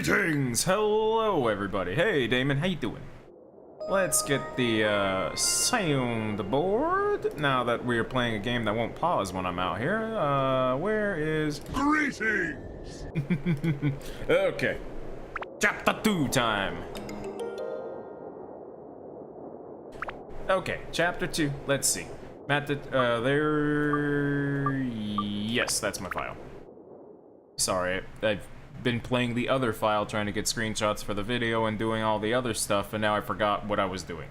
Greetings! Hello, everybody. Hey, Damon, how you doing? Let's get the soundboard now that we're playing a game that won't pause when I'm out here. Where is... Greetings! Okay. Chapter 2 time. Okay, chapter 2. Let's see. There... Yes, that's my file. Sorry, I've been playing the other file trying to get screenshots for the video and doing all the other stuff, and now I forgot what I was doing.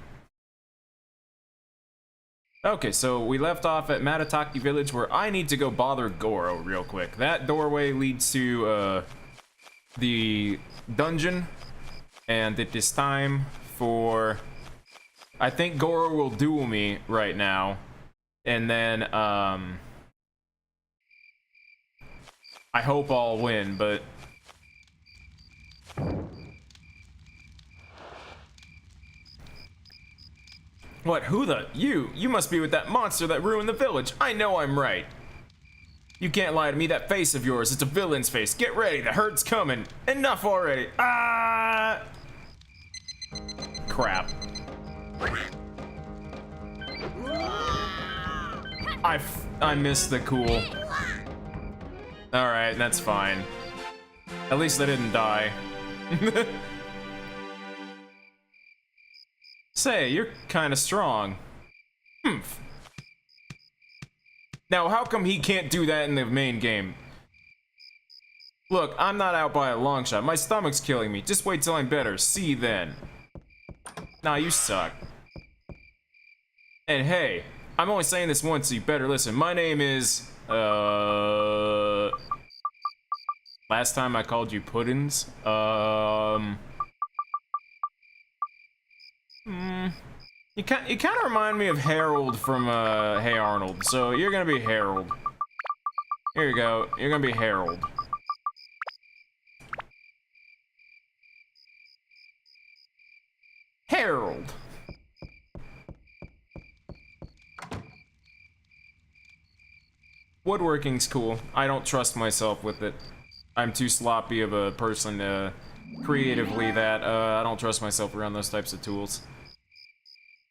Okay, so we left off at Matatatatatatatakakakakakikikiki village where I need to go bother Goro real quick. That doorway leads to the dungeon, and it is time for... I think Goro will duel me right now, and then I hope I'll win, but... What, who the? You must be with that monster that ruined the village. I know I'm right. You can't lie to me, that face of yours, it's a villain's face. Get ready, the hurt's coming. Enough already. Ah! Crap. I missed the cool. Alright, that's fine. At least I didn't die. Say, you're kinda strong. Humph. Now, how come he can't do that in the main game? Look, I'm not out by a long shot. My stomach's killing me. Just wait till I'm better. See then. Nah, you suck. And hey, I'm only saying this once, so you better listen. My name is, last time I called you Puddins. You kind of remind me of Harold from, Hey Arnold, so you're gonna be Harold. Here you go, you're gonna be Harold. Harold! Woodworking's cool. I don't trust myself with it. I'm too sloppy of a person, creatively that, I don't trust myself around those types of tools.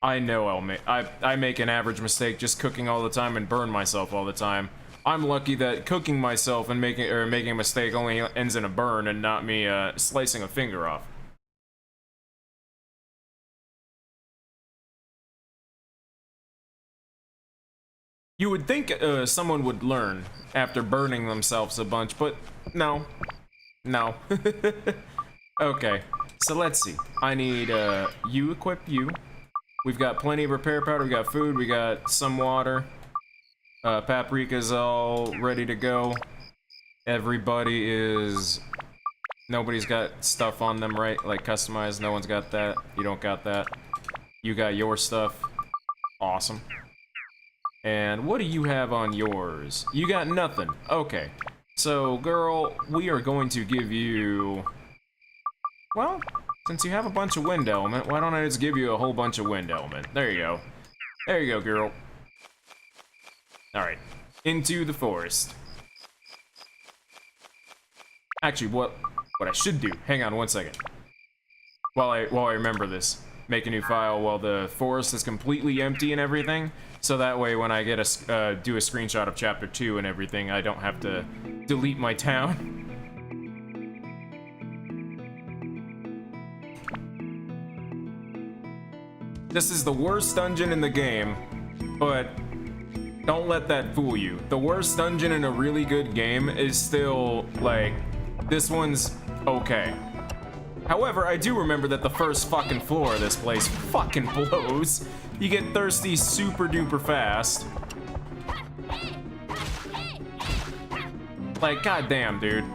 I know I make an average mistake just cooking all the time and burn myself all the time. I'm lucky that cooking myself and making a mistake only ends in a burn and not me slicing a finger off. You would think someone would learn after burning themselves a bunch, but no. No. Okay, so let's see. I need you equip you. We've got plenty of repair powder, we got food, we got some water. Paprika's all ready to go. Everybody is... Nobody's got stuff on them, right? Like customized, no one's got that. You don't got that. You got your stuff. Awesome. And what do you have on yours? You got nothing. Okay. So, girl, we are going to give you... Well... Since you have a bunch of wind element, why don't I just give you a whole bunch of wind element? There you go. There you go, girl. Alright. Into the forest. Actually, what I should do... Hang on one second. While I remember this. Make a new file while the forest is completely empty and everything. So that way when I get do a screenshot of chapter 2 and everything, I don't have to delete my town. This is the worst dungeon in the game, but don't let that fool you. The worst dungeon in a really good game is still, like, this one's okay. However, I do remember that the first fucking floor of this place fucking blows. You get thirsty super duper fast. Like, goddamn, dude.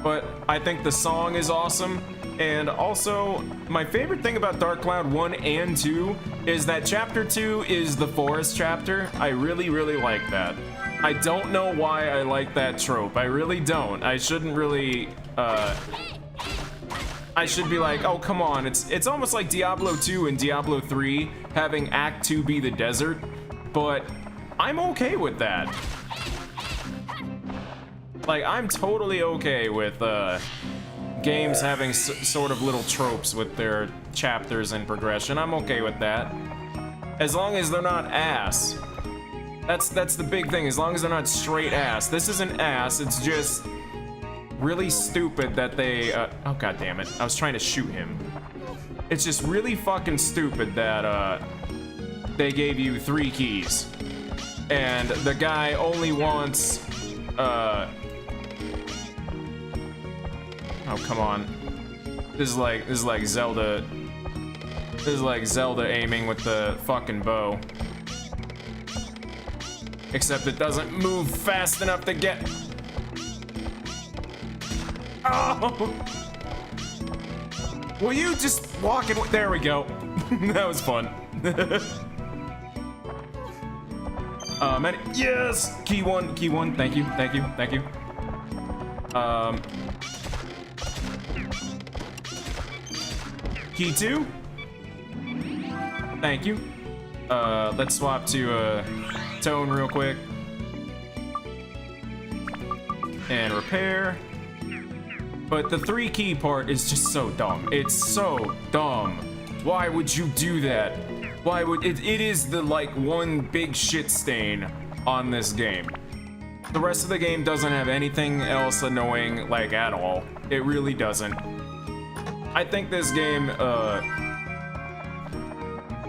But I think the song is awesome. And also, my favorite thing about Dark Cloud 1 and 2 is that Chapter 2 is the forest chapter. I really, really like that. I don't know why I like that trope. I really don't. I shouldn't really, I should be like, oh, come on. It's almost like Diablo 2 and Diablo 3 having Act 2 be the desert, but I'm okay with that. Like, I'm totally okay with games having sort of little tropes with their chapters and progression. I'm okay with that. As long as they're not ass. That's the big thing, as long as they're not straight ass. This isn't ass, it's just really stupid that they, oh god damn it, I was trying to shoot him. It's just really fucking stupid that, they gave you 3 keys. And the guy only wants, oh come on. This is like Zelda. This is like Zelda aiming with the fucking bow. Except it doesn't move fast enough to get... Oh! Will you just walk in? There we go. That was fun. Yes! Key one, thank you. Key 2? Thank you. Let's swap to, Tone real quick. And repair. But the 3 key part is just so dumb. It's so dumb. Why would you do that? Why would it is the like one big shit stain on this game. The rest of the game doesn't have anything else annoying like at all. It really doesn't. I think this game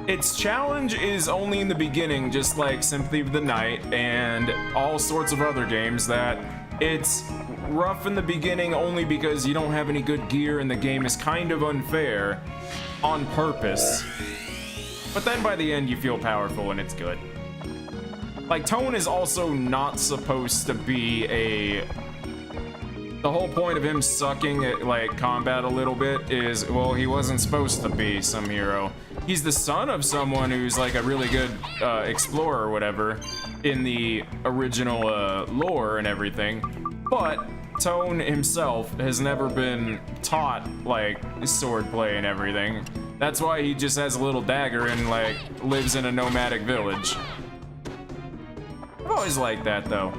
its challenge is only in the beginning, just like Symphony of the Night and all sorts of other games, that it's rough in the beginning only because you don't have any good gear and the game is kind of unfair on purpose. But then by the end you feel powerful and it's good. Like, Tone is also not supposed to be a... The whole point of him sucking at, like, combat a little bit is, well, he wasn't supposed to be some hero. He's the son of someone who's, like, a really good explorer or whatever in the original lore and everything. But Tone himself has never been taught, like, swordplay and everything. That's why he just has a little dagger and, like, lives in a nomadic village. I've always liked that, though.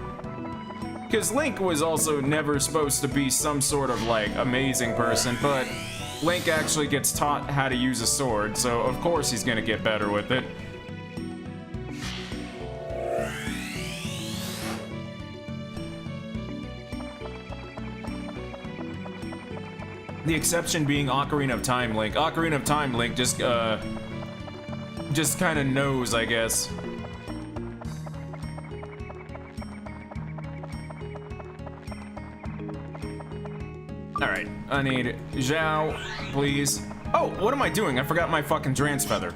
Because Link was also never supposed to be some sort of, like, amazing person, but Link actually gets taught how to use a sword, so of course he's gonna get better with it. The exception being Ocarina of Time Link. Ocarina of Time Link just kind of knows, I guess. Alright, I need Zhao, please. Oh, what am I doing? I forgot my fucking Drance Feather.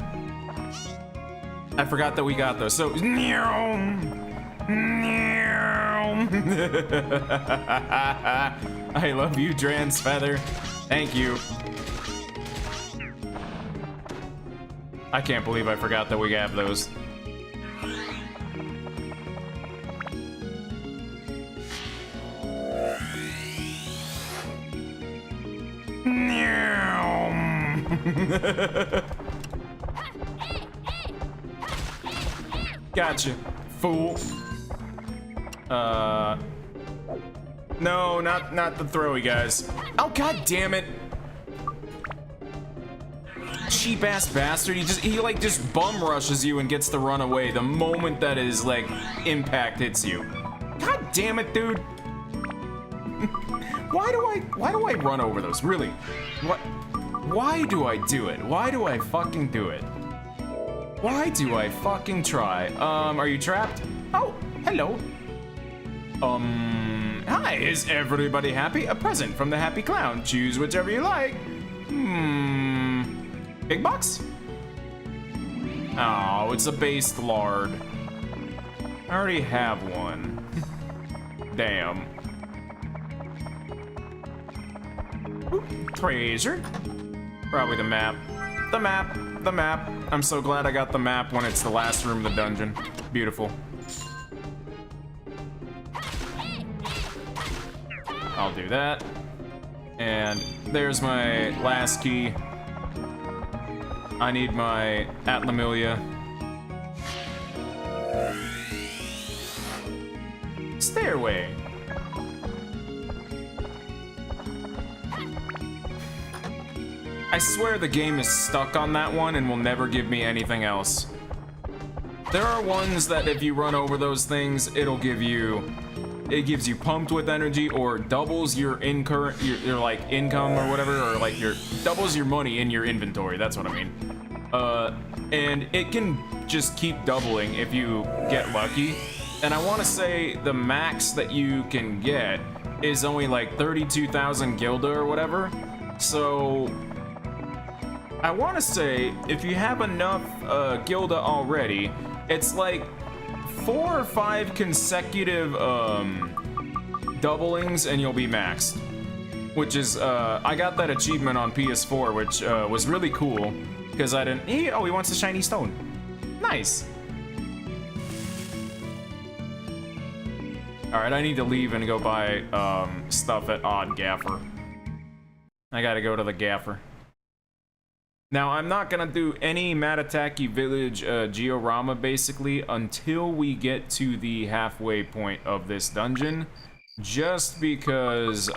I forgot that we got those, so... I love you, Drance Feather. Thank you. I can't believe I forgot that we have those. Gotcha, fool. No, not the throwy guys. Oh, god damn it. Cheap ass bastard. He like just bum rushes you and gets to run away the moment that his like impact hits you. God damn it, dude. Why do I run over those? Really? What? Why do I do it? Why do I fucking do it? Why do I fucking try? Are you trapped? Oh, hello. Hi, is everybody happy? A present from the Happy Clown. Choose whichever you like. Big box? Oh, it's a based lard. I already have one. Damn. Ooh, treasure. Probably the map. The map. I'm so glad I got the map when it's the last room of the dungeon. Beautiful. I'll do that. And there's my last key. I need my Atlamilia. Stairway. I swear the game is stuck on that one and will never give me anything else. There are ones that if you run over those things, it gives you pumped with energy or doubles your your like income or whatever, or like doubles your money in your inventory. That's what I mean. And it can just keep doubling if you get lucky. And I want to say the max that you can get is only like 32,000 gilda or whatever. So I want to say if you have enough gilda already, it's like 4 or 5 consecutive doublings and you'll be maxed. Which is, I got that achievement on PS4, which was really cool because I didn't. Oh, he wants a shiny stone. Nice. All right, I need to leave and go buy stuff at Odd Gaffer. I gotta go to the Gaffer. Now, I'm not gonna do any Matataki Village Georama, basically, until we get to the halfway point of this dungeon, just because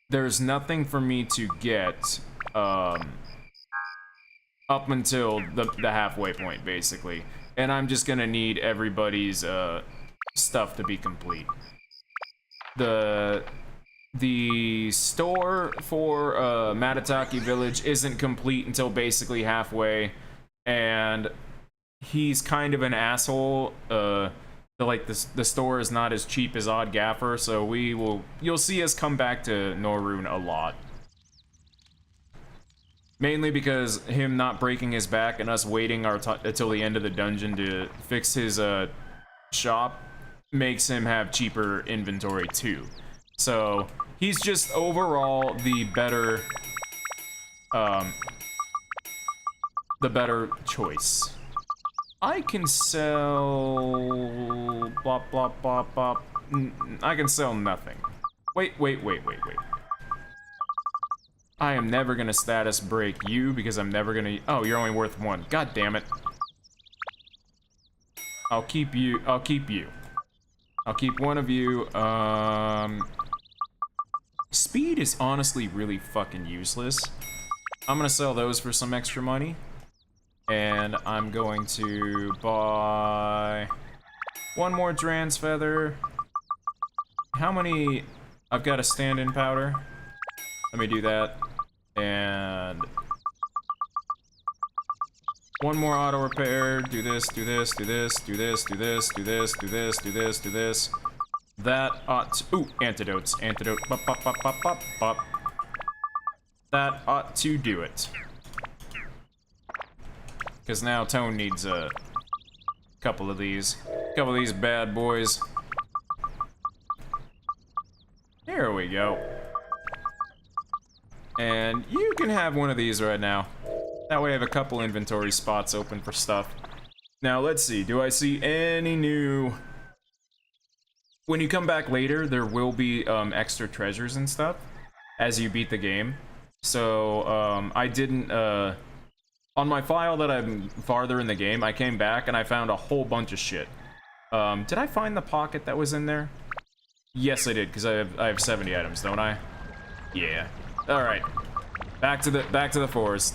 there's nothing for me to get up until the halfway point, basically. And I'm just gonna need everybody's stuff to be complete. The store for Matataki Village isn't complete until basically halfway, and he's kind of an asshole. The store is not as cheap as Odd Gaffer, so you'll see us come back to Norune a lot. Mainly because him not breaking his back and us waiting until the end of the dungeon to fix his shop makes him have cheaper inventory too. So he's just overall the better choice. I can sell bop bop bop bop. I can sell nothing. Wait. I am never gonna status break you because I'm never gonna. Oh, you're only worth 1. God damn it. I'll keep you. I'll keep one of you. Speed is honestly really fucking useless. I'm gonna sell those for some extra money. And I'm going to buy 1 more Dran's Feather. How many? I've got a stand-in powder. Let me do that. And 1 more auto repair. Do this. That ought to, ooh, antidotes. Bop, bop, bop, bop, bop, bop. That ought to do it. Because now Tone needs a couple of these bad boys. Here we go. And you can have one of these right now. That way I have a couple inventory spots open for stuff. Now let's see, do I see any new... When you come back later, there will be extra treasures and stuff as you beat the game. So I didn't... on my file that I'm farther in the game, I came back and I found a whole bunch of shit. Did I find the pocket that was in there? Yes, I did, because I have 70 items, don't I? Yeah. All right. Back to the forest.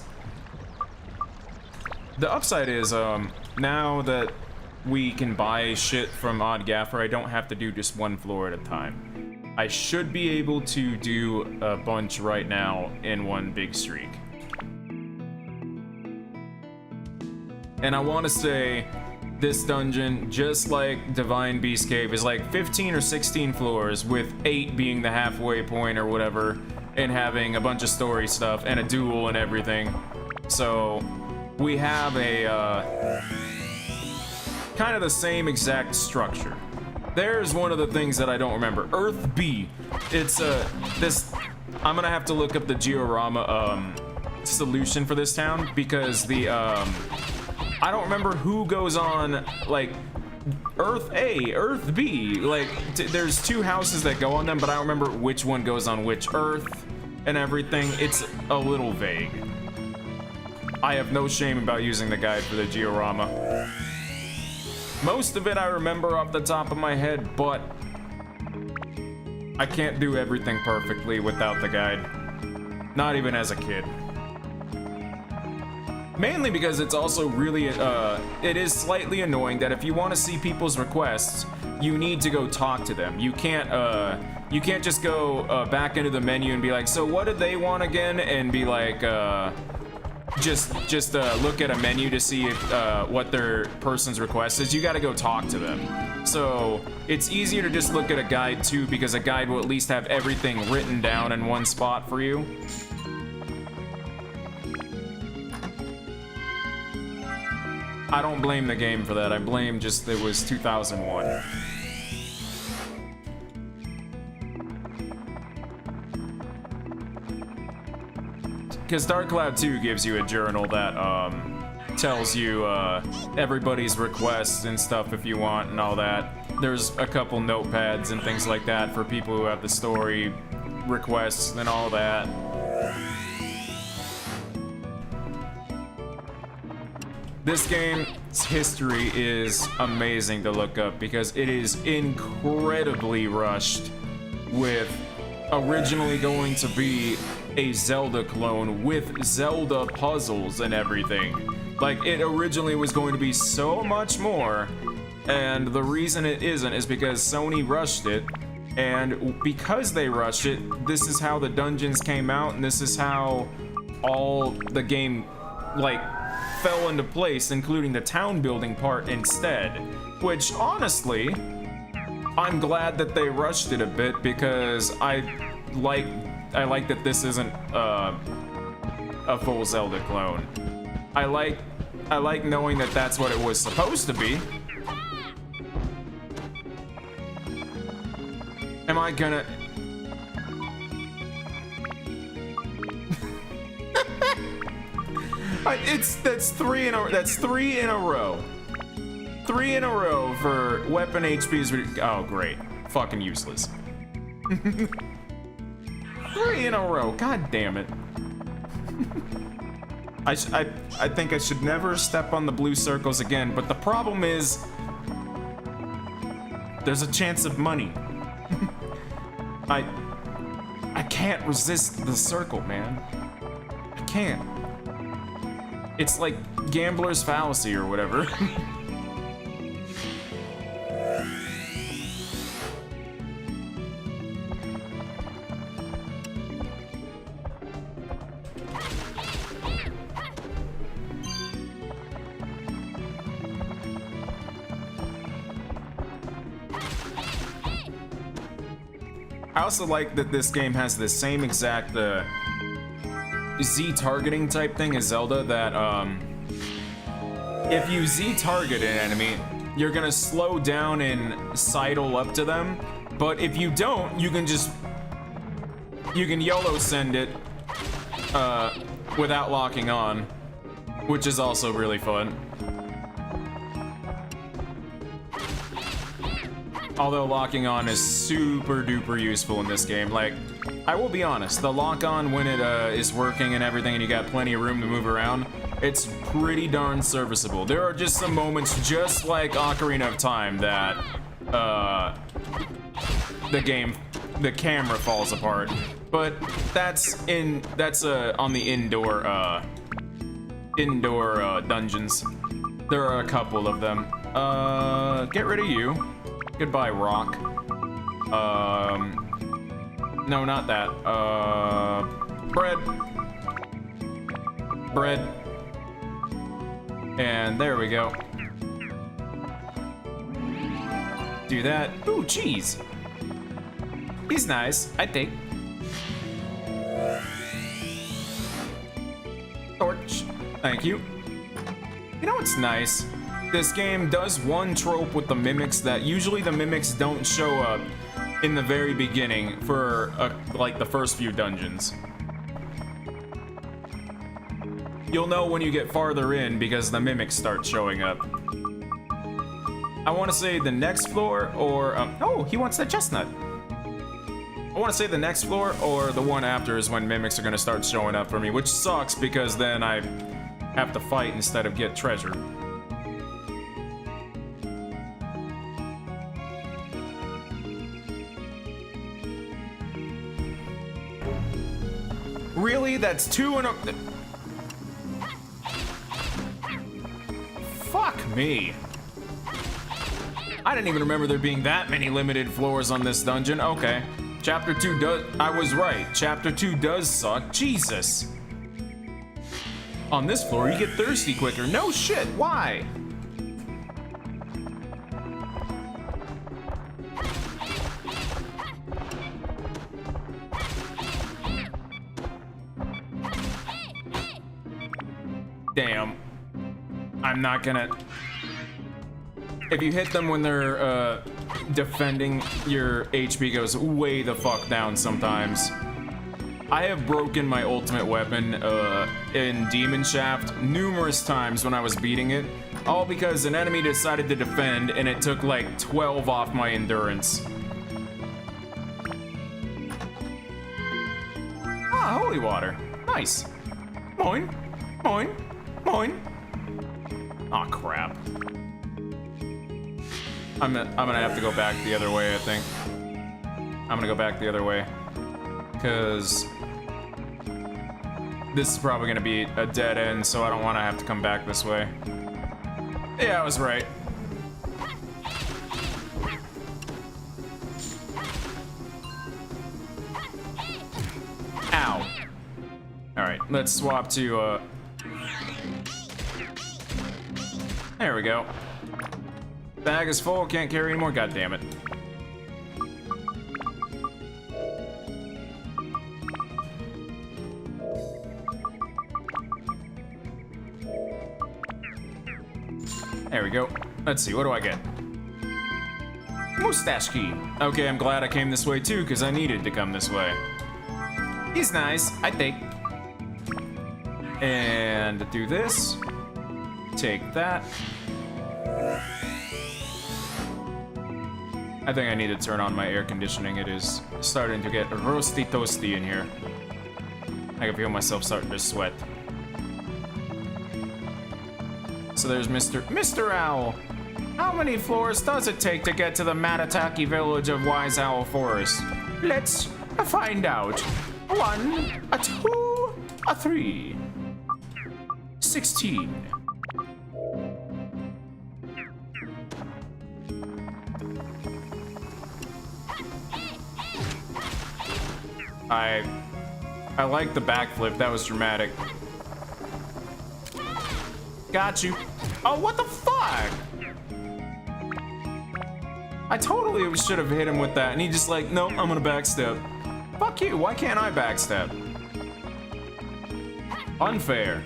The upside is now that we can buy shit from Odd Gaffer, I don't have to do just 1 floor at a time. I should be able to do a bunch right now in 1 big streak. And I want to say this dungeon, just like Divine Beast Cave, is like 15 or 16 floors, with 8 being the halfway point or whatever, and having a bunch of story stuff and a duel and everything. So we have a kind of the same exact structure. There's one of the things that I don't remember. Earth B. It's this. I'm gonna have to look up the Georama solution for this town, because the I don't remember who goes on, like, Earth A, Earth B, like, there's 2 houses that go on them, but I don't remember which one goes on which Earth and everything. It's a little vague. I have no shame about using the guide for the Georama. Most of it I remember off the top of my head, but I can't do everything perfectly without the guide. Not even as a kid. Mainly because it's also really, it is slightly annoying that if you want to see people's requests, you need to go talk to them. You can't just go back into the menu and be like, so what did they want again? And be like, just look at a menu to see if, what their person's request is. You got to go talk to them. So it's easier to just look at a guide too, because a guide will at least have everything written down in one spot for you. I don't blame the game for that. I blame just it was 2001. Because Dark Cloud 2 gives you a journal that tells you everybody's requests and stuff if you want and all that. There's a couple notepads and things like that for people who have the story requests and all that. This game's history is amazing to look up because it is incredibly rushed, with originally going to be a Zelda clone with Zelda puzzles and everything. Like, it originally was going to be so much more, and the reason it isn't is because Sony rushed it, and because they rushed it, this is how the dungeons came out, and this is how all the game, like, fell into place, including the town building part instead. Which, honestly, I'm glad that they rushed it a bit, because I like that this isn't a full Zelda clone. I like knowing that that's what it was supposed to be. Am I gonna... That's three in a row. 3 in a row for weapon HPs. Oh, great. Fucking useless. 3 in a row. God damn it. I think I should never step on the blue circles again, but the problem is there's a chance of money. I can't resist the circle, man. I can't. It's like gambler's fallacy or whatever. I also like that this game has the same exact Z targeting type thing as Zelda, that if you Z target an enemy, you're gonna slow down and sidle up to them, but if you don't, you can YOLO send it without locking on, which is also really fun. Although locking on is super duper useful in this game. Like, I will be honest, the lock on when it is working and everything and you got plenty of room to move around, it's pretty darn serviceable. There are just some moments, just like Ocarina of Time, that the camera falls apart. But that's on the indoor dungeons. There are a couple of them. Get rid of you. Goodbye, rock. No, not that. Bread. Bread. And there we go. Do that. Ooh, cheese. He's nice, I think. Torch. Thank you. You know what's nice? This game does one trope with the mimics that usually the mimics don't show up in the very beginning for like the first few dungeons. You'll know when you get farther in because the mimics start showing up. I want to say the next floor or oh, he wants the chestnut. I want to say the next floor or the one after is when mimics are going to start showing up for me, which sucks because then I have to fight instead of get treasure. Really? that's 2 in a... Fuck me. I didn't even remember there being that many limited floors on this dungeon. Okay. Chapter 2 does... I was right. Chapter 2 does suck. Jesus. On this floor, you get thirsty quicker. No shit. Why? Damn. I'm not gonna... If you hit them when they're defending, your HP goes way the fuck down sometimes. I have broken my ultimate weapon in Demon Shaft numerous times when I was beating it, all because an enemy decided to defend and it took like 12 off my endurance. Ah, holy water. Nice. Moin. Moin. Moin. Aw, crap. I'm gonna have to go back the other way, I think. I'm gonna go back the other way. Because this is probably gonna be a dead end, so I don't wanna have to come back this way. Yeah, I was right. Ow. Alright, let's swap to, there we go. Bag is full, can't carry anymore, god damn it. There we go. Let's see, what do I get? Mustache key. Okay, I'm glad I came this way too, because I needed to come this way. He's nice, I think. And do this. Take that. I think I need to turn on my air conditioning. It is starting to get roasty toasty in here. I can feel myself starting to sweat. So there's Mr. Owl. How many floors does it take to get to the Matataki village of Wise Owl Forest? Let's find out. 1, a 2, a 3. 16. I like the backflip. That was dramatic. Got you. Oh, what the fuck? I totally should have hit him with that, and he just like, nope, I'm gonna backstep. Fuck you, why can't I backstep? Unfair.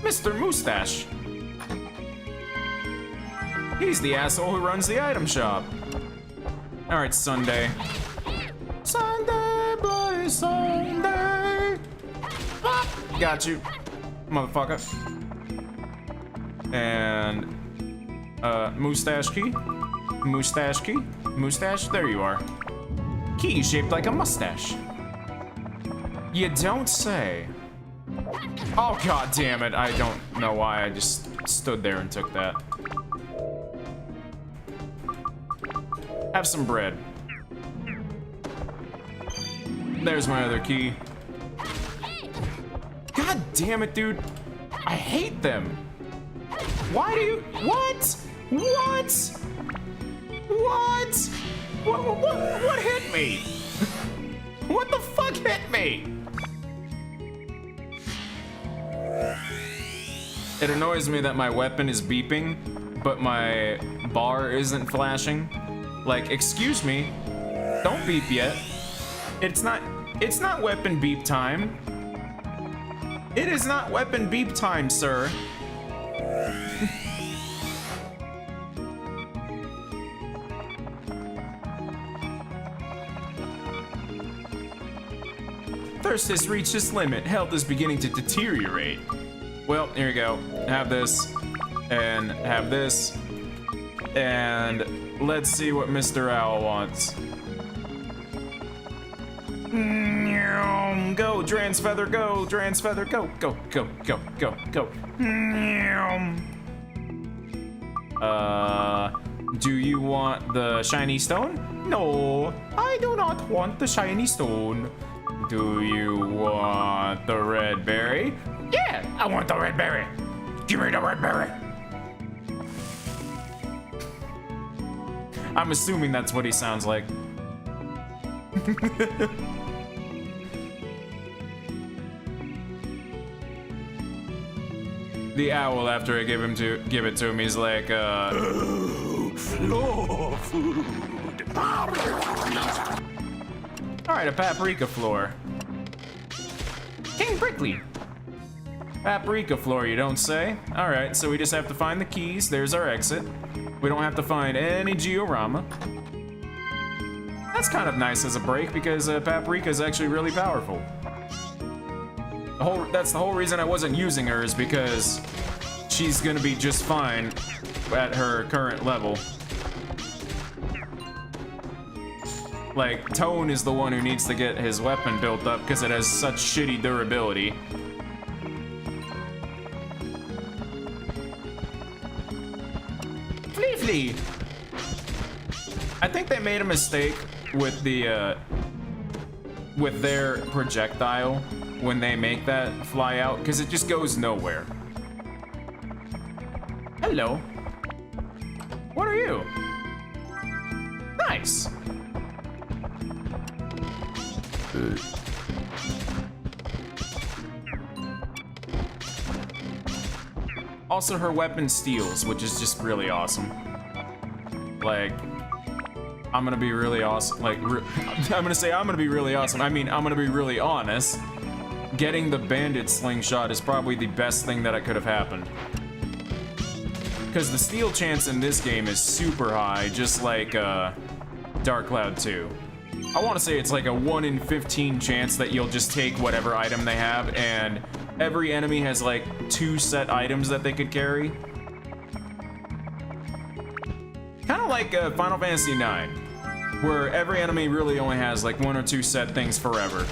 Mr. Mustache. He's the asshole who runs the item shop. Alright, Sunday. Sunday, bloody Sunday. Ah, got you, motherfucker. And, mustache key. Mustache key. Mustache, there you are. Key shaped like a mustache. You don't say. Oh, god damn it. I don't know why I just stood there and took that. Have some bread. There's my other key. God damn it, dude. I hate them. Why do you... What? What? What? What hit me? What the fuck hit me? It annoys me that my weapon is beeping, but my bar isn't flashing. Like, excuse me, don't beep yet. It's not weapon beep time. It is not weapon beep time, sir. Thirst has reached its limit. Health is beginning to deteriorate. Well, here you go. Have this, and have this, and let's see what Mr. Owl wants. Go, Dran's Feather, go, Dran's Feather, go, go, go, go, go, go. Do you want the shiny stone? No, I do not want the shiny stone. Do you want the red berry? Yeah, I want the red berry. Give me the red berry. I'm assuming that's what he sounds like. The owl, after I give it to him, he's like, floor food. Alright, a paprika floor. King Prickly. Paprika floor, you don't say? Alright, so we just have to find the keys. There's our exit. We don't have to find any georama. That's kind of nice as a break because paprika is actually really powerful. That's the whole reason I wasn't using her, is because she's gonna be just fine at her current level. Like, Tone is the one who needs to get his weapon built up because it has such shitty durability. Flee! I think they made a mistake with the, with their projectile when they make that fly out, because it just goes nowhere. Hello. What are you? Nice. Also, her weapon steals, which is just really awesome. Like, I'm gonna be really awesome. Like, I'm gonna say I'm gonna be really awesome. I mean, I'm gonna be really honest. Getting the bandit slingshot is probably the best thing that could have happened. Because the steal chance in this game is super high, just like Dark Cloud 2. I want to say it's like a 1 in 15 chance that you'll just take whatever item they have, and every enemy has like 2 set items that they could carry. Kind of like Final Fantasy IX, where every enemy really only has like 1 or 2 set things forever.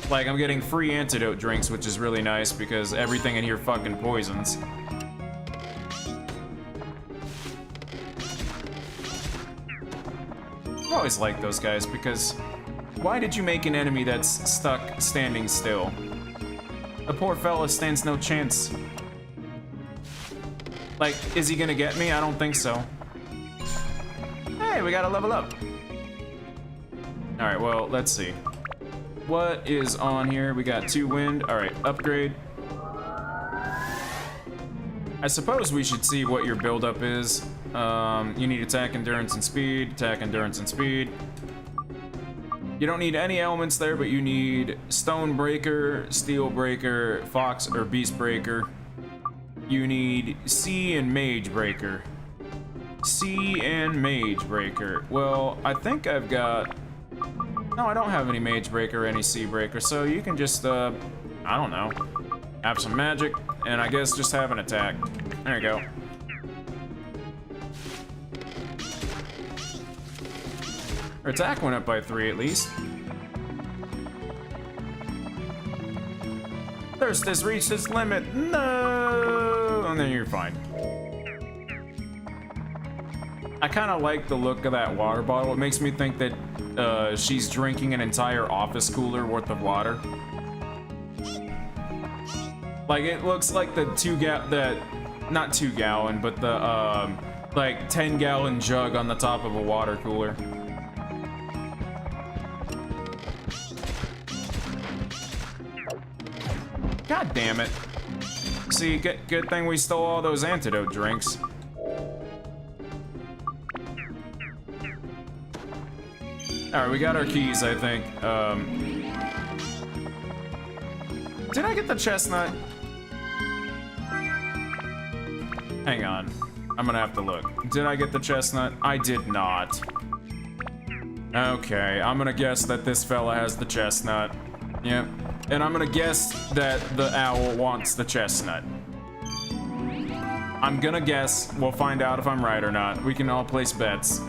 Like, I'm getting free antidote drinks, which is really nice because everything in here fucking poisons. I've always liked those guys because why did you make an enemy that's stuck standing still? The poor fella stands no chance. Like, is he gonna get me? I don't think so. Hey, we gotta level up. Alright, well, let's see. What is on here? We got 2 wind. Alright, upgrade. I suppose we should see what your buildup is. You need attack, endurance, and speed. Attack, endurance, and speed. You don't need any elements there, but you need Stone Breaker, Steel Breaker, Fox or Beast Breaker. You need Sea and Mage Breaker. Sea and Mage Breaker. Well, I think I've got... No, I don't have any Mage Breaker or any Sea Breaker, so you can just, I don't know, have some magic, and I guess just have an attack. There you go. Her attack went up by 3 at least. Thirst has reached its limit. No! And then you're fine. I kind of like the look of that water bottle. It makes me think that she's drinking an entire office cooler worth of water. Like, it looks like the not 2 gallon, but the like 10-gallon jug on the top of a water cooler. God damn it. See, good thing we stole all those antidote drinks. Alright, we got our keys, I think. Did I get the chestnut? Hang on. I'm gonna have to look. Did I get the chestnut? I did not. Okay, I'm gonna guess that this fella has the chestnut. Yep. And I'm gonna guess that the owl wants the chestnut. I'm gonna guess. We'll find out if I'm right or not. We can all place bets.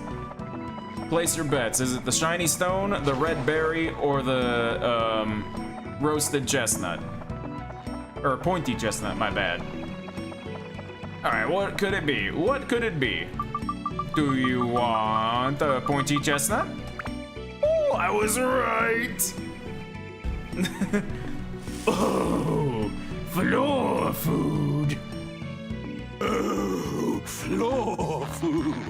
Place your bets. Is it the shiny stone, the red berry, or the roasted chestnut? Or pointy chestnut, my bad. Alright, what could it be? What could it be? Do you want a pointy chestnut? Oh, I was right. Oh, floor food. Oh, floor food.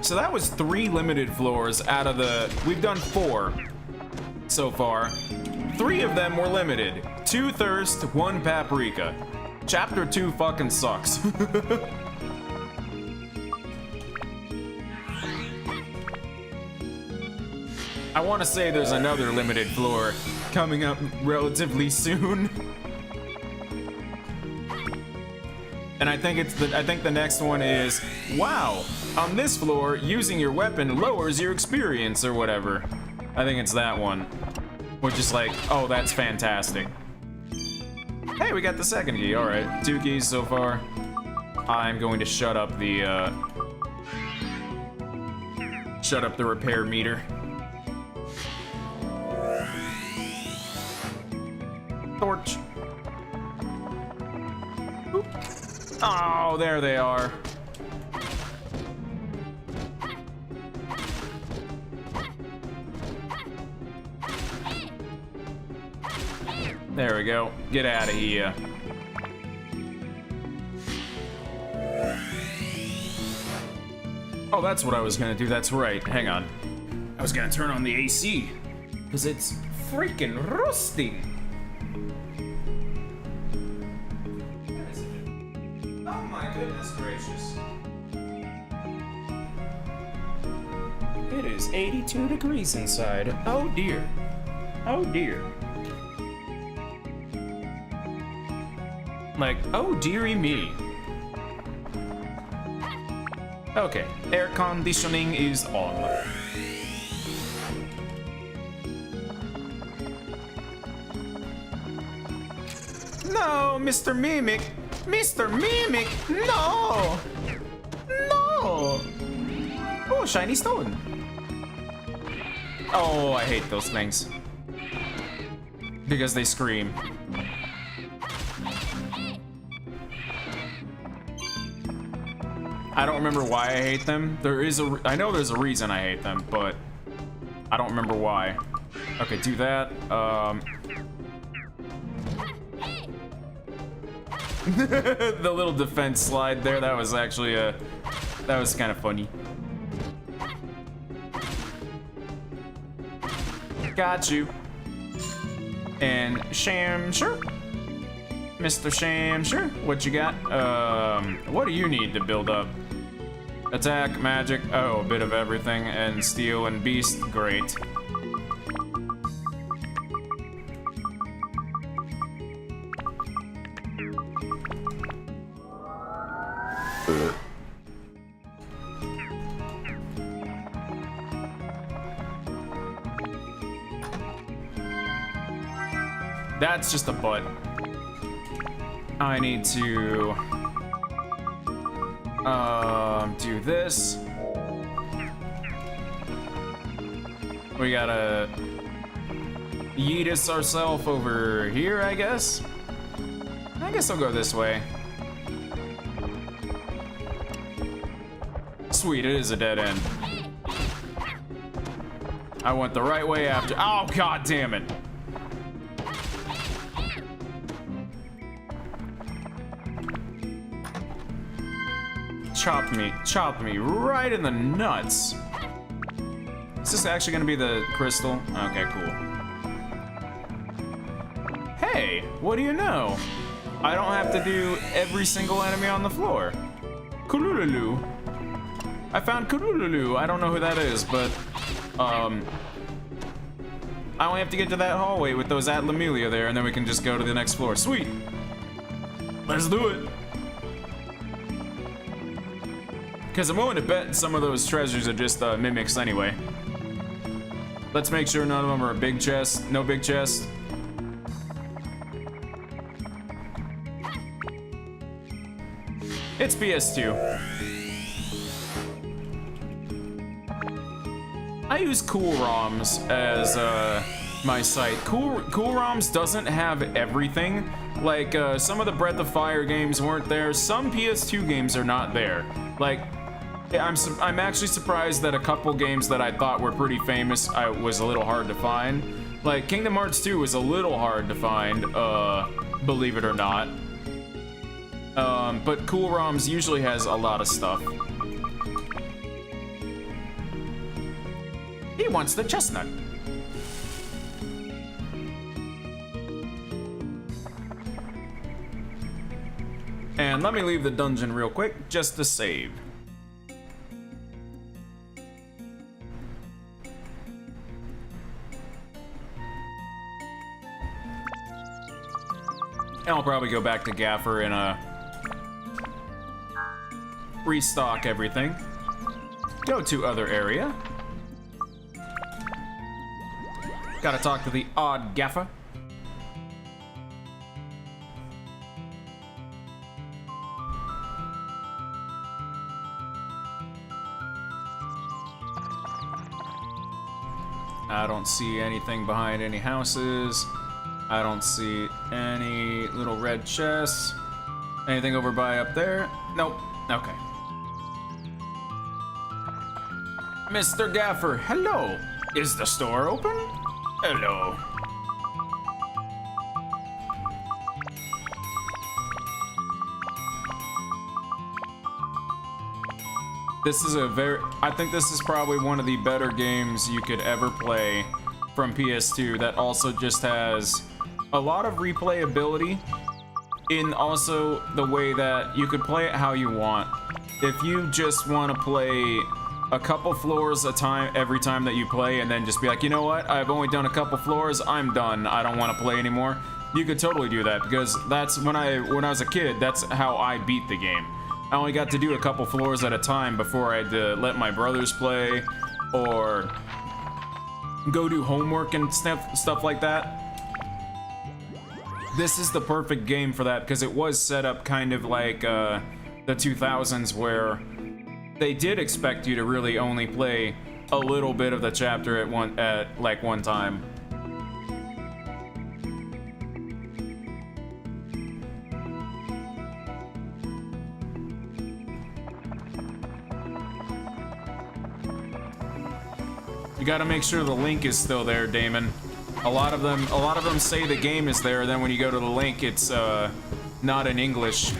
So that was 3 limited floors out of the... We've done 4 so far. 3 of them were limited. 2 thirst, 1 paprika. Chapter 2 fucking sucks. I want to say there's another limited floor coming up relatively soon. And I think the next one is, wow, on this floor, using your weapon lowers your experience or whatever. I think it's that one. Which is like, oh, that's fantastic. Hey, we got the second key, all right. 2 keys so far. I'm going to shut up the repair meter. Torch. Oop. Oh, there they are. There we go. Get out of here. Oh, that's what I was gonna do. That's right. Hang on. I was gonna turn on the AC. Because it's freaking roasting. Oh my goodness gracious. It is 82 degrees inside. Oh dear. Oh dear. Like, oh dearie me. Okay, air conditioning is on. No, Mr. Mimic! Mr. Mimic! No! No! Oh, shiny stone. Oh, I hate those things. Because they scream. I don't remember why I hate them. I know there's a reason I hate them, but I don't remember why. Okay, do that. The little defense slide there, that was actually that was kind of funny. Got you. And Shamsher. Mr. Shamsher, what you got? What do you need to build up? Attack, magic, oh, a bit of everything, and steel and beast, great. That's just a butt. I need to do this. We gotta yeet us ourselves over here, I guess. I guess I'll go this way. Sweet, it is a dead end. I went the right way after. Oh, god damn it. Chopped me right in the nuts. Is this actually gonna be the crystal? Okay, cool. Hey, what do you know? I don't have to do every single enemy on the floor. Kulululu. I found Kulululu. I don't know who that is, but I only have to get to that hallway with those Atlamelia there, and then we can just go to the next floor. Sweet. Let's do it. Because I'm willing to bet some of those treasures are just mimics anyway. Let's make sure none of them are a big chest. No big chest. It's PS2. use Cool ROMs as my site. Cool ROMs doesn't have everything. Like some of the Breath of Fire games weren't there. Some PS2 games are not there. Like I'm actually surprised that a couple games that I thought were pretty famous was a little hard to find. Like Kingdom Hearts 2 was a little hard to find, believe it or not. But Cool ROMs usually has a lot of stuff. He wants the chestnut. And let me leave the dungeon real quick, just to save. And I'll probably go back to Gaffer and restock everything. Go to other area. Gotta talk to the odd Gaffer. I don't see anything behind any houses. I don't see any little red chests. Anything over by up there? Nope. Okay. Mr. Gaffer, hello. Is the store open? Hello. I think this is probably one of the better games you could ever play from PS2 that also just has a lot of replayability in also the way that you could play it how you want. If you just want to play a couple floors a time every time that you play and then just be like, you know what, I've only done a couple floors, I'm done, I don't want to play anymore, you could totally do that, because that's when I was a kid, that's how I beat the game. I only got to do a couple floors at a time before I had to let my brothers play or go do homework and stuff like that. This is the perfect game for that because it was set up kind of like the 2000s where they did expect you to really only play a little bit of the chapter at one time. You gotta make sure the link is still there, Damon. A lot of them say the game is there, and then when you go to the link, it's not in English.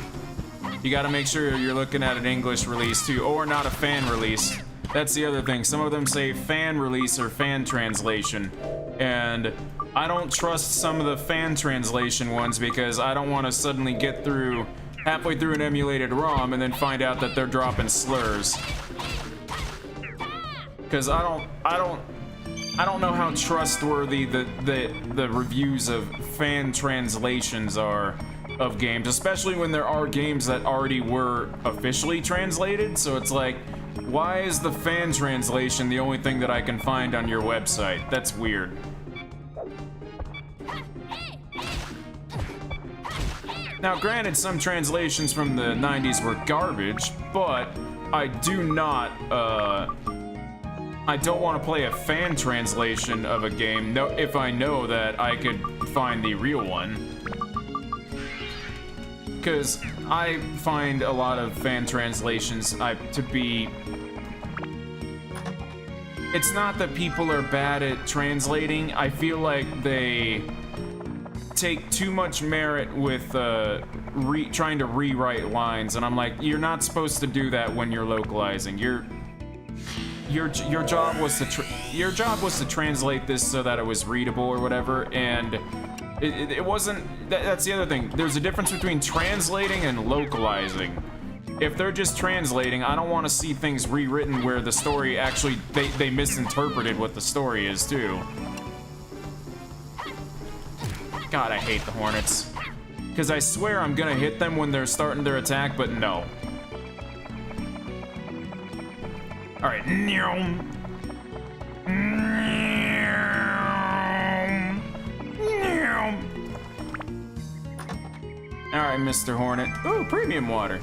You gotta make sure you're looking at an English release too, or not a fan release. That's the other thing. Some of them say fan release or fan translation, and I don't trust some of the fan translation ones because I don't want to suddenly get through halfway through an emulated ROM and then find out that they're dropping slurs. Because I don't know how trustworthy the reviews of fan translations are of games, especially when there are games that already were officially translated. So it's like, why is the fan translation the only thing that I can find on your website? That's weird. Now, granted, some translations from the 90s were garbage, but I don't want to play a fan translation of a game if I know that I could find the real one. Because I find a lot of fan translations to be... It's not that people are bad at translating. I feel like they take too much merit with trying to rewrite lines, and I'm like, you're not supposed to do that when you're localizing. Your job was to translate this so that it was readable or whatever, and it wasn't. That's the other thing. There's a difference between translating and localizing. If they're just translating, I don't want to see things rewritten where the story actually they misinterpreted what the story is too. God, I hate the Hornets. Because I swear I'm gonna hit them when they're starting their attack, but no. Alright. Alright, Mr. Hornet. Ooh, premium water.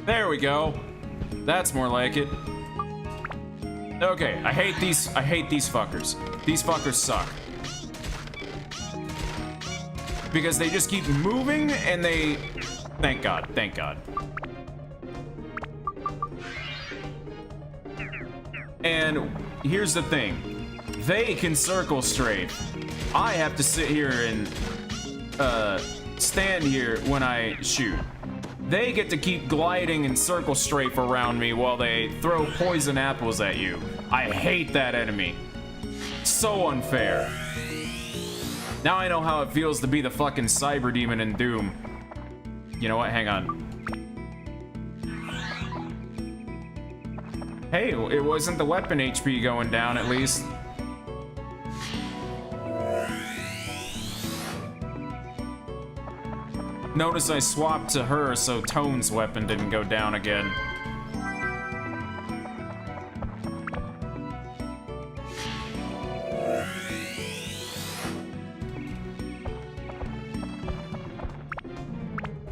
There we go. That's more like it. Okay, I hate these fuckers. These fuckers suck. Because they just keep moving and they... Thank God, thank God. And here's the thing. They can circle strafe. I have to sit here and stand here when I shoot. They get to keep gliding and circle strafe around me while they throw poison apples at you. I hate that enemy. So unfair. Now I know how it feels to be the fucking cyber demon in Doom. You know what? Hang on. Hey, it wasn't the weapon HP going down at least. Notice I swapped to her so Tone's weapon didn't go down again.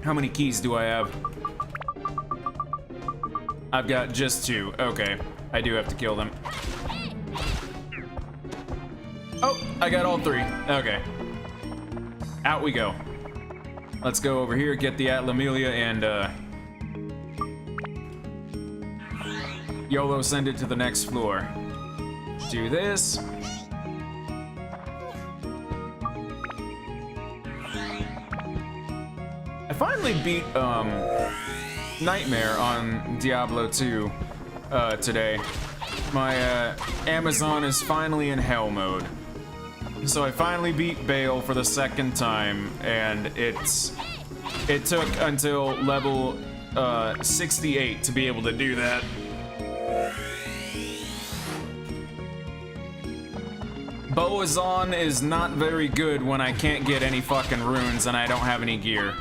How many keys do I have? I've got just 2. Okay, I do have to kill them. Oh, I got all 3. Okay. Out we go. Let's go over here, get the Atlamelia, and YOLO send it to the next floor. Do this. I finally beat Nightmare on Diablo 2 today. My Amazon is finally in hell mode. So I finally beat Bale for the 2nd time, and it took until level 68 to be able to do that. Boazon is not very good when I can't get any fucking runes and I don't have any gear.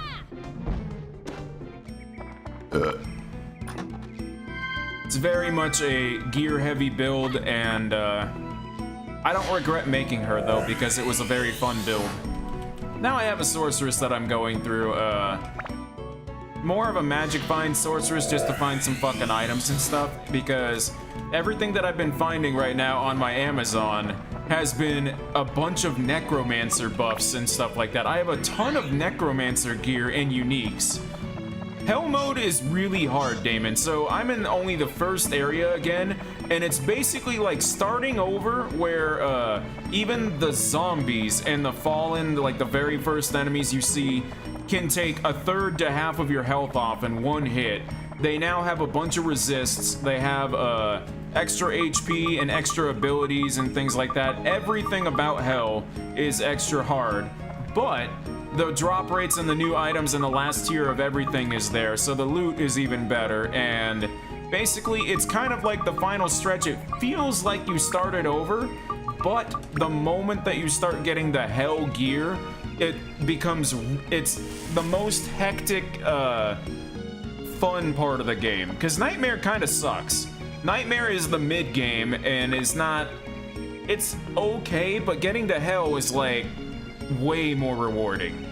It's very much a gear-heavy build, and I don't regret making her, though, because it was a very fun build. Now I have a sorceress that I'm going through, more of a magic find sorceress just to find some fucking items and stuff, because everything that I've been finding right now on my Amazon has been a bunch of necromancer buffs and stuff like that. I have a ton of necromancer gear and uniques. Hell mode is really hard, Damon, so I'm in only the first area again, and it's basically like starting over where even the zombies and the fallen, like the very first enemies you see, can take 1/3 to half of your health off in one hit. They now have a bunch of resists, they have extra HP and extra abilities and things like that. Everything about Hell is extra hard, but the drop rates and the new items in the last tier of everything is there, so the loot is even better, and basically it's kind of like the final stretch. It feels like you started over, but the moment that you start getting the Hell gear, it's the most hectic, fun part of the game, because Nightmare kind of sucks. Nightmare is the mid game and is not, it's okay, but getting to Hell is like way more rewarding.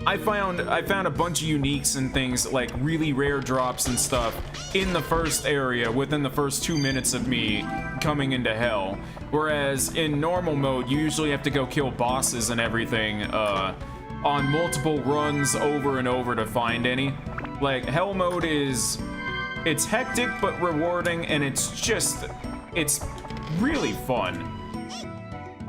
I found a bunch of uniques and things like really rare drops and stuff in the first area within the first 2 minutes of me coming into Hell, whereas in normal mode you usually have to go kill bosses and everything on multiple runs over and over to find any. Like Hell mode it's hectic but rewarding, and it's really fun.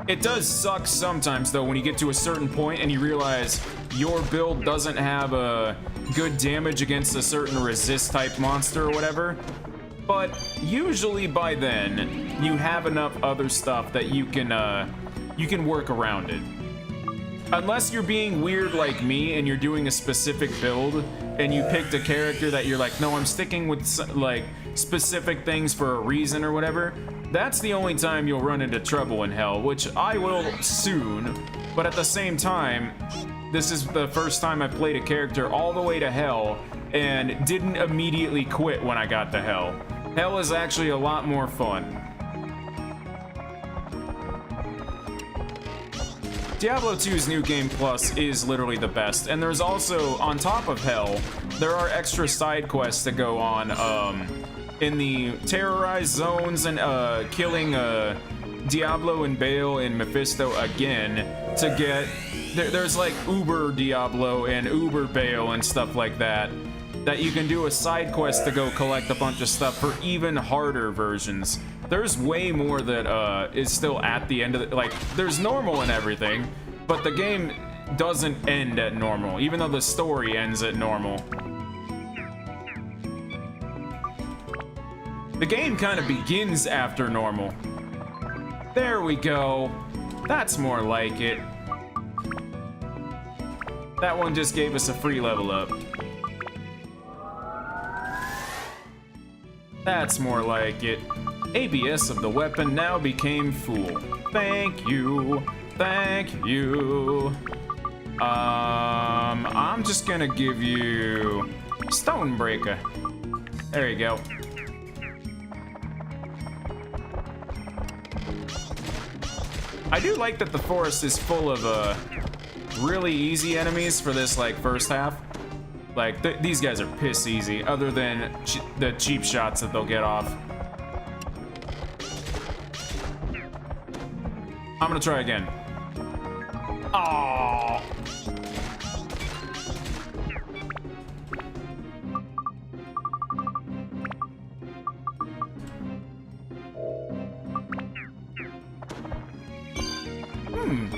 It does suck sometimes, though, when you get to a certain point and you realize your build doesn't have a good damage against a certain resist type monster or whatever. But usually by then, you have enough other stuff that you can work around it. Unless you're being weird like me and you're doing a specific build and you picked a character that you're like, no, I'm sticking with like specific things for a reason or whatever. That's the only time you'll run into trouble in Hell, which I will soon, but at the same time, this is the first time I've played a character all the way to Hell and didn't immediately quit when I got to Hell. Hell is actually a lot more fun. Diablo 2's New Game Plus is literally the best, and there's also, on top of Hell, there are extra side quests that go on in the terrorized zones and killing Diablo and Bale and Mephisto again to get there's like Uber Diablo and Uber Bale and stuff like that you can do a side quest to go collect a bunch of stuff for even harder versions. There's way more that is still at the end of like there's normal and everything, but the game doesn't end at normal, even though the story ends at normal. The game kind of begins after normal. There we go. That's more like it. That one just gave us a free level up. That's more like it. ABS of the weapon now became full. Thank you. Thank you. I'm just gonna give you Stonebreaker. There you go. I do like that the forest is full of really easy enemies for this like first half. Like these guys are piss easy, other than the cheap shots that they'll get off. I'm gonna try again. Oh.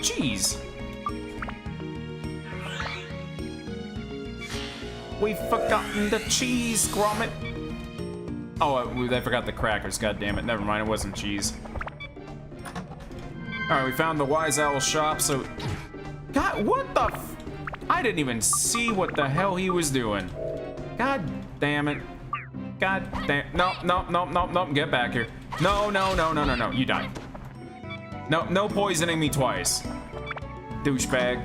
Cheese. We've forgotten the cheese, Gromit. Oh, I forgot the crackers. God damn it. Never mind. It wasn't cheese. All right, we found the Wise Owl shop. So, God, what the? I didn't even see what the hell he was doing. God damn it. God damn. No. Get back here. No. You die. No poisoning me twice. Douchebag.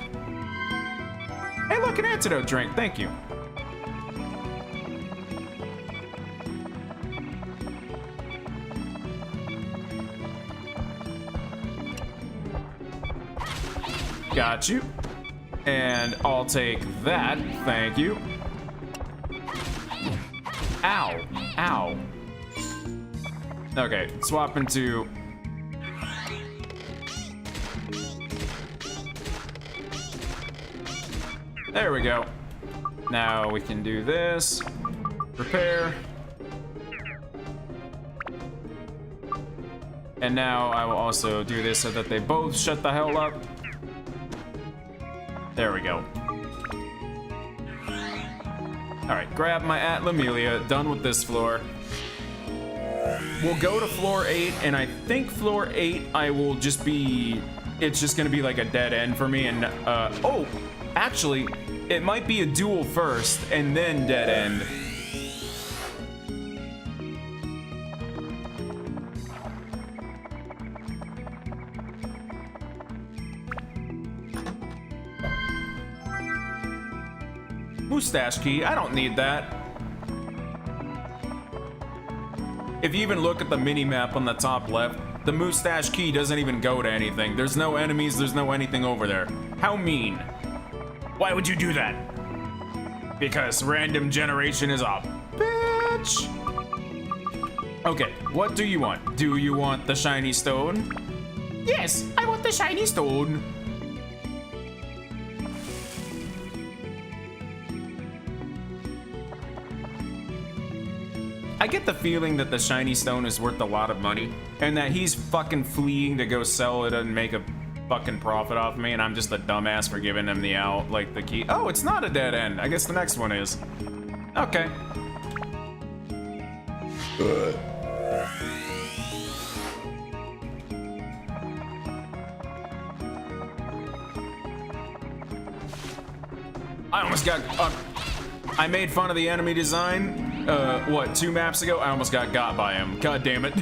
Hey, look, an antidote drink. Thank you. Got you. And I'll take that. Thank you. Ow. Ow. Okay, swap into... There we go. Now we can do this. Repair. And now I will also do this so that they both shut the hell up. There we go. All right, grab my Atlamelia. Done with this floor. We'll go to floor 8, and I think floor 8 I will just be... It's just gonna be like a dead end for me, and oh, actually, it might be a duel first, and then dead end. Mustache key, I don't need that. If you even look at the mini-map on the top left, the mustache key doesn't even go to anything. There's no enemies, there's no anything over there. How mean. Why would you do that? Because random generation is a bitch. Okay, what do you want? Do you want the shiny stone? Yes, I want the shiny stone. I get the feeling that the shiny stone is worth a lot of money, and that he's fucking fleeing to go sell it and make a fucking profit off me, and I'm just a dumbass for giving him the out, like the key. Oh, it's not a dead end. I guess the next one is. Okay. I almost got... I made fun of the enemy design. What, 2 maps ago? I almost got by him. God damn it.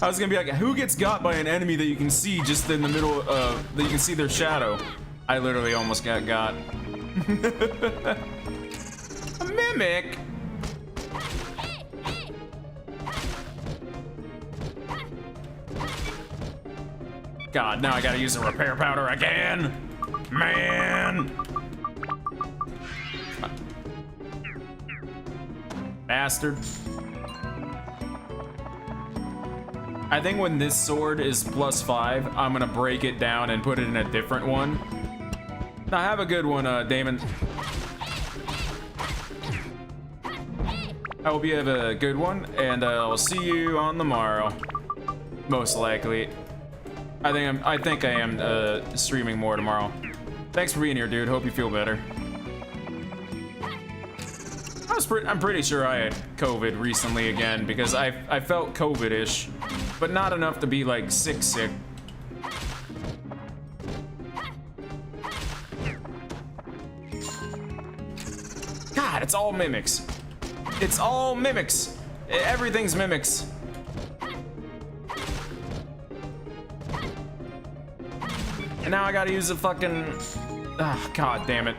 I was gonna be like, who gets got by an enemy that you can see just in the middle of, that you can see their shadow? I literally almost got. A mimic? God, now I gotta use the repair powder again. Man. Bastard. I think when this sword is +5, I'm gonna break it down and put it in a different one. Now have a good one, Damon. I hope you have a good one, and I'll see you on the morrow. Most likely. I think I am streaming more tomorrow. Thanks for being here, dude. Hope you feel better. I'm pretty sure I had COVID recently again because I felt COVID-ish, but not enough to be like sick. God, it's all mimics. It's all mimics. Everything's mimics. And now I gotta use a fucking... Ah, god damn it.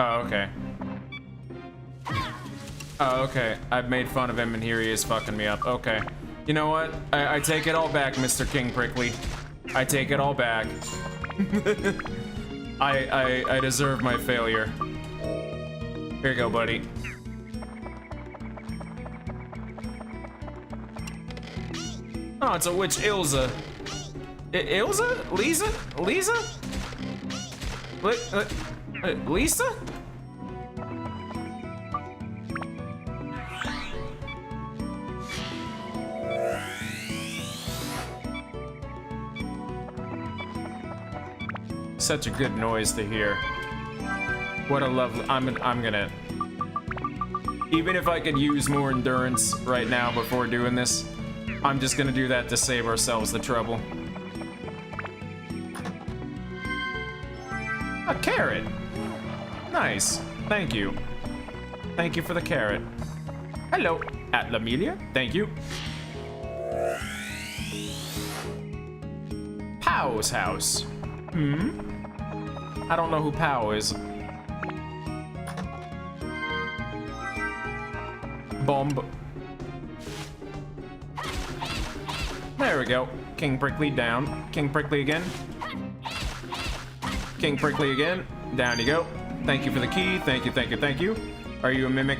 Oh, okay. Oh, okay. I've made fun of him and here he is fucking me up. Okay. You know what? I take it all back, Mr. King Prickly. I take it all back. I deserve my failure. Here you go, buddy. Oh, it's a witch, Ilza. Ilza? Lisa? Lisa? Lisa? Such a good noise to hear. What a lovely... I'm gonna... Even if I could use more endurance right now before doing this, I'm just gonna do that to save ourselves the trouble. A carrot! Nice. Thank you. Thank you for the carrot. Hello, at Lamelia. Thank you. Pow's house. I don't know who Pow is. Bomb. There we go. King Prickly down. King Prickly again. King Prickly again. Down you go. Thank you for the key. Thank you, thank you, thank you. Are you a mimic?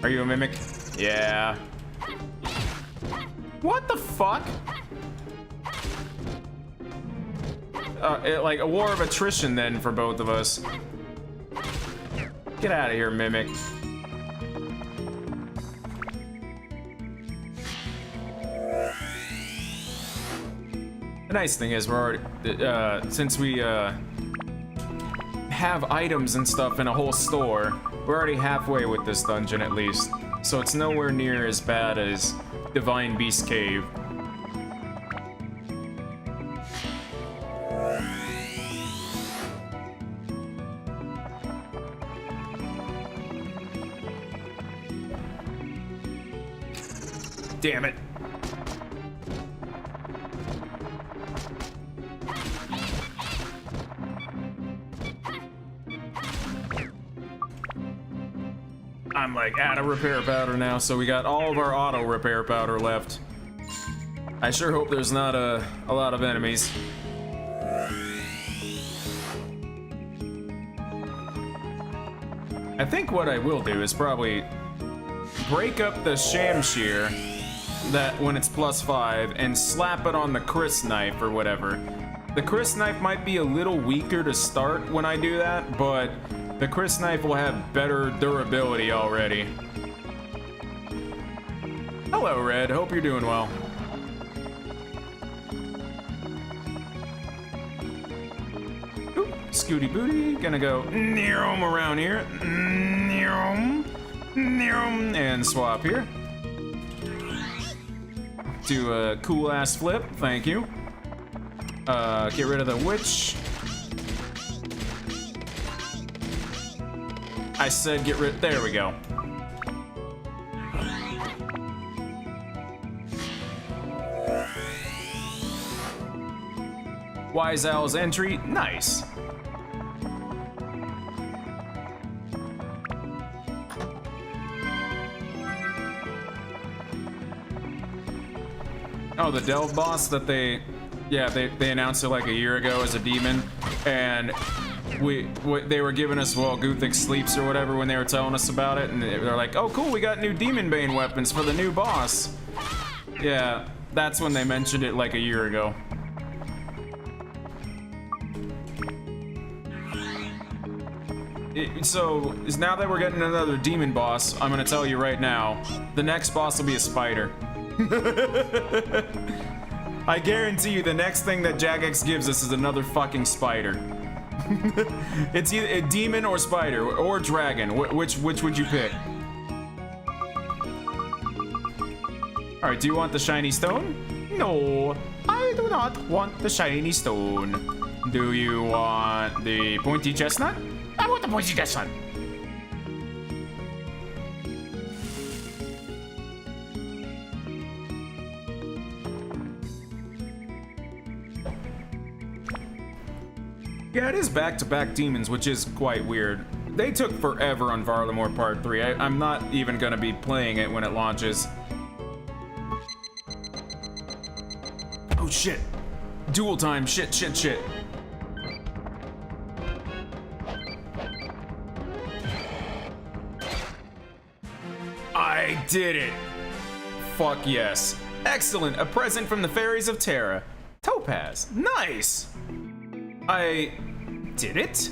Are you a mimic? Yeah. What the fuck? Like a war of attrition then for both of us. Get out of here, mimic. The nice thing is we're already, since we have items and stuff in a whole store, we're already halfway with this dungeon at least. So it's nowhere near as bad as Divine Beast Cave. Damn it. I'm like out of repair powder now, so we got all of our auto repair powder left. I sure hope there's not a lot of enemies. I think what I will do is probably break up the Shamshir that when it's +5 and slap it on the Chris knife or whatever. The Chris knife might be a little weaker to start when I do that, but the Chris knife will have better durability already. Hello, Red. Hope you're doing well. Oop, Scooty Booty. Gonna go around here. And swap here. Do a cool ass flip. Thank you. Get rid of the witch. I said get rid. There we go. Wise Owl's entry. Nice. Oh, the delve boss that they Yeah, they announced it like a year ago as a demon, and they were giving us, well, Guthix sleeps or whatever when they were telling us about it, and they're like, oh cool, we got new Demon Bane weapons for the new boss. Yeah, that's when they mentioned it like a year ago. So now that we're getting another demon boss, I'm gonna tell you right now, the next boss will be a spider. I guarantee you the next thing that Jagex gives us is another fucking spider. It's either a demon or spider or dragon. Which would you pick? All right, do you want the shiny stone? No, I do not want the shiny stone. Do you want the pointy chestnut? I want the pointy chestnut. Yeah, it is back-to-back demons, which is quite weird. They took forever on Varlamore Part 3. I'm not even gonna be playing it when it launches. Oh shit. Duel time, shit. I did it! Fuck yes. Excellent, a present from the fairies of Terra. Topaz, nice! I did it?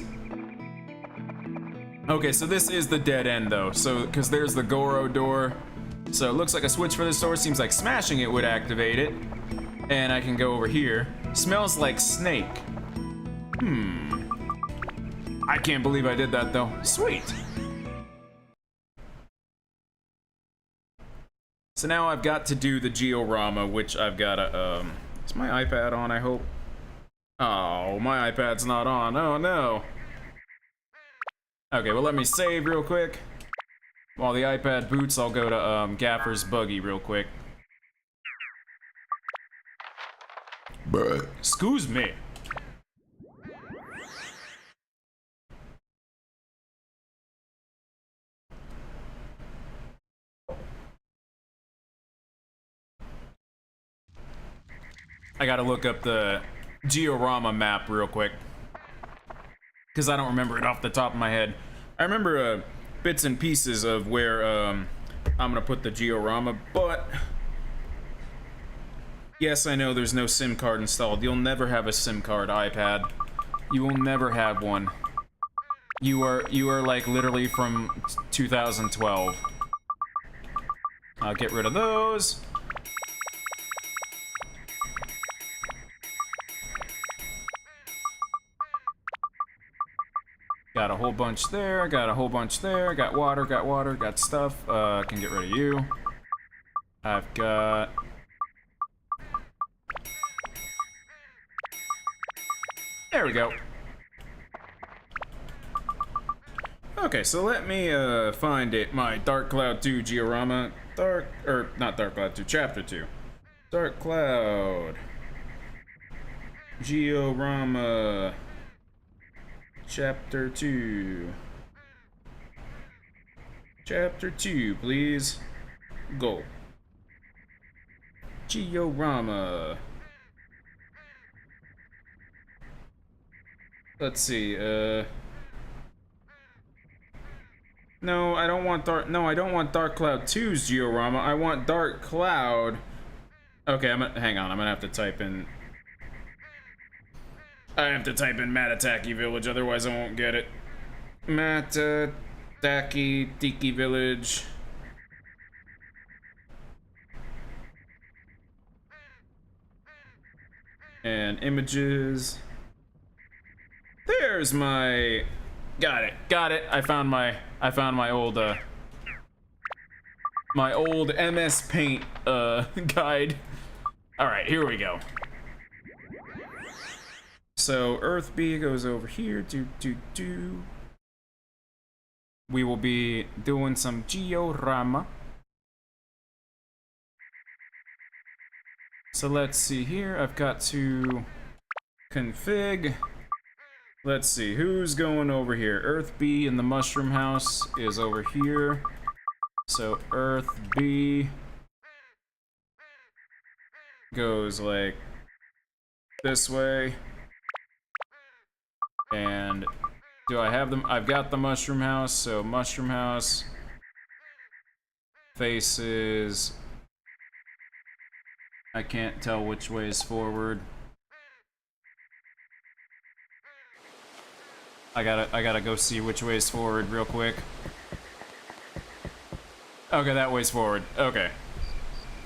Okay, so this is the dead end though, so, cause there's the Goro door. So it looks like a switch for this door, seems like smashing it would activate it. And I can go over here. Smells like snake. I can't believe I did that though. Sweet. So now I've got to do the Georama, which I've gotta, is my iPad on, I hope? Oh, my iPad's not on, oh no. Okay, well let me save real quick. While the iPad boots, I'll go to, Gaffer's Buggy real quick. Bruh. Excuse me. I gotta look up the Georama map real quick, because I don't remember it off the top of my head. I remember bits and pieces of where I'm gonna put the Georama, but yes, I know there's no SIM card installed. You'll never have a SIM card iPad. You will never have one. You are like literally from 2012. I'll get rid of those. Got a whole bunch there, got a whole bunch there, got water, got stuff. Can get rid of you. I've got... There we go. Okay, so let me find it. My Dark Cloud 2 Georama. Not Dark Cloud 2, Chapter 2. Dark Cloud. Georama. Chapter 2. Chapter 2, please. Go. Georama. Let's see, no, I don't want Dark Cloud 2's Georama. I want Dark Cloud. Okay, hang on, I'm gonna have to type in... I have to type in Matataki Village, otherwise I won't get it. Matataki Tiki Village. And images. There's my... Got it. I found my old, my old MS Paint, guide. Alright, here we go. So, Earth B goes over here, We will be doing some Georama. So let's see here, I've got to config. Let's see, who's going over here? Earth B in the Mushroom House is over here. So Earth B goes like this way. And do I have them? I've got the mushroom house, so mushroom house faces... I can't tell which way is forward. I gotta go see which way is forward real quick. Okay, that way's forward. Okay.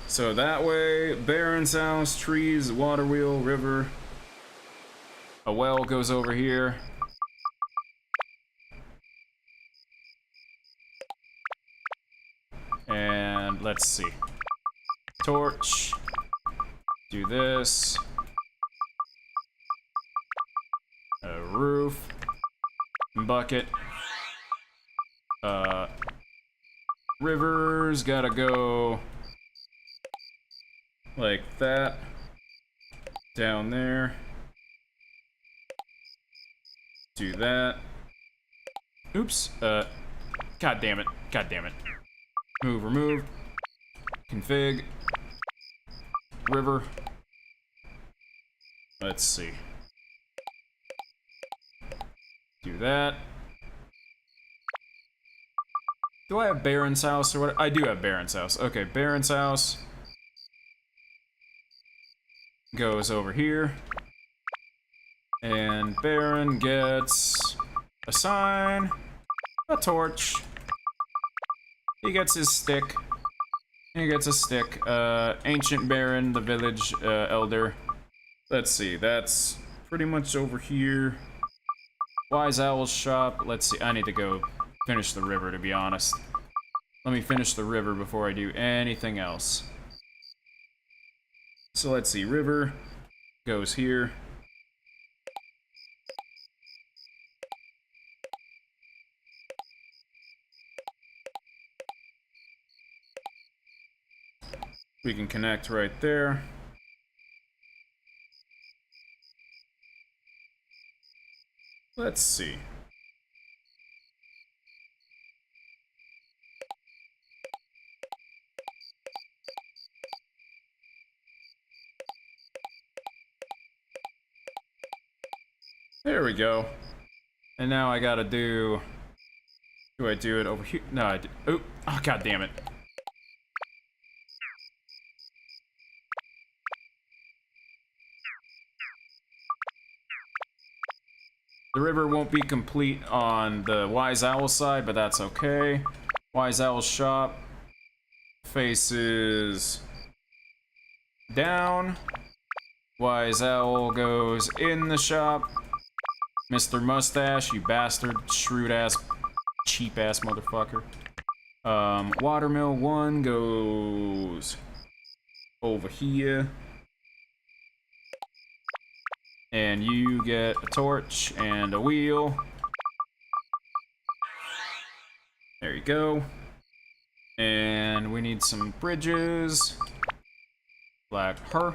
So that way, Baron's house, trees, water wheel, river. A well goes over here. And let's see. Torch. Do this. A roof. Bucket. Rivers gotta go like that. Down there. Do that. Oops. God damn it. God damn it. Move, remove. Config. River. Let's see. Do that. Do I have Baron's house or what? I do have Baron's house. Okay, Baron's house goes over here. And Baron gets a sign, a torch. He gets his stick. He gets a stick. Ancient Baron, the village elder. Let's see, that's pretty much over here. Wise Owl's shop. Let's see, I need to go finish the river, to be honest. Let me finish the river before I do anything else. So let's see, river goes here. We can connect right there. Let's see. There we go. And now I gotta do... Do I do it over here? No, I do. Oh, god damn it. The river won't be complete on the Wise Owl side, but that's okay. Wise Owl's shop faces down. Wise Owl goes in the shop. Mr. Mustache, you bastard, shrewd-ass, cheap-ass motherfucker. Watermill 1 goes over here. And you get a torch and a wheel. There you go. And we need some bridges. Like her,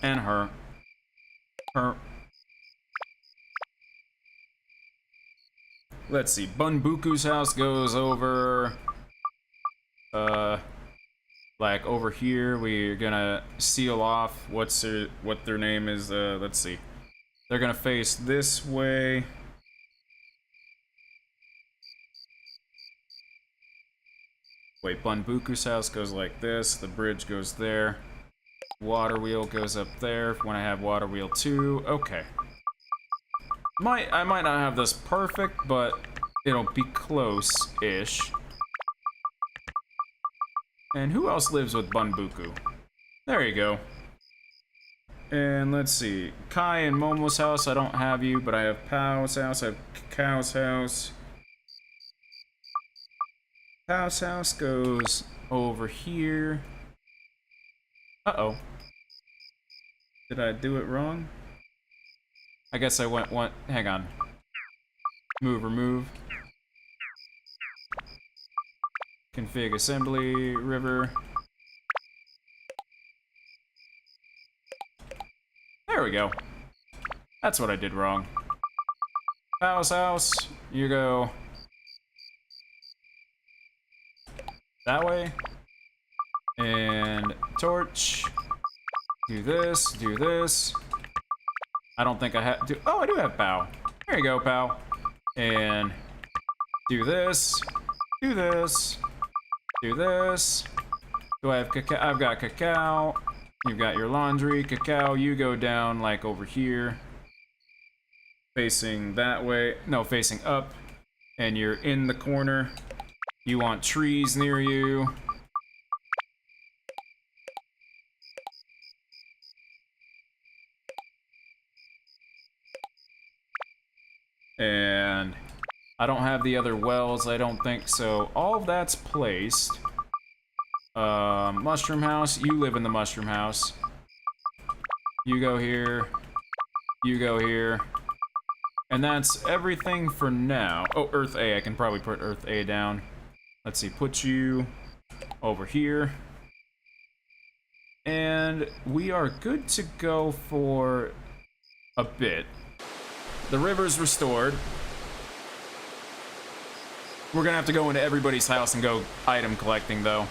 and her. Let's see, Bunbuku's house goes over, like over here. We're gonna seal off what their name is. Let's see. They're gonna face this way. Wait, Bunbuku's house goes like this. The bridge goes there. Water wheel goes up there when I have water wheel 2. Okay. I might not have this perfect, but it'll be close-ish. And who else lives with Bunbuku? There you go. And let's see. Kai and Momo's house, I don't have you, but I have Pow's house, I have Cow's house. Pow's house goes over here. Uh-oh. Did I do it wrong? I guess I went one. Hang on. Move, remove. Config assembly, river. There we go. That's what I did wrong. House, you go that way. And torch. Do this, do this. I don't think I have to. Oh, I do have pow. There you go, pal. And do this, do this, do this. Do I have cacao? I've got cacao. You've got your laundry. Cacao, you go down like over here. Facing that way. No, facing up. And you're in the corner. You want trees near you. And I don't have the other wells, I don't think so. All of that's placed. Mushroom house, you live in the mushroom house. You go here. You go here. And that's everything for now. Oh, Earth A, I can probably put Earth A down. Let's see, put you over here. And we are good to go for a bit. The river's restored. We're gonna have to go into everybody's house and go item collecting, though.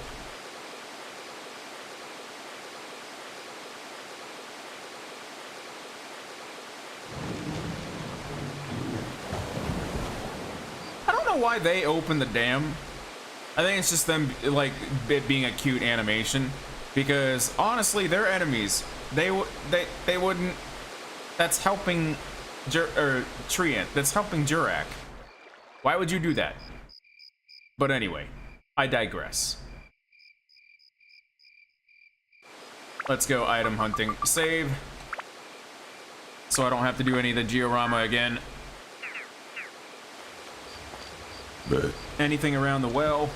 I don't know why they opened the dam. I think it's just them, like, it being a cute animation. Because, honestly, they're enemies. They wouldn't... That's helping... Treant. That's helping Jurak. Why would you do that? But anyway, I digress. Let's go item hunting. Save. So I don't have to do any of the Georama again. But Anything around the well?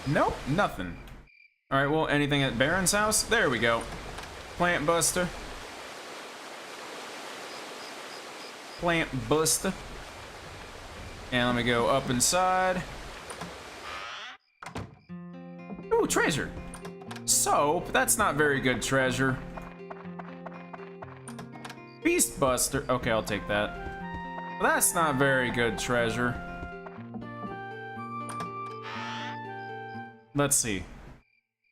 Nope, nothing. Alright, well, anything at Baron's house? There we go. Plant buster. Plant buster. And let me go up inside. Ooh, treasure. Soap, that's not very good treasure. Beast buster. Okay, I'll take that. That's not very good treasure. Let's see.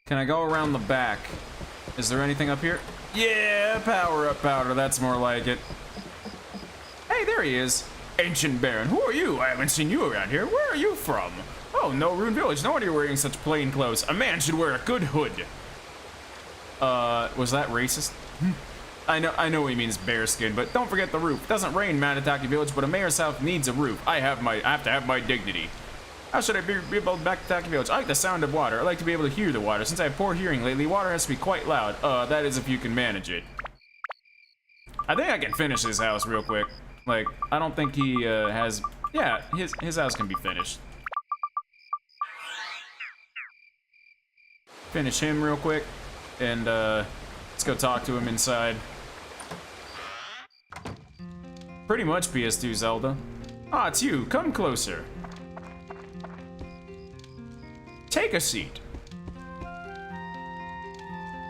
Can I go around the back? Is there anything up here? Yeah, power up powder. That's more like it. Hey, there he is. Ancient Baron. Who are you? I haven't seen you around here. Where are you from? Oh, no Rune Village. No wonder you're wearing such plain clothes. A man should wear a good hood. Was that racist? I know what he means bearskin, but don't forget the roof. It doesn't rain Matatatatataki Village, but a mayor's house needs a roof. I have to have my dignity. How should I be able back to Taki Village? I like the sound of water. I like to be able to hear the water. Since I have poor hearing lately, water has to be quite loud. That is if you can manage it. I think I can finish his house real quick. Like, I don't think he has... Yeah, his house can be finished. Finish him real quick. And, let's go talk to him inside. Pretty much PS2 Zelda. Ah, it's you. Come closer. Take a seat.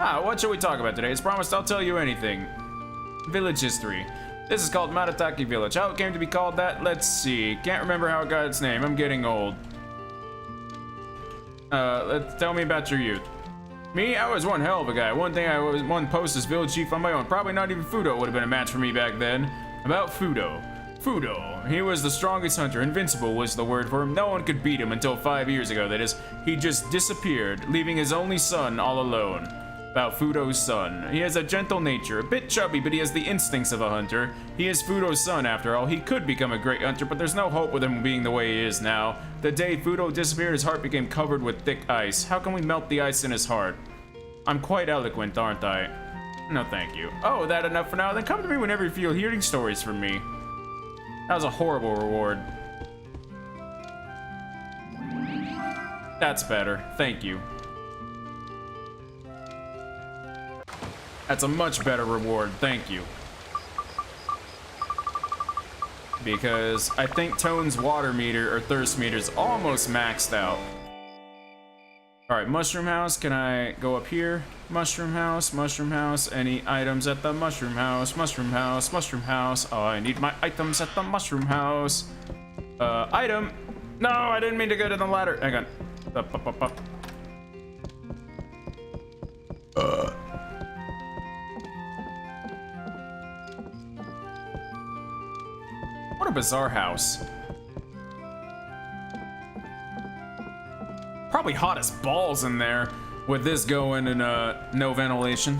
Ah, what shall we talk about today? As promised, I'll tell you anything. Village history. This is called Matatatatataki Village. How it came to be called that? Let's see. Can't remember how it got its name. I'm getting old. Tell me about your youth. Me? I was one hell of a guy. One post as village chief on my own. Probably not even Fudo would have been a match for me back then. About Fudo. Fudo. He was the strongest hunter. Invincible was the word for him. No one could beat him until 5 years ago, that is. He just disappeared, leaving his only son all alone. About Fudo's son. He has a gentle nature, a bit chubby, but he has the instincts of a hunter. He is Fudo's son, after all. He could become a great hunter, but there's no hope with him being the way he is now. The day Fudo disappeared, his heart became covered with thick ice. How can we melt the ice in his heart? I'm quite eloquent, aren't I? No, thank you. Oh, that enough for now? Then come to me whenever you feel hearing stories from me. That was a horrible reward. That's better. Thank you. That's a much better reward. Thank you. Because I think Tone's water meter or thirst meter is almost maxed out. Alright, mushroom house. Can I go up here? Mushroom house, mushroom house. Any items at the mushroom house? Mushroom house, mushroom house. Oh, I need my items at the mushroom house. Item. No, I didn't mean to go to the ladder. Hang on. Up. What a bizarre house. Probably hot as balls in there with this going and no ventilation.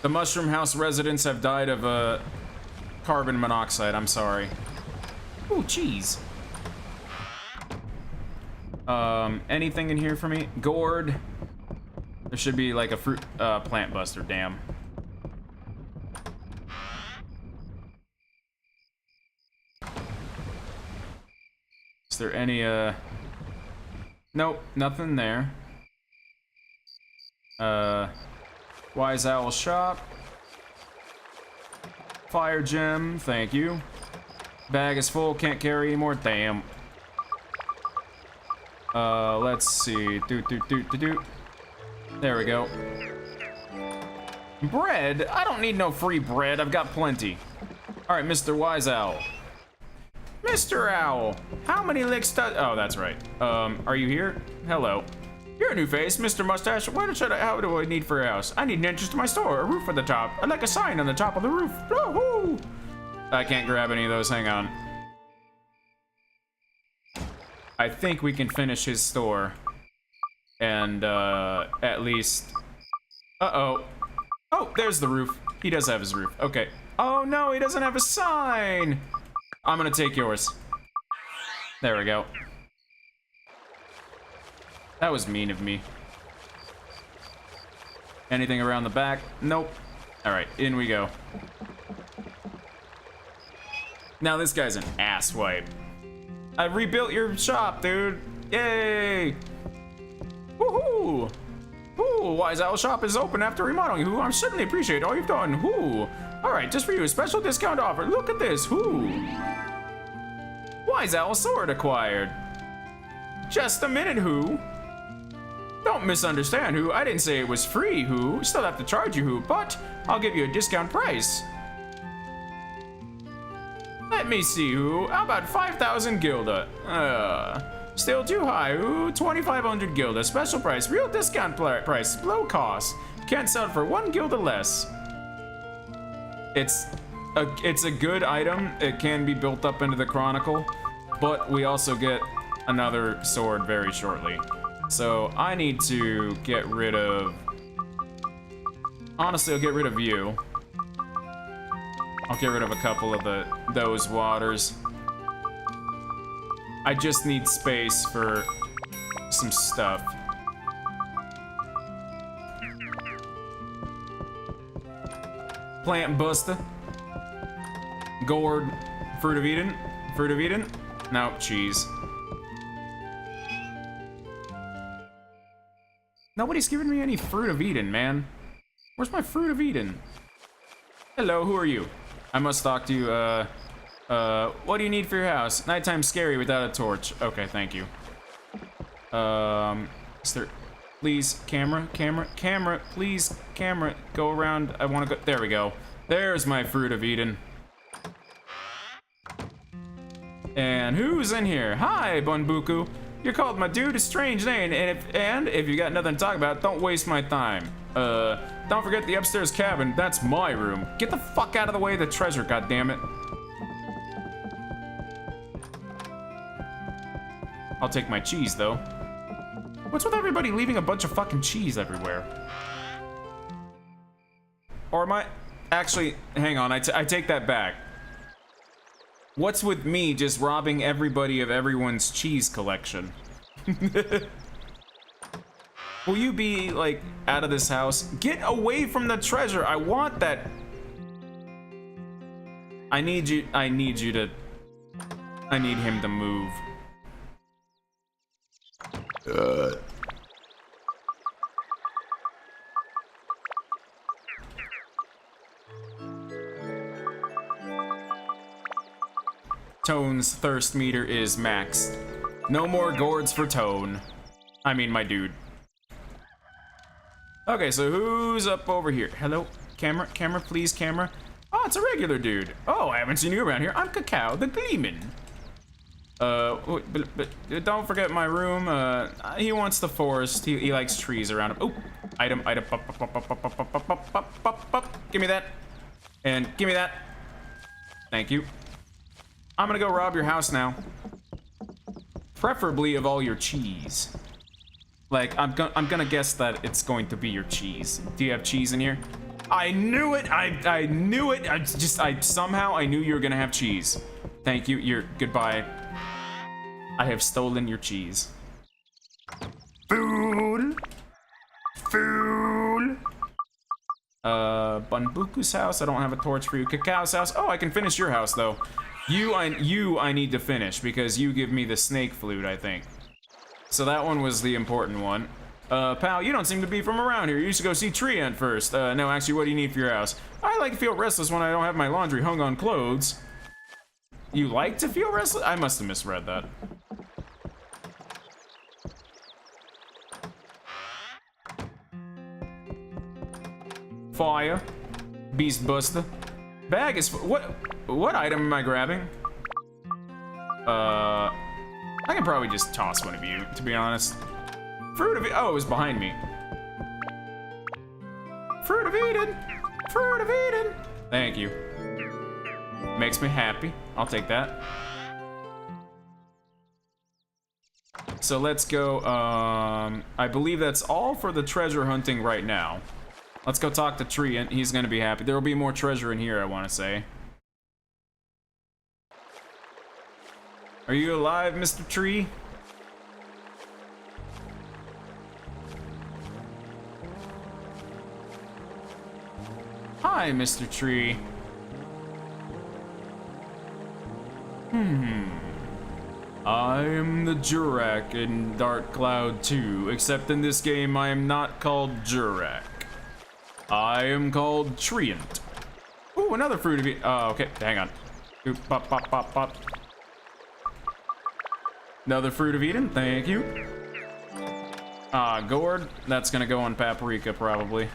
The Mushroom House residents have died of carbon monoxide. I'm sorry. Ooh, cheese. Anything in here for me? Gourd. There should be like a fruit plant buster. Damn. Is there any nope, nothing there. Wise Owl Shop. Fire gem, thank you. Bag is full, can't carry anymore. Damn. Let's see. There we go. Bread? I don't need no free bread. I've got plenty. All right, Mr. Wise Owl. Mr. Owl, how many licks does... Oh, that's right. Are you here? Hello. You're a new face, Mr. Mustache. How do I need for a house? I need an entrance to my store, a roof at the top. I'd like a sign on the top of the roof. Woohoo! I can't grab any of those. Hang on. I think we can finish his store. And, at least... Uh-oh. Oh, there's the roof. He does have his roof. Okay. Oh, no, he doesn't have a sign. I'm gonna take yours. There we go. That was mean of me. Anything around the back? Nope. Alright, in we go. Now this guy's an asswipe. I rebuilt your shop, dude. Yay! Woohoo! Ooh, Wise Owl Shop is open after remodeling. Ooh, I certainly appreciate all you've done. Ooh. Alright, just for you, a special discount offer. Look at this. Ooh. Wise Owl Sword acquired. Just a minute, Who. Don't misunderstand, Who. I didn't say it was free, Who. Still have to charge you, Who, but I'll give you a discount price. Let me see, Who. How about 5,000 Gilda? Still too high, Who. 2,500 Gilda. Special price. Real discount price. Low cost. Can't sell it for 1 Gilda less. It's a good item. It can be built up into the Chronicle, but we also get another sword very shortly. So I need to get rid of... Honestly, I'll get rid of you. I'll get rid of a couple of those waters. I just need space for some stuff. Plant Buster. Gourd. Fruit of Eden. Fruit of Eden. No, cheese. Nobody's giving me any Fruit of Eden, man. Where's my Fruit of Eden? Hello, who are you? I must talk to you, what do you need for your house? Nighttime's scary without a torch. Okay, thank you. Is there... Please, camera, please, camera, go around. I want to go... There we go. There's my Fruit of Eden. And who's in here? Hi, Bunbuku. You're called my dude, a strange name, and if you got nothing to talk about, don't waste my time. Don't forget the upstairs cabin. That's my room. Get the fuck out of the way of the treasure, goddammit. I'll take my cheese, though. What's with everybody leaving a bunch of fucking cheese everywhere? Or am I... Actually, hang on, I take that back. What's with me just robbing everybody of everyone's cheese collection? Will you be, like, out of this house? Get away from the treasure! I want that... I need him to move. Tone's thirst meter is maxed. No more gourds for Tone. I mean, my dude. Okay, so who's up over here? Hello? Camera, please, camera. Oh, it's a regular dude. Oh, I haven't seen you around here. I'm Cacao the Gleeman. But don't forget my room. He wants the forest. He likes trees around him. Oh, item. Give me that. And give me that. Thank you. I'm gonna go rob your house now. Preferably of all your cheese. Like, I'm gonna guess that it's going to be your cheese. Do you have cheese in here? I knew it! I knew it! Somehow I knew you were gonna have cheese. Thank you, goodbye. I have stolen your cheese. Fool! Fool! Bunbuku's house, I don't have a torch for you. Cacao's house, oh, I can finish your house, though. You I need to finish, because you give me the snake flute, I think. So that one was the important one. Pal, you don't seem to be from around here. You used to go see Treant first. No, actually, what do you need for your house? I like to feel restless when I don't have my laundry hung on clothes. You like to feel restless? I must have misread that. Fire. Beast Buster. Bag is... What item am I grabbing? I can probably just toss one of you, to be honest. Fruit of... Oh, it was behind me. Fruit of Eden! Fruit of Eden! Thank you. Makes me happy. I'll take that. So let's go, I believe that's all for the treasure hunting right now. Let's go talk to Treant. He's gonna be happy. There will be more treasure in here, I want to say. Are you alive, Mr. Tree? Hi, Mr. Tree. I am the Jurak in Dark Cloud 2, except in this game I am not called Jurak. I am called Treant. Ooh, another fruit of it. Oh, okay, hang on. Oop, pop, pop, pop, pop. Another fruit of Eden, thank you. Gourd, that's gonna go on Paprika, probably.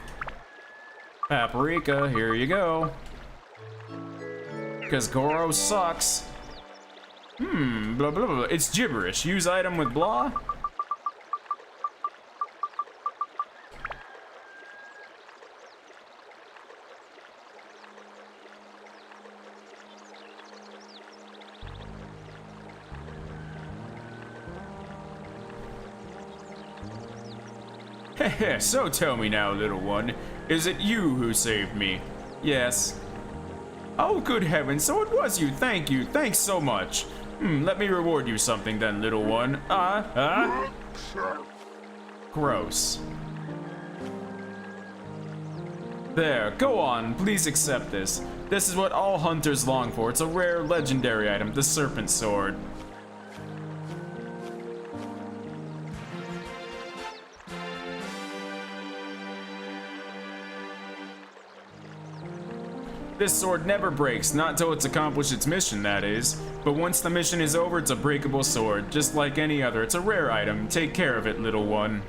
Paprika, here you go. Because Goro sucks. Blah, blah, blah. It's gibberish. Use item with blah. Heh, so tell me now, little one, is it you who saved me? Yes. Oh, good heavens, so it was you. Thanks so much. Let me reward you something then, little one. Gross. There, go on, please accept this. This is what all hunters long for. It's a rare legendary item, the Serpent Sword. This sword never breaks, not till it's accomplished its mission, that is. But once the mission is over, it's a breakable sword, just like any other. It's a rare item. Take care of it, little one.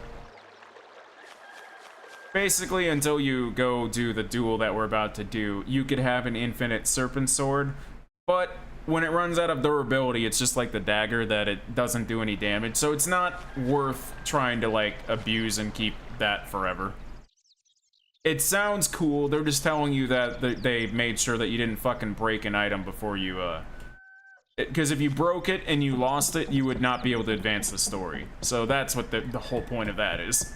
Basically, until you go do the duel that we're about to do, you could have an infinite serpent sword, but when it runs out of durability, it's just like the dagger that it doesn't do any damage, so it's not worth trying to, like, abuse and keep that forever. It sounds cool, they're just telling you that they made sure that you didn't fucking break an item before you, because if you broke it and you lost it, you would not be able to advance the story. So that's what the whole point of that is.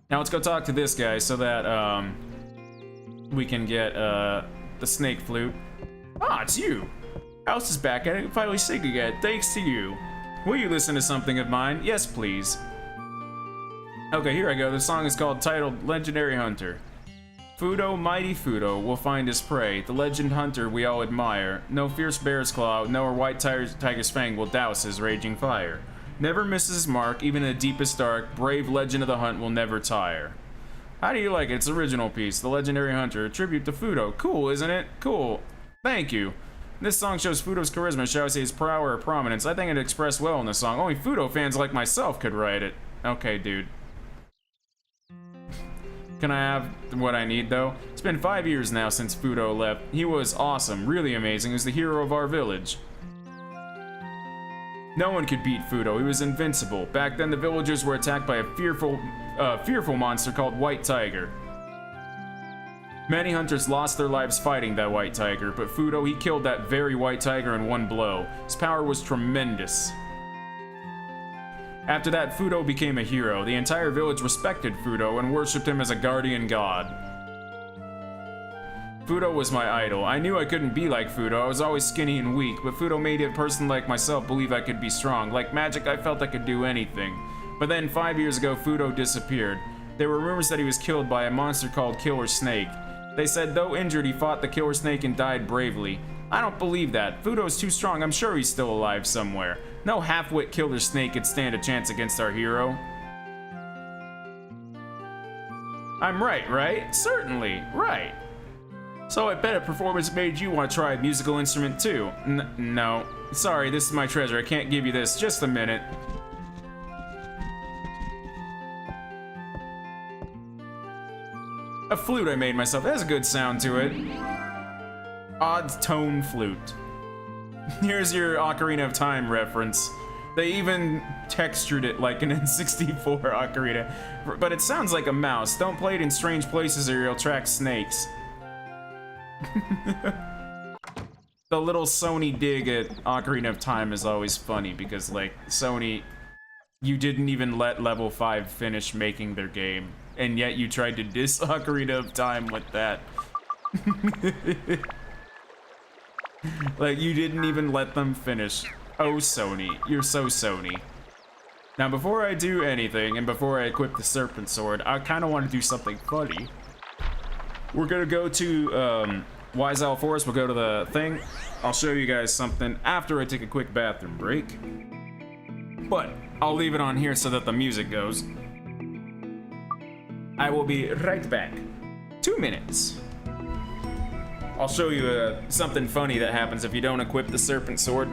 Now let's go talk to this guy so that, we can get, the snake flute. Ah, it's you! House is back at it, finally sing again, thanks to you. Will you listen to something of mine? Yes, please. Okay, here I go. The song is titled Legendary Hunter. Fudo, mighty Fudo, will find his prey. The legend hunter we all admire. No fierce bear's claw, nor white tiger's fang will douse his raging fire. Never misses his mark, even in the deepest dark. Brave legend of the hunt will never tire. How do you like it? It's original piece. The Legendary Hunter, a tribute to Fudo. Cool, isn't it? Cool. Thank you. This song shows Fudo's charisma, shall I say his power or prominence. I think it expressed well in the song. Only Fudo fans like myself could write it. Okay, dude. Can I have what I need, though? It's been 5 years now since Fudo left. He was awesome, really amazing. He was the hero of our village. No one could beat Fudo. He was invincible. Back then, the villagers were attacked by a fearful monster called White Tiger. Many hunters lost their lives fighting that White Tiger, but Fudo, he killed that very White Tiger in one blow. His power was tremendous. After that, Fudo became a hero. The entire village respected Fudo and worshipped him as a guardian god. Fudo was my idol. I knew I couldn't be like Fudo. I was always skinny and weak, but Fudo made a person like myself believe I could be strong. Like magic, I felt I could do anything. But then 5 years ago, Fudo disappeared. There were rumors that he was killed by a monster called Killer Snake. They said though injured, he fought the Killer Snake and died bravely. I don't believe that. Fudo's too strong. I'm sure he's still alive somewhere. No half-wit Killer Snake could stand a chance against our hero. I'm right? Certainly, right. So I bet a performance made you want to try a musical instrument too. No. Sorry, this is my treasure. I can't give you this. Just a minute. A flute I made myself. It has a good sound to it. Odd tone flute. Here's your Ocarina of Time reference. They even textured it like an N64 ocarina. But it sounds like a mouse. Don't play it in strange places or you'll attract snakes. The little Sony dig at Ocarina of Time is always funny because, like, Sony, you didn't even let Level 5 finish making their game, and yet you tried to diss Ocarina of Time with that. Like, you didn't even let them finish. Oh, Sony, you're so Sony. Now, before I do anything, and before I equip the Serpent Sword, I kind of want to do something funny. We're gonna go to, Wise Owl Forest. We'll go to the thing. I'll show you guys something after I take a quick bathroom break. But I'll leave it on here so that the music goes. I will be right back. 2 minutes. I'll show you something funny that happens if you don't equip the Serpent Sword.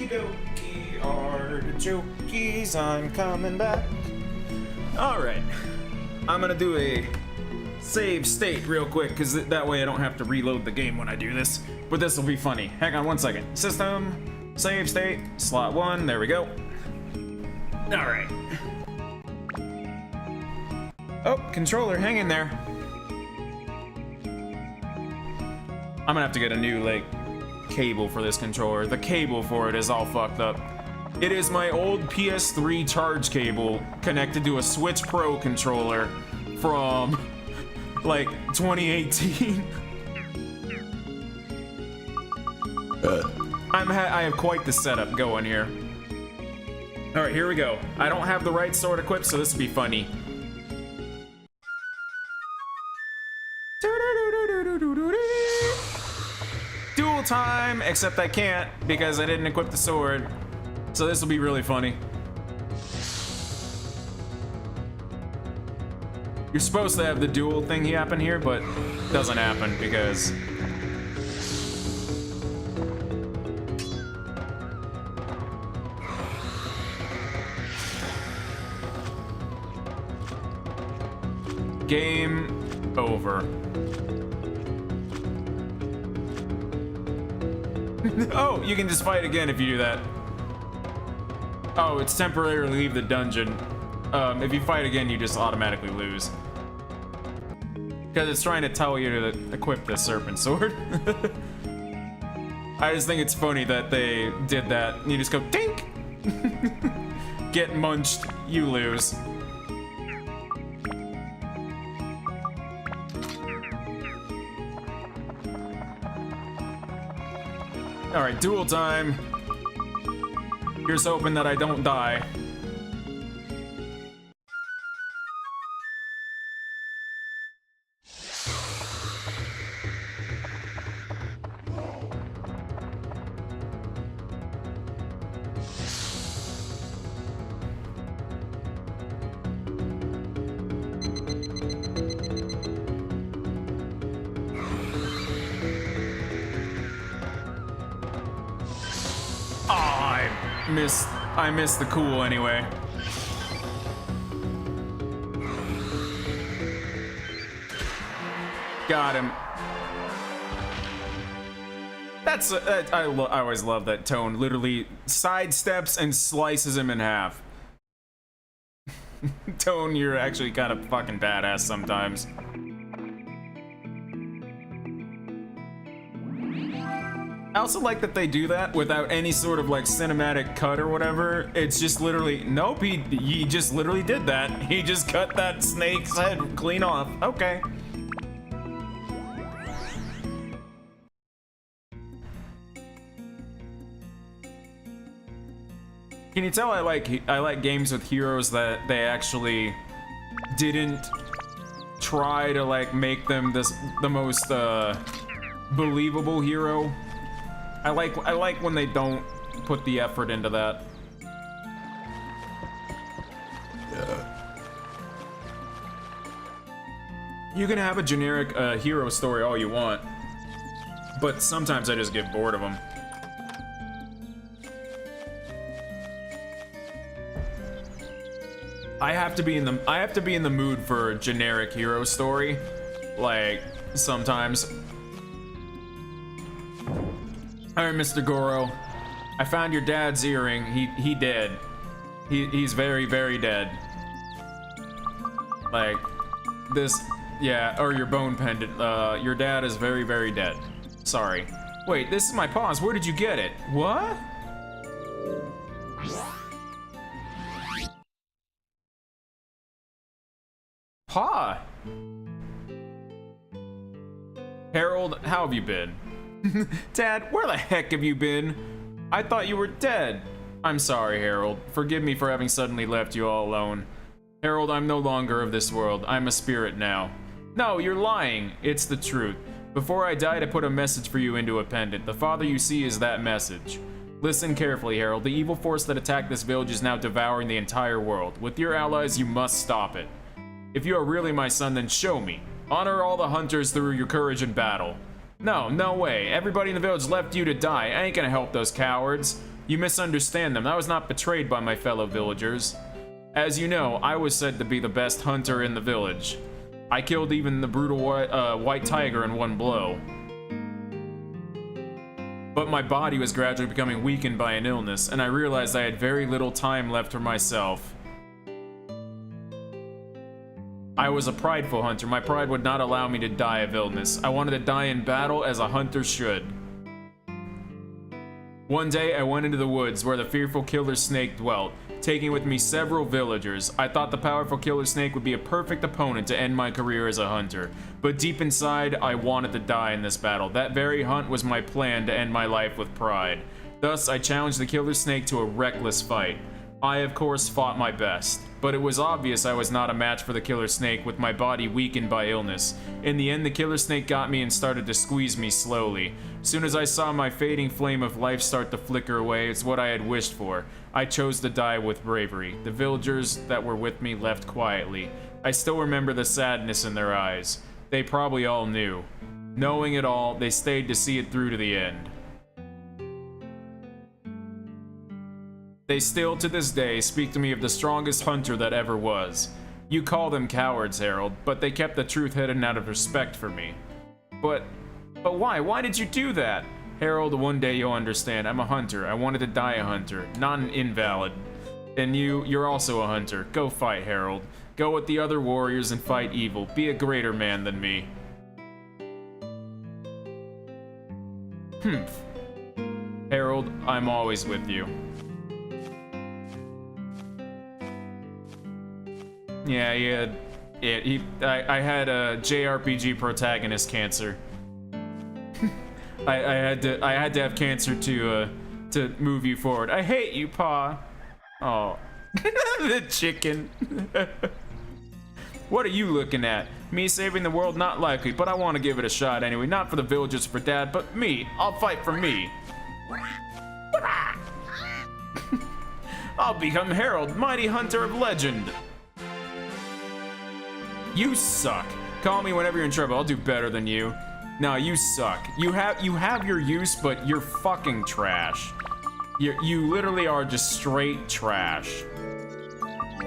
Okie artichokes, I'm coming back. Alright, I'm gonna do a save state real quick, because that way I don't have to reload the game when I do this. But this will be funny. Hang on 1 second. System, save state, slot 1, there we go. Alright. Oh, controller, hang in there. I'm gonna have to get a new, like, cable for this controller. The cable for it is all fucked up. It is my old PS3 charge cable connected to a Switch Pro controller from like 2018. I have quite the setup going here. All right, here we go. I don't have the right sword equipped, so this will be funny. Duel time, except I can't because I didn't equip the sword. So this will be really funny. You're supposed to have the duel thing happen here, but it doesn't happen because game over. Oh, you can just fight again if you do that. Oh, it's temporarily leave the dungeon. If you fight again, you just automatically lose. Because it's trying to tell you to equip the serpent sword. I just think it's funny that they did that. And you just go, dink! Get munched, you lose. Alright, duel time. Here's hoping that I don't die. I missed the cool anyway. Got him. That's I always love that Tone. Literally sidesteps and slices him in half. Tone, you're actually kind of fucking badass sometimes. I also like that they do that without any sort of like cinematic cut or whatever. It's just literally, nope, he just literally did that. He just cut that snake's head clean off. Okay. Can you tell I like games with heroes that they actually didn't try to like make them the most believable hero? I like when they don't put the effort into that. Yeah. You can have a generic hero story all you want, but sometimes I just get bored of them. I have to be in the mood for a generic hero story, like sometimes. Alright, Mr. Goro. I found your dad's earring. He dead. He's very, very dead. Like, this, yeah, or your bone pendant. Your dad is very, very dead. Sorry. Wait, this is my paws. Where did you get it? What? Pa! Harold, how have you been? Dad, where the heck have you been? I thought you were dead. I'm sorry, Harold. Forgive me for having suddenly left you all alone. Harold, I'm no longer of this world. I'm a spirit now. No, you're lying. It's the truth. Before I died, I put a message for you into a pendant. The father you see is that message. Listen carefully, Harold. The evil force that attacked this village is now devouring the entire world. With your allies, you must stop it. If you are really my son, then show me. Honor all the hunters through your courage in battle. No, no way. Everybody in the village left you to die. I ain't gonna help those cowards. You misunderstand them. I was not betrayed by my fellow villagers. As you know, I was said to be the best hunter in the village. I killed even the brutal white tiger in one blow. But my body was gradually becoming weakened by an illness, and I realized I had very little time left for myself. I was a prideful hunter. My pride would not allow me to die of illness. I wanted to die in battle as a hunter should. One day, I went into the woods where the fearful killer snake dwelt, taking with me several villagers. I thought the powerful killer snake would be a perfect opponent to end my career as a hunter. But deep inside, I wanted to die in this battle. That very hunt was my plan to end my life with pride. Thus, I challenged the killer snake to a reckless fight. I, of course, fought my best. But it was obvious I was not a match for the killer snake, with my body weakened by illness. In the end, the killer snake got me and started to squeeze me slowly. Soon as I saw my fading flame of life start to flicker away, it's what I had wished for. I chose to die with bravery. The villagers that were with me left quietly. I still remember the sadness in their eyes. They probably all knew. Knowing it all, they stayed to see it through to the end. They still, to this day, speak to me of the strongest hunter that ever was. You call them cowards, Harold, but they kept the truth hidden out of respect for me. But why? Why did you do that? Harold, one day you'll understand. I'm a hunter. I wanted to die a hunter, not an invalid. And you're also a hunter. Go fight, Harold. Go with the other warriors and fight evil. Be a greater man than me. Harold, I'm always with you. Yeah, I had a JRPG protagonist cancer. I had to have cancer to move you forward. I hate you, Pa. Oh, the chicken. What are you looking at? Me saving the world? Not likely, but I want to give it a shot anyway. Not for the villagers, for Dad, but me. I'll fight for me. I'll become Harold, mighty hunter of legend. You suck. Call me whenever you're in trouble. I'll do better than you. No, you suck. You have your use, but you're fucking trash. You literally are just straight trash.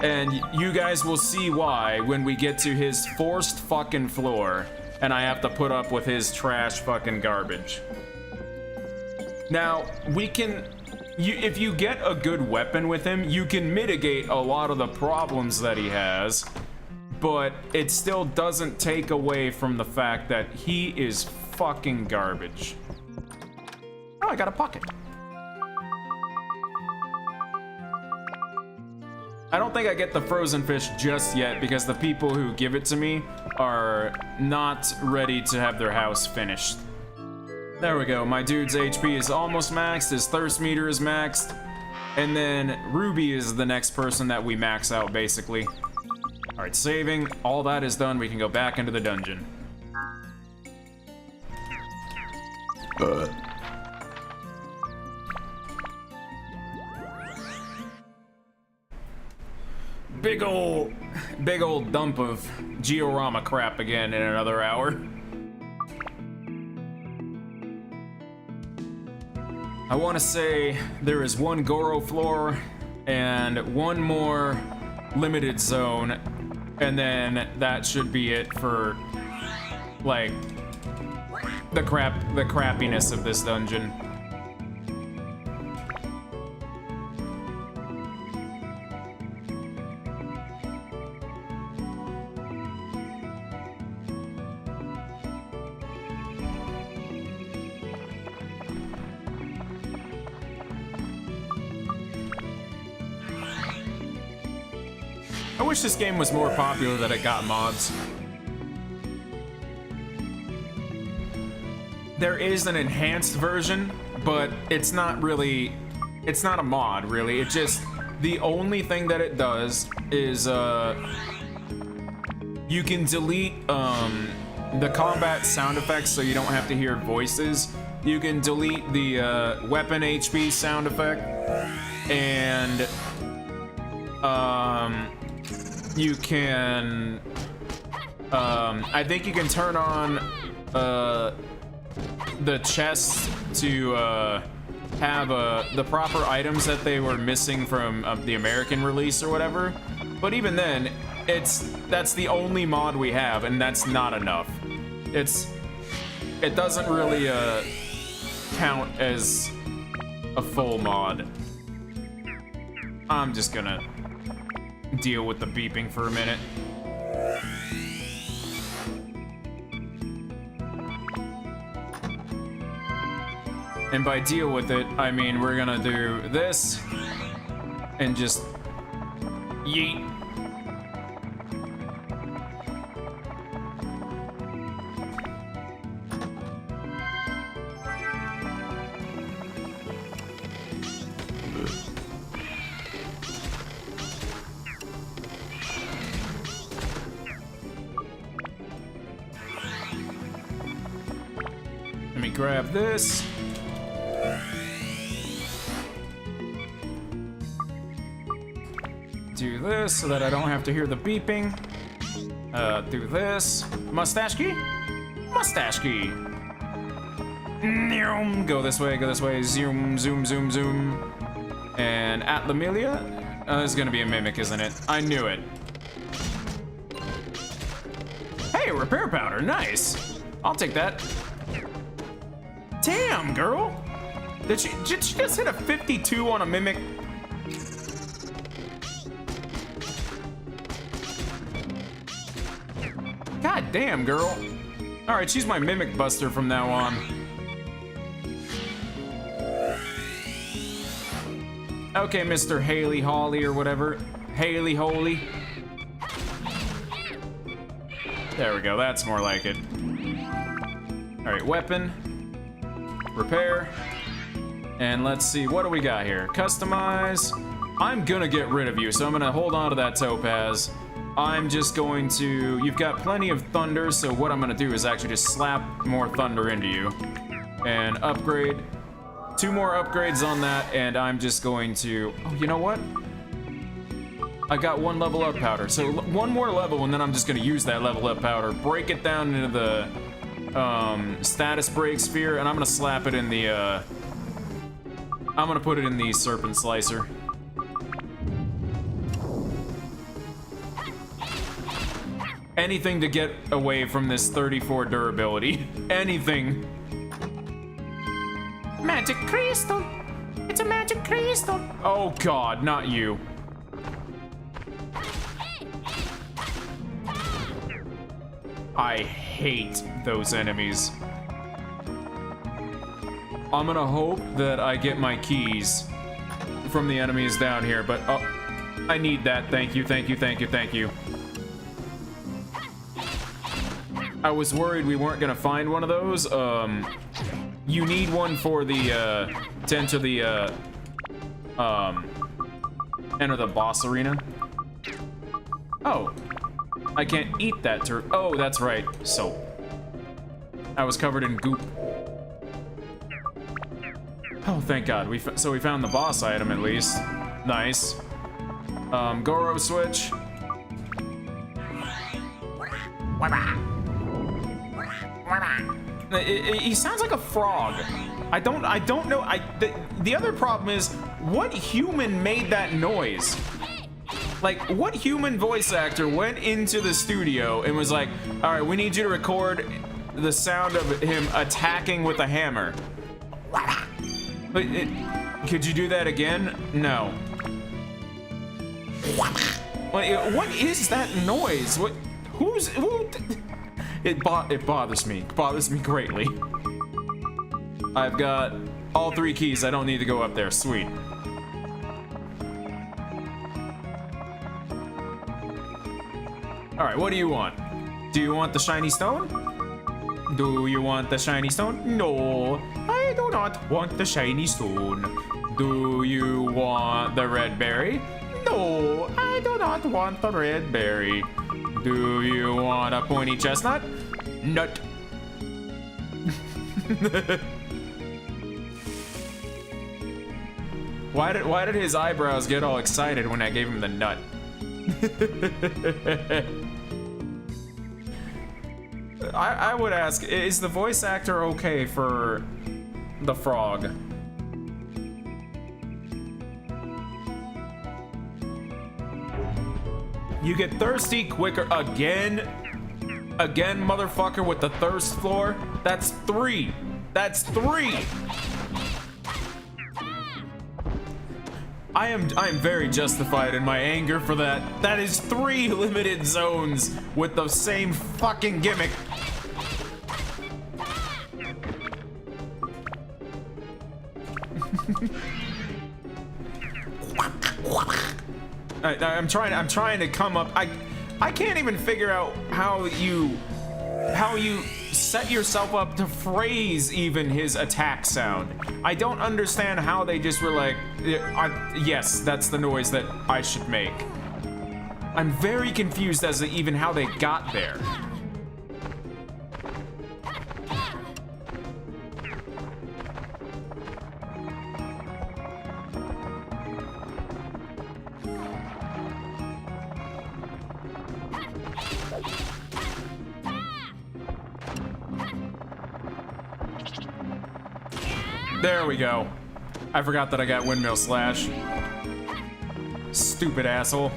And you guys will see why when we get to his forced fucking floor and I have to put up with his trash fucking garbage. Now, if you get a good weapon with him, you can mitigate a lot of the problems that he has. But it still doesn't take away from the fact that he is fucking garbage. Oh, I got a pocket. I don't think I get the frozen fish just yet because the people who give it to me are not ready to have their house finished. There we go. My dude's HP is almost maxed. His thirst meter is maxed. And then Ruby is the next person that we max out, basically. Alright, saving. All that is done. We can go back into the dungeon. Big old dump of Georama crap again in another hour. I want to say there is one Goro floor and one more limited zone, and then that should be it for like the crappiness of this dungeon. I wish this game was more popular that it got mods. There is an enhanced version, but it's not really, it's not a mod really. It just, the only thing that it does is you can delete the combat sound effects so you don't have to hear voices. You can delete the weapon HP sound effect, and you can, I think you can turn on the chest to have the proper items that they were missing from the American release or whatever. But even then, that's the only mod we have, and that's not enough. It doesn't really count as a full mod. I'm just gonna deal with the beeping for a minute. And by deal with it, I mean we're gonna do this and just yeet. Let me grab this. Do this so that I don't have to hear the beeping. Do this. Mustache key? Mustache key. Go this way. Zoom, zoom, zoom, zoom. And at Lamelia? This is gonna be a mimic, isn't it? I knew it. Hey, repair powder, nice. I'll take that. Damn, girl. Did she just hit a 52 on a mimic? God damn, girl. All right, she's my mimic buster from now on. Okay, Mr. Haley Holly or whatever. Haley Holy. There we go, that's more like it. All right, weapon. Repair. And let's see, what do we got here? Customize. I'm gonna get rid of you, so I'm gonna hold on to that topaz. I'm just going to, you've got plenty of thunder, so what I'm gonna do is actually just slap more thunder into you. And upgrade. 2 more upgrades on that, and I'm just going to, oh, you know what? I got 1 level up powder, so 1 more level, and then I'm just gonna use that level up powder, break it down into the status break sphere, and I'm gonna slap it in the, I'm gonna put it in the serpent slicer. Anything to get away from this 34 durability. Anything. Magic crystal. It's a magic crystal. Oh God, not you. I hate those enemies. I'm gonna hope that I get my keys from the enemies down here, but oh, I need that. Thank you, thank you, thank you, thank you. I was worried we weren't gonna find one of those. You need one for the, to enter the, enter the boss arena. Oh, I can't eat that oh, that's right, soap. I was covered in goop. Oh, thank God, so we found the boss item at least. Nice. Goro switch. He sounds like a frog. I don't know. The other problem is, what human made that noise? Like, what human voice actor went into the studio and was like, all right, we need you to record the sound of him attacking with a hammer. But could you do that again? No. What is that noise? Who? It bothers me. It bothers me greatly. I've got all 3 keys. I don't need to go up there. Sweet. All right, what do you want? Do you want the shiny stone? Do you want the shiny stone? No, I do not want the shiny stone. Do you want the red berry? No, I do not want the red berry. Do you want a pointy chestnut? Nut. Why did his eyebrows get all excited when I gave him the nut? I would ask, is the voice actor okay for the frog? You get thirsty quicker again? Again, motherfucker, with the thirst floor? That's 3. That's 3. I am very justified in my anger for that. That is 3 limited zones with the same fucking gimmick. I'm trying to come up. I can't even figure out how you set yourself up to phrase even his attack sound. I don't understand how they just were like, yes, that's the noise that I should make. I'm very confused as to even how they got there. There we go. I forgot that I got windmill slash. Stupid asshole.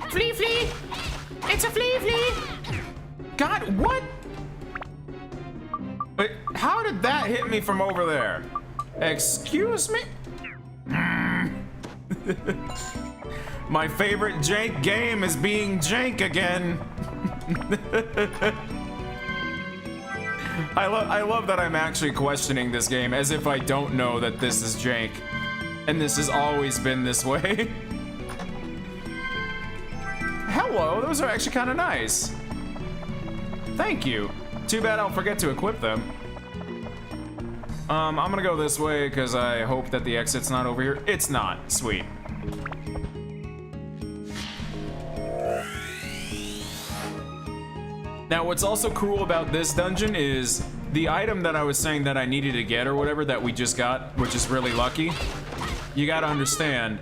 Flea flea! It's a flea flea! God, what? Wait, how did that hit me from over there? Excuse me? My favorite jank game is being jank again. I love that I'm actually questioning this game as if I don't know that this is jank. And this has always been this way. Hello, those are actually kind of nice. Thank you. Too bad I'll forget to equip them. I'm gonna go this way because I hope that the exit's not over here. It's not. Sweet. Now, what's also cool about this dungeon is the item that I was saying that I needed to get or whatever that we just got, which is really lucky. You gotta understand,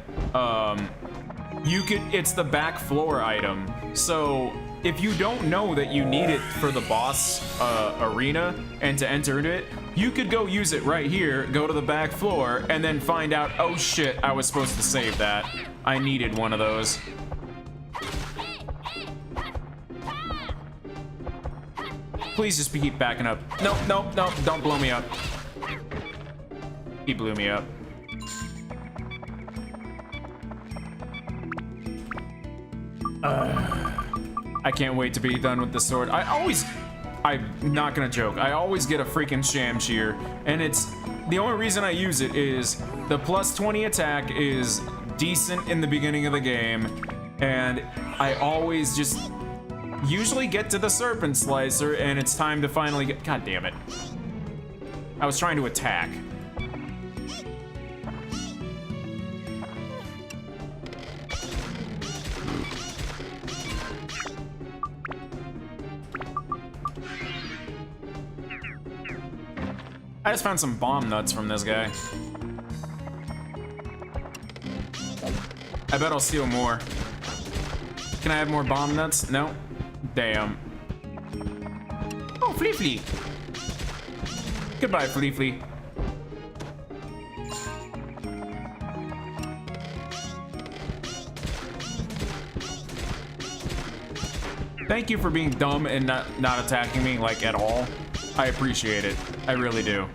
it's the back floor item. So if you don't know that you need it for the boss arena and to enter into it, you could go use it right here, go to the back floor, and then find out, oh shit, I was supposed to save that. I needed one of those. Please just keep backing up. Nope, nope, nope, don't blow me up. He blew me up. I can't wait to be done with the sword. I'm not gonna joke, I always get a freaking Shamshir, and it's, the only reason I use it is the plus 20 attack is decent in the beginning of the game, and I always just usually get to the Serpent Slicer, and it's time to finally get, god damn it. I was trying to attack. I just found some bomb nuts from this guy. I bet I'll steal more. Can I have more bomb nuts? No. Damn. Oh, Flea Flea. Goodbye, Flea Flea. Thank you for being dumb and not attacking me, like, at all. I appreciate it. I really do.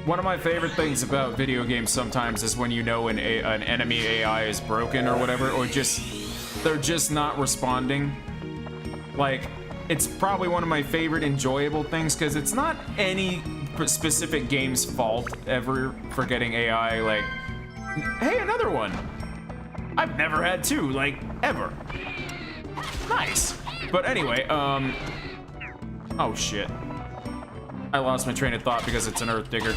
One of my favorite things about video games sometimes is when you know an enemy AI is broken or whatever, or they're just not responding. Like, it's probably one of my favorite enjoyable things because it's not any specific game's fault ever for getting AI, like, hey, another one. I've never had two, like, ever. Nice. But anyway, oh shit. I lost my train of thought because it's an earth digger.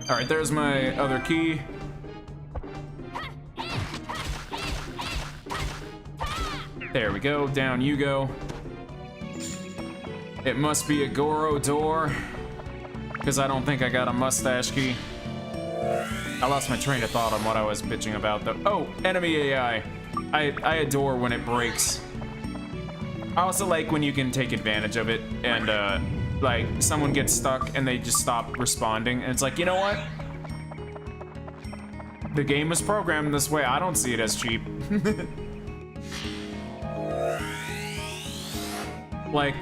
All right, there's my other key. There we go, down you go. It must be a Goro door, because I don't think I got a mustache key. I lost my train of thought on what I was bitching about though. Oh, enemy AI. I adore when it breaks. I also like when you can take advantage of it and like someone gets stuck and they just stop responding and it's like, you know what? The game was programmed this way. I don't see it as cheap. Like,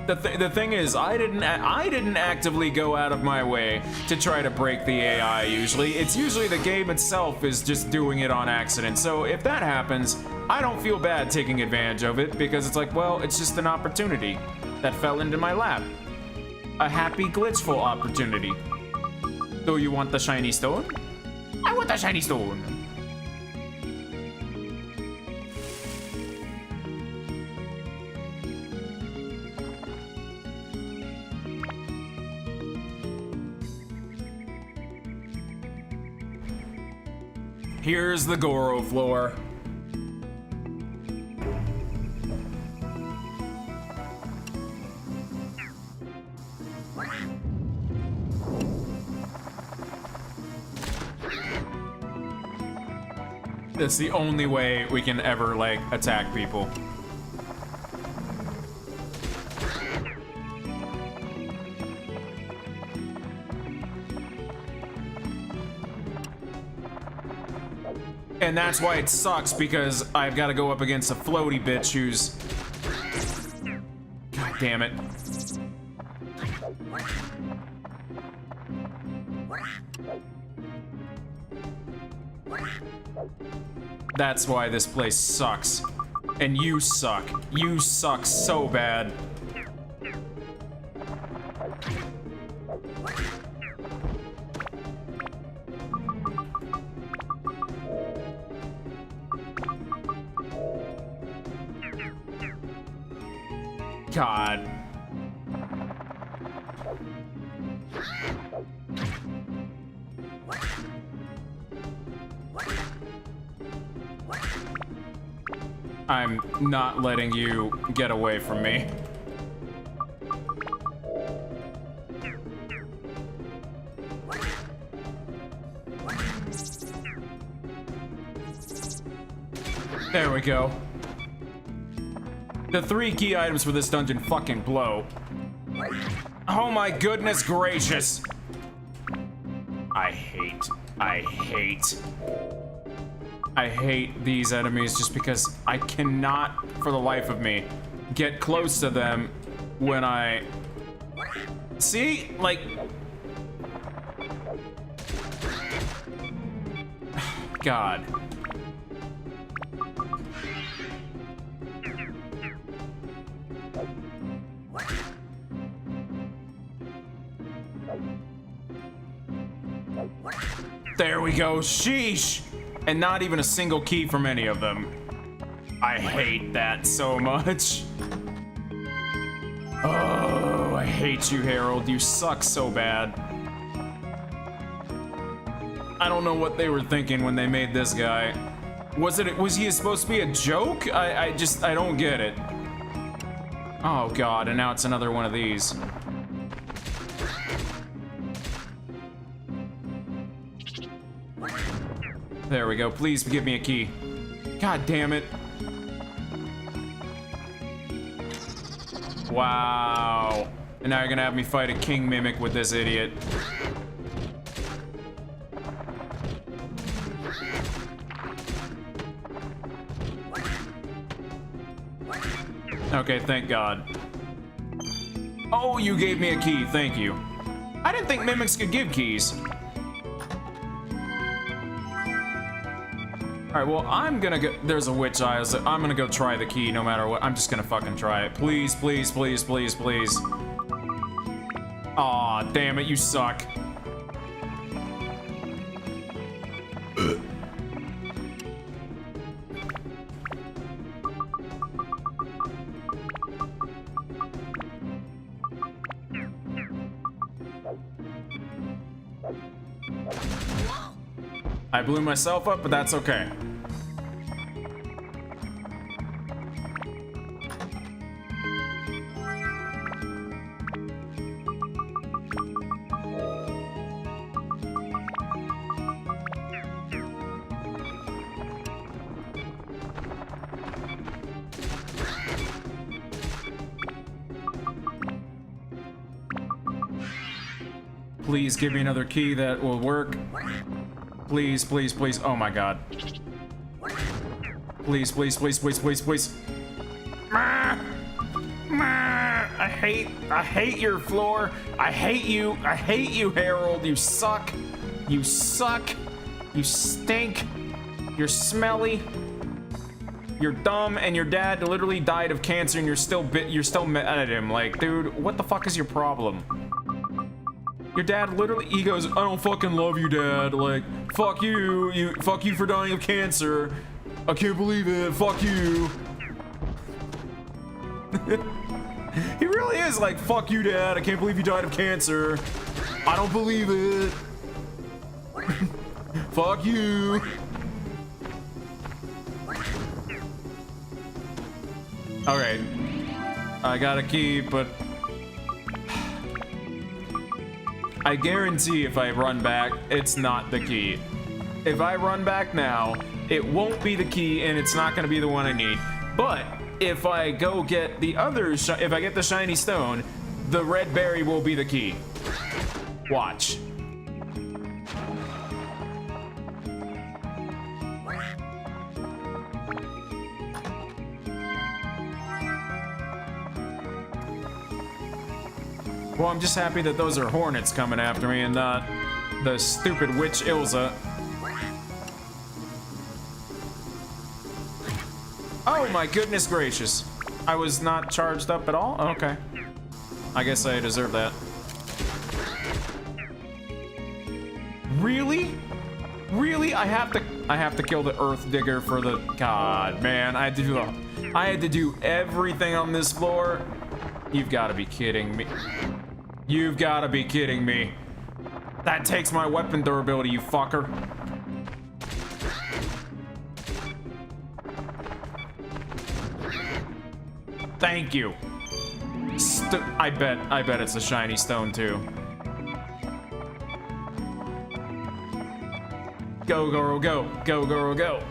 The thing is, I didn't actively go out of my way to try to break the AI usually. It's usually the game itself is just doing it on accident. So if that happens, I don't feel bad taking advantage of it because it's like, well, it's just an opportunity that fell into my lap. A happy glitchful opportunity. Do you want the shiny stone? I want the shiny stone. Here's the Goro floor. That's the only way we can ever, like, attack people. And that's why it sucks, because I've got to go up against a floaty bitch who's... God damn it. That's why this place sucks. And you suck. You suck so bad. God. I'm not letting you get away from me. There we go. The 3 key items for this dungeon fucking blow. Oh my goodness gracious. I hate these enemies just because I cannot, for the life of me, get close to them when I... See? Like... God. There we go, sheesh! And not even a single key from any of them. I hate that so much. Oh, I hate you, Harold. You suck so bad. I don't know what they were thinking when they made this guy. Was he supposed to be a joke? I don't get it. Oh god, and now it's another one of these. There we go. Please give me a key. God damn it. Wow. And now you're gonna have me fight a king mimic with this idiot. Okay, thank God. Oh, you gave me a key. Thank you. I didn't think mimics could give keys. Alright, well, I'm gonna go. There's a witch eye. I'm gonna go try the key no matter what. I'm just gonna fucking try it. Please, please, please, please, please. Aw, damn it, you suck. I blew myself up, but that's okay. Please give me another key that will work. Please, please, please. Oh my god. Please, please, please, please, please, please. I hate your floor. I hate you, Harold. You suck. You suck. You stink. You're smelly. You're dumb, and your dad literally died of cancer, and you're still mad at him. Like, dude, what the fuck is your problem? Your dad literally, he goes, I don't fucking love you, Dad. Like, fuck you, fuck you for dying of cancer. I can't believe it, fuck you. He really is like, fuck you, Dad. I can't believe you died of cancer. I don't believe it. Fuck you. Okay. I got a key, but I guarantee if I run back, it's not the key. If I run back now, it won't be the key and it's not gonna be the one I need. But if I go get the other, if I get the shiny stone, the red berry will be the key. Watch. Well, I'm just happy that those are hornets coming after me and not the stupid witch Ilza. Oh my goodness gracious. I was not charged up at all? Okay. I guess I deserve that. Really? Really? I have to kill the earth digger for the, God, man, I had to do everything on this floor. You've got to be kidding me. You've got to be kidding me. That takes my weapon durability, you fucker. Thank you. I bet it's a shiny stone too. Go, girl, go. Go, girl, go.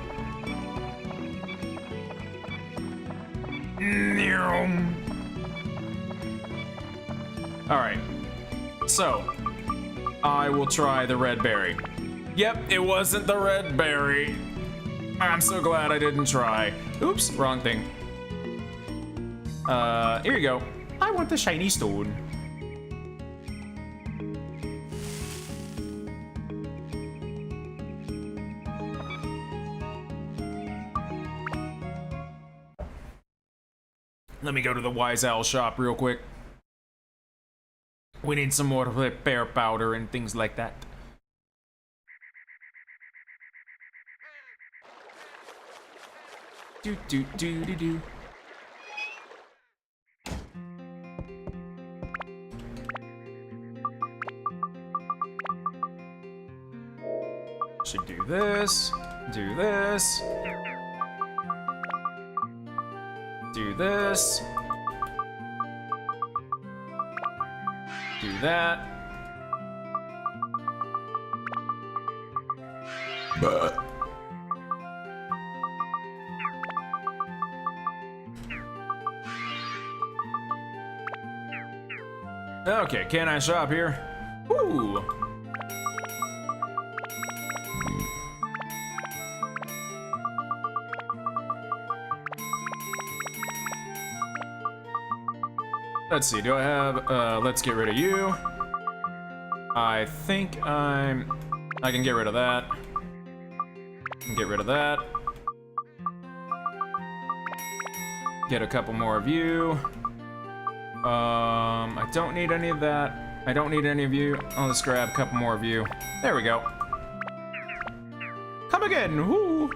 Alright. So, I will try the red berry. Yep, it wasn't the red berry. I'm so glad I didn't try. Oops, wrong thing. Here you go. I want the shiny stone. Let me go to the Wise Owl shop real quick. We need some more repair powder and things like that. Do do do do do. Should do this, do this, do this, do that. But okay, can I shop here? Ooh. Let's see, do I have, let's get rid of you. I think I can get rid of that. Get rid of that. Get a couple more of you. I don't need any of that. I don't need any of you. I'll just grab a couple more of you. There we go. Come again, whoo!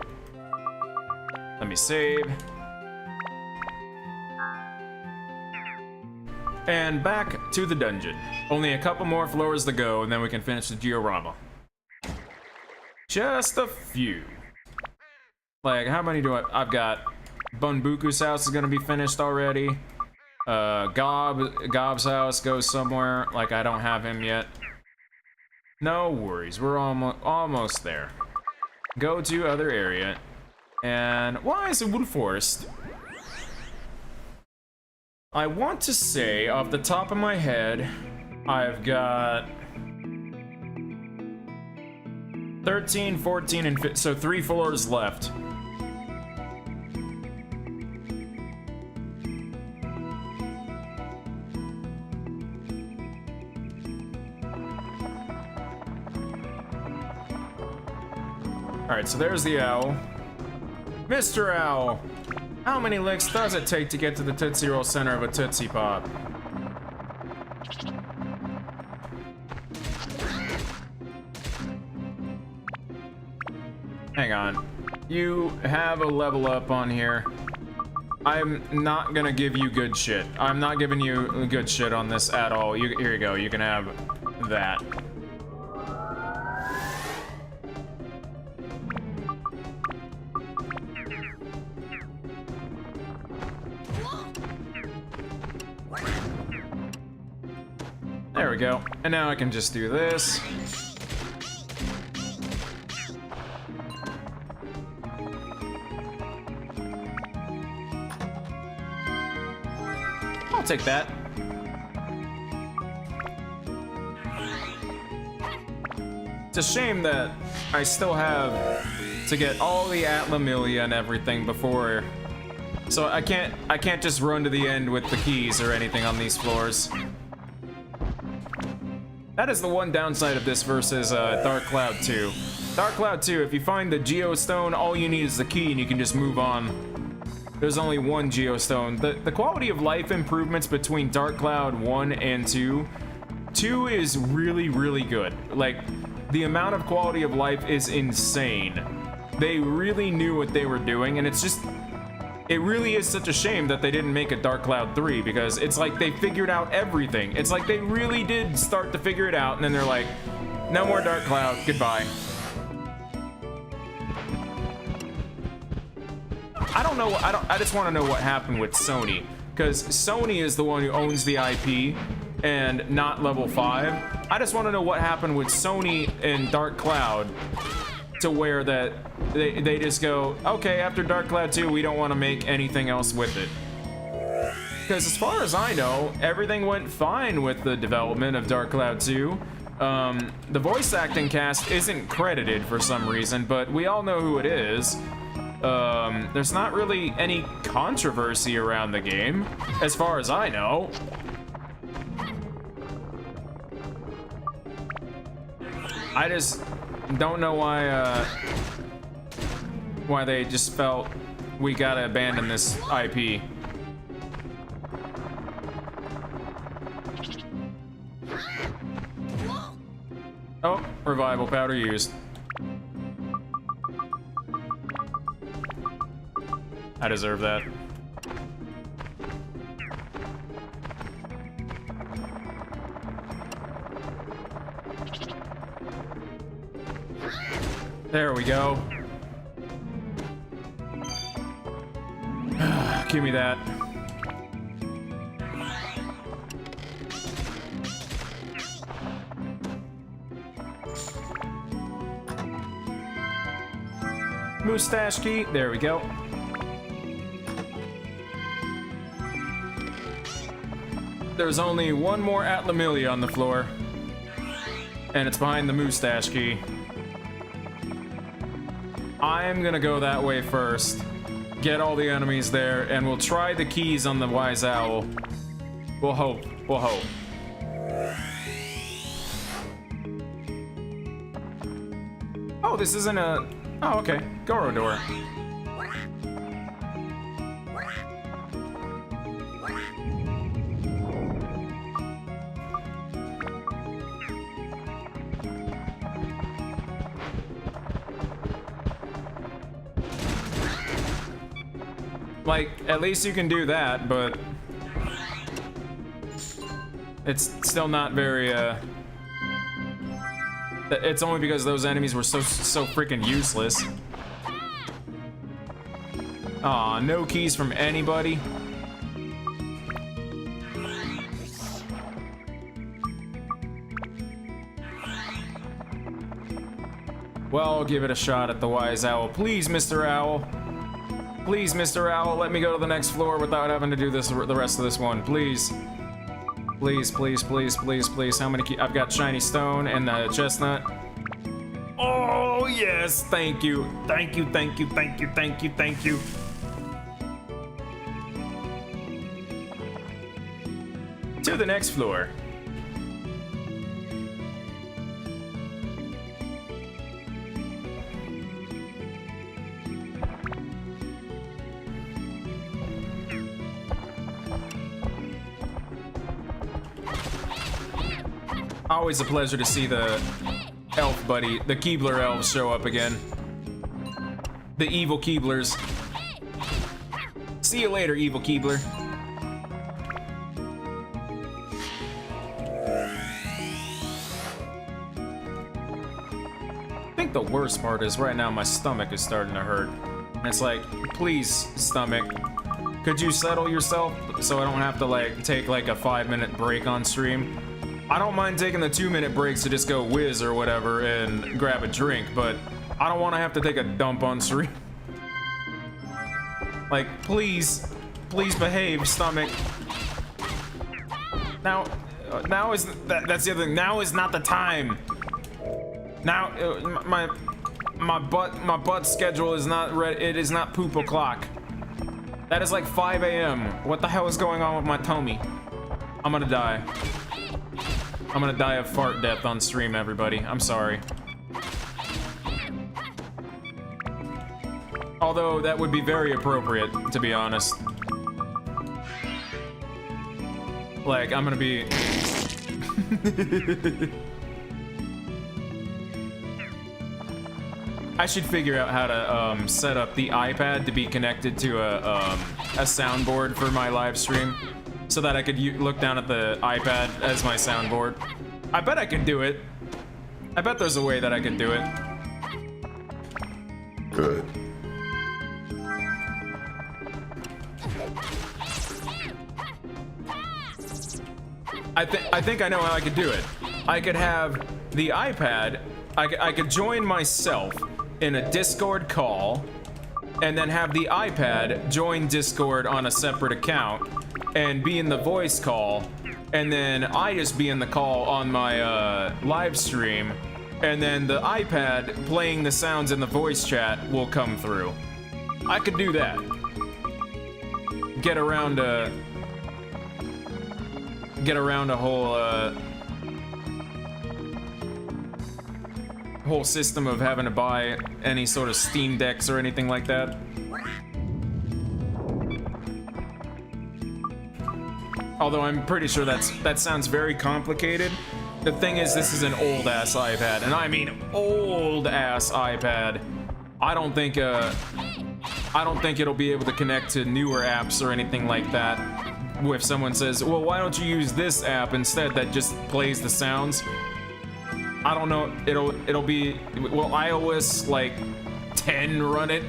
Let me save. And back to the dungeon. Only a couple more floors to go, and then we can finish the diorama. Just a few. Like, how many do I've got Bunbuku's house is gonna be finished already. Gob's house goes somewhere. Like, I don't have him yet. No worries, we're almost there. Go to other area. And why is it wood forest? I want to say, off the top of my head, I've got 13, 14, and 15, so 3 floors left. Alright, so there's the owl. Mr. Owl! How many licks does it take to get to the Tootsie Roll center of a Tootsie Pop? Hang on. You have a level up on here. I'm not gonna give you good shit. I'm not giving you good shit on this at all. Here you go. You can have that. There we go. And now I can just do this. I'll take that. It's a shame that I still have to get all the Atlamillia and everything before, so I can't just run to the end with the keys or anything on these floors. That is the one downside of this versus Dark Cloud 2. Dark Cloud 2, if you find the Geostone, all you need is the key and you can just move on. There's only one Geostone. The quality of life improvements between Dark Cloud 1 and 2 is really, really good. Like, the amount of quality of life is insane. They really knew what they were doing, and it's just, it really is such a shame that they didn't make a Dark Cloud 3, because it's like they figured out everything. It's like they really did start to figure it out, and then they're like, no more Dark Cloud, goodbye. I don't know, I just want to know what happened with Sony, because Sony is the one who owns the IP and not Level 5. I just want to know what happened with Sony and Dark Cloud to where that they just go, okay, after Dark Cloud 2, we don't want to make anything else with it. Because as far as I know, everything went fine with the development of Dark Cloud 2. The voice acting cast isn't credited for some reason, but we all know who it is. There's not really any controversy around the game, as far as I know. I just don't know why they just felt we gotta abandon this IP. Oh, revival powder used. I deserve that. There we go. Give me that. Mustache key. There we go. There's only one more Atlamillia on the floor, and it's behind the mustache key. I'm gonna go that way first, get all the enemies there, and we'll try the keys on the Wise Owl. We'll hope. We'll hope. Oh, this isn't a... Oh, okay. Goro door. Like, at least you can do that, but it's still not very, it's only because those enemies were so freaking useless. Aw, no keys from anybody. Well, I'll give it a shot at the Wise Owl. Please, Mr. Owl. Please, Mr. Owl, let me go to the next floor without having to do this the rest of this one. Please. Please, please, please, please, please. How many keys? I've got shiny stone and chestnut. Oh, yes. Thank you. Thank you, thank you, thank you, thank you, thank you. To the next floor. Always a pleasure to see the elf buddy, the Keebler elves show up again. The evil Keeblers. See you later, evil Keebler. I think the worst part is right now my stomach is starting to hurt. And it's like, please, stomach, could you settle yourself so I don't have to like take like a 5-minute break on stream? I don't mind taking the 2-minute breaks to just go whiz or whatever and grab a drink, but I don't want to have to take a dump on stream. Like, please behave, stomach. Now is that's the other thing. Now is not the time. Now my butt schedule is not ready. It is not poop o'clock. That is like 5 a.m. What the hell is going on with my tummy? I'm gonna die. I'm gonna die of fart death on stream, everybody. I'm sorry. Although that would be very appropriate, to be honest. Like, I'm gonna be... I should figure out how to set up the iPad to be connected to a soundboard for my live stream, so that I could look down at the iPad as my soundboard. I bet I could do it. I bet there's a way that I could do it. Good. I think I know how I could do it. I could have the iPad, I could join myself in a Discord call, and then have the iPad join Discord on a separate account, and be in the voice call, and then I just be in the call on my live stream, and then the iPad playing the sounds in the voice chat will come through. I could do that. Get around a whole system of having to buy any sort of Steam Decks or anything like that. Although I'm pretty sure that sounds very complicated. The thing is, this is an old-ass iPad, and I mean old-ass iPad. I don't think it'll be able to connect to newer apps or anything like that. If someone says, well, why don't you use this app instead that just plays the sounds? I don't know, it'll be, will iOS like 10 run it?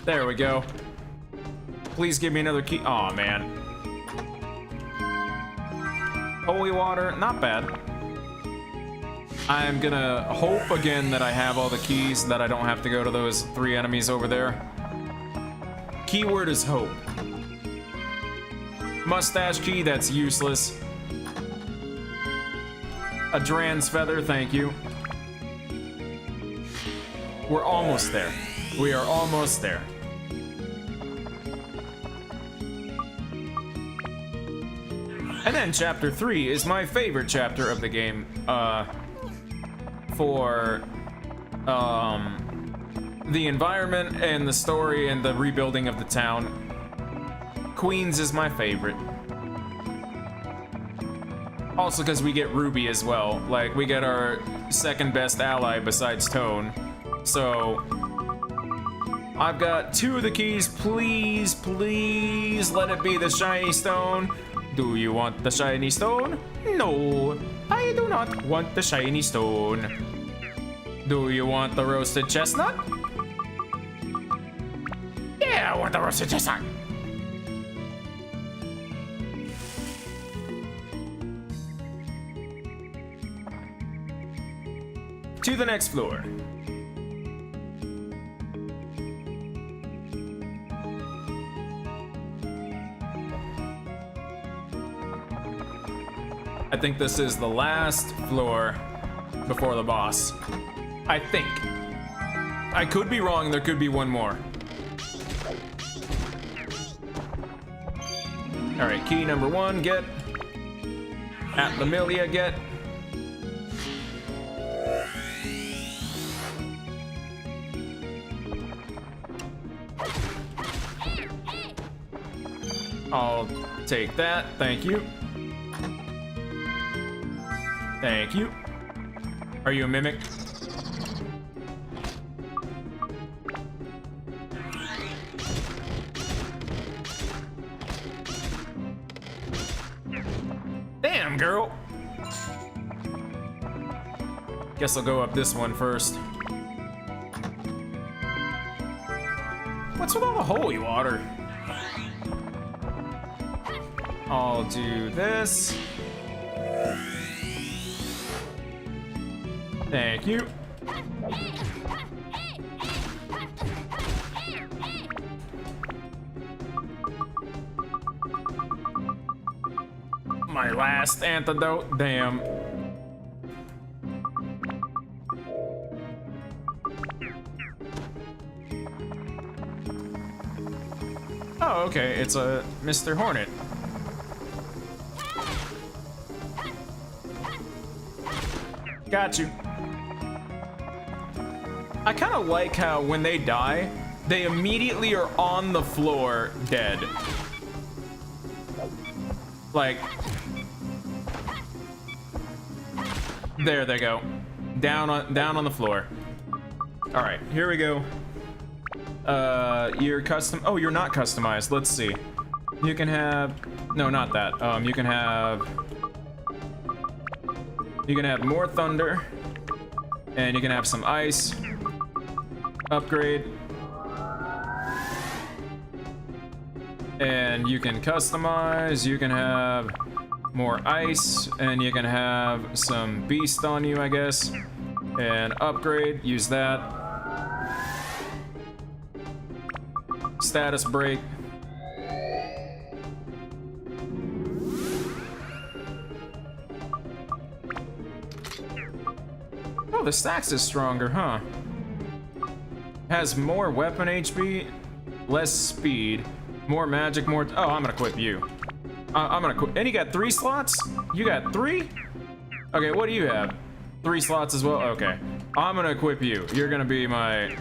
There we go. Please give me another key. Aw, man. Holy water, not bad. I'm gonna hope again that I have all the keys, that I don't have to go to those 3 enemies over there. Keyword is hope. Mustache key, that's useless. A Dran's feather, thank you. We're almost there. We are almost there. And then chapter 3 is my favorite chapter of the game, for the environment and the story and the rebuilding of the town. Queens is my favorite. Also because we get Ruby as well. Like, we get our second best ally besides Tone. So, I've got 2 of the keys. Please, please let it be the shiny stone. Do you want the shiny stone? No, I do not want the shiny stone. Do you want the roasted chestnut? Yeah, I want the roasted chestnut. To the next floor. I think this is the last floor before the boss. I think. I could be wrong, there could be one more. All right, key number 1, get. At Lamilia, get. I'll take that, thank you. Thank you. Are you a mimic? Damn, girl. Guess I'll go up this one first. What's with all the holy water? I'll do this. Thank you. My last antidote, damn. Oh, okay, it's a Mr. Hornet. Got you. I kind of like how when they die, they immediately are on the floor dead. Like, there they go. Down on the floor. All right, here we go. You're custom. Oh, you're not customized. Let's see. You can have. No, not that. You can have more thunder, and you can have some ice. Upgrade. And you can customize. You can have more ice, and you can have some beast on you, I guess. And upgrade. Use that. Status break. Oh, the stacks is stronger, huh? Has more weapon HP, less speed, more magic, more. Oh, I'm gonna equip you. I'm gonna equip. And you got 3 slots? You got 3? Okay, what do you have? 3 slots as well? Okay. I'm gonna equip you. You're gonna be my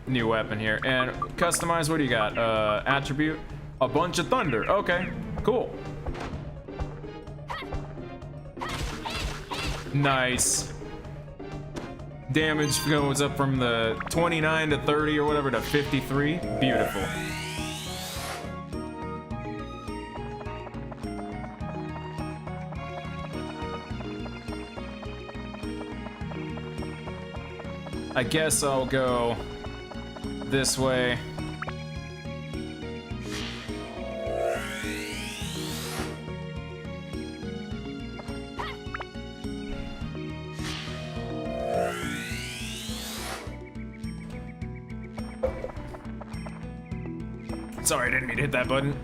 new weapon here. And customize, what do you got? Attribute, a bunch of thunder. Okay, cool. Nice. Damage goes up from the 29 to 30 or whatever to 53. Beautiful. I guess I'll go this way. Sorry, I didn't mean to hit that button.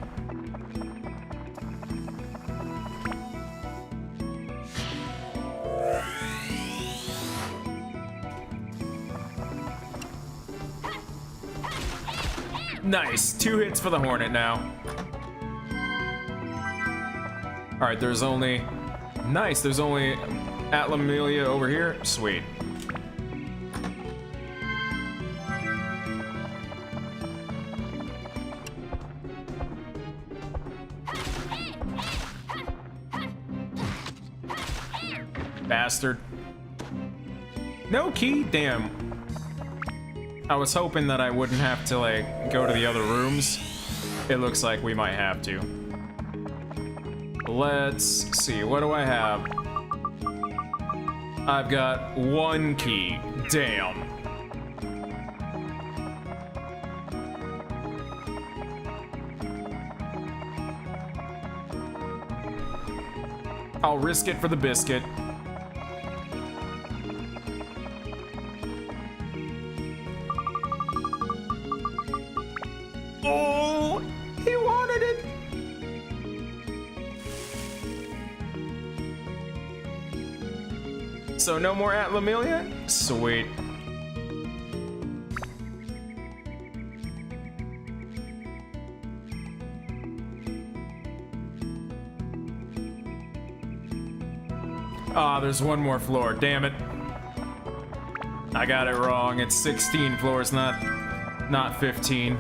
Nice, 2 hits for the Hornet now. All right, there's only, nice, there's only Atlamelia over here. Sweet. Bastard. No key? Damn. I was hoping that I wouldn't have to, like, go to the other rooms. It looks like we might have to. Let's see, what do I have? I've got 1 key. Damn. I'll risk it for the biscuit. Oh, he wanted it. So no more Atlamelia? Sweet. Ah, there's one more floor. Damn it. I got it wrong. It's 16 floors, not 15.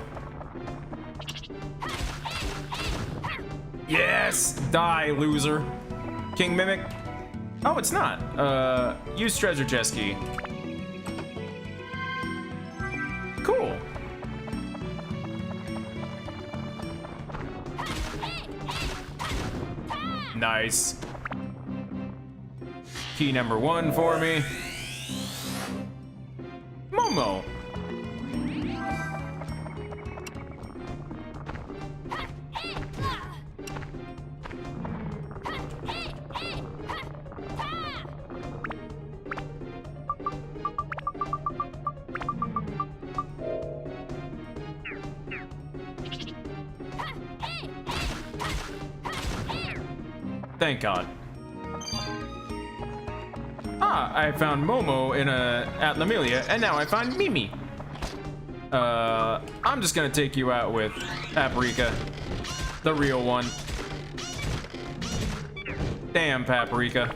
Yes! Die, loser. King Mimic. Oh, it's not. Use treasure chest key. Cool. Nice. Key number 1 for me. Momo. Thank God. Ah, I found Momo at Lamelia, and now I find Mimi. I'm just gonna take you out with Paprika, the real one. Damn, Paprika.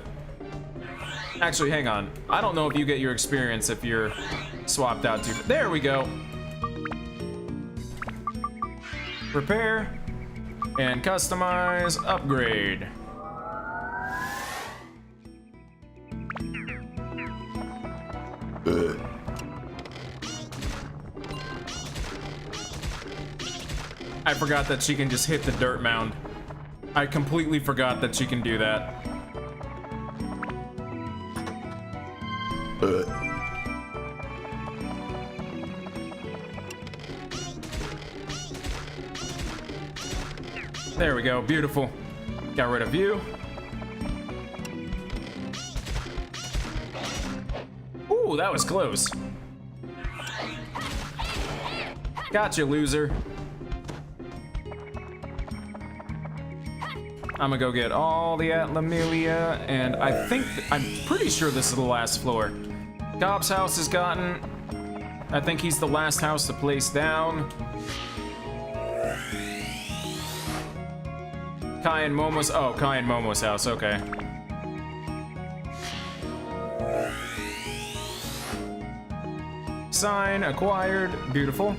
Actually, hang on. I don't know if you get your experience if you're swapped out too. There we go. Repair and customize, upgrade. I forgot that she can just hit the dirt mound. I completely forgot that she can do that. There we go, beautiful. Got rid of you. Ooh, that was close. Gotcha, loser. I'm gonna go get all the Atlamelia, and I'm pretty sure this is the last floor. Gob's house is gotten. I think he's the last house to place down. Kai and Momo's house, okay. Sign acquired, beautiful.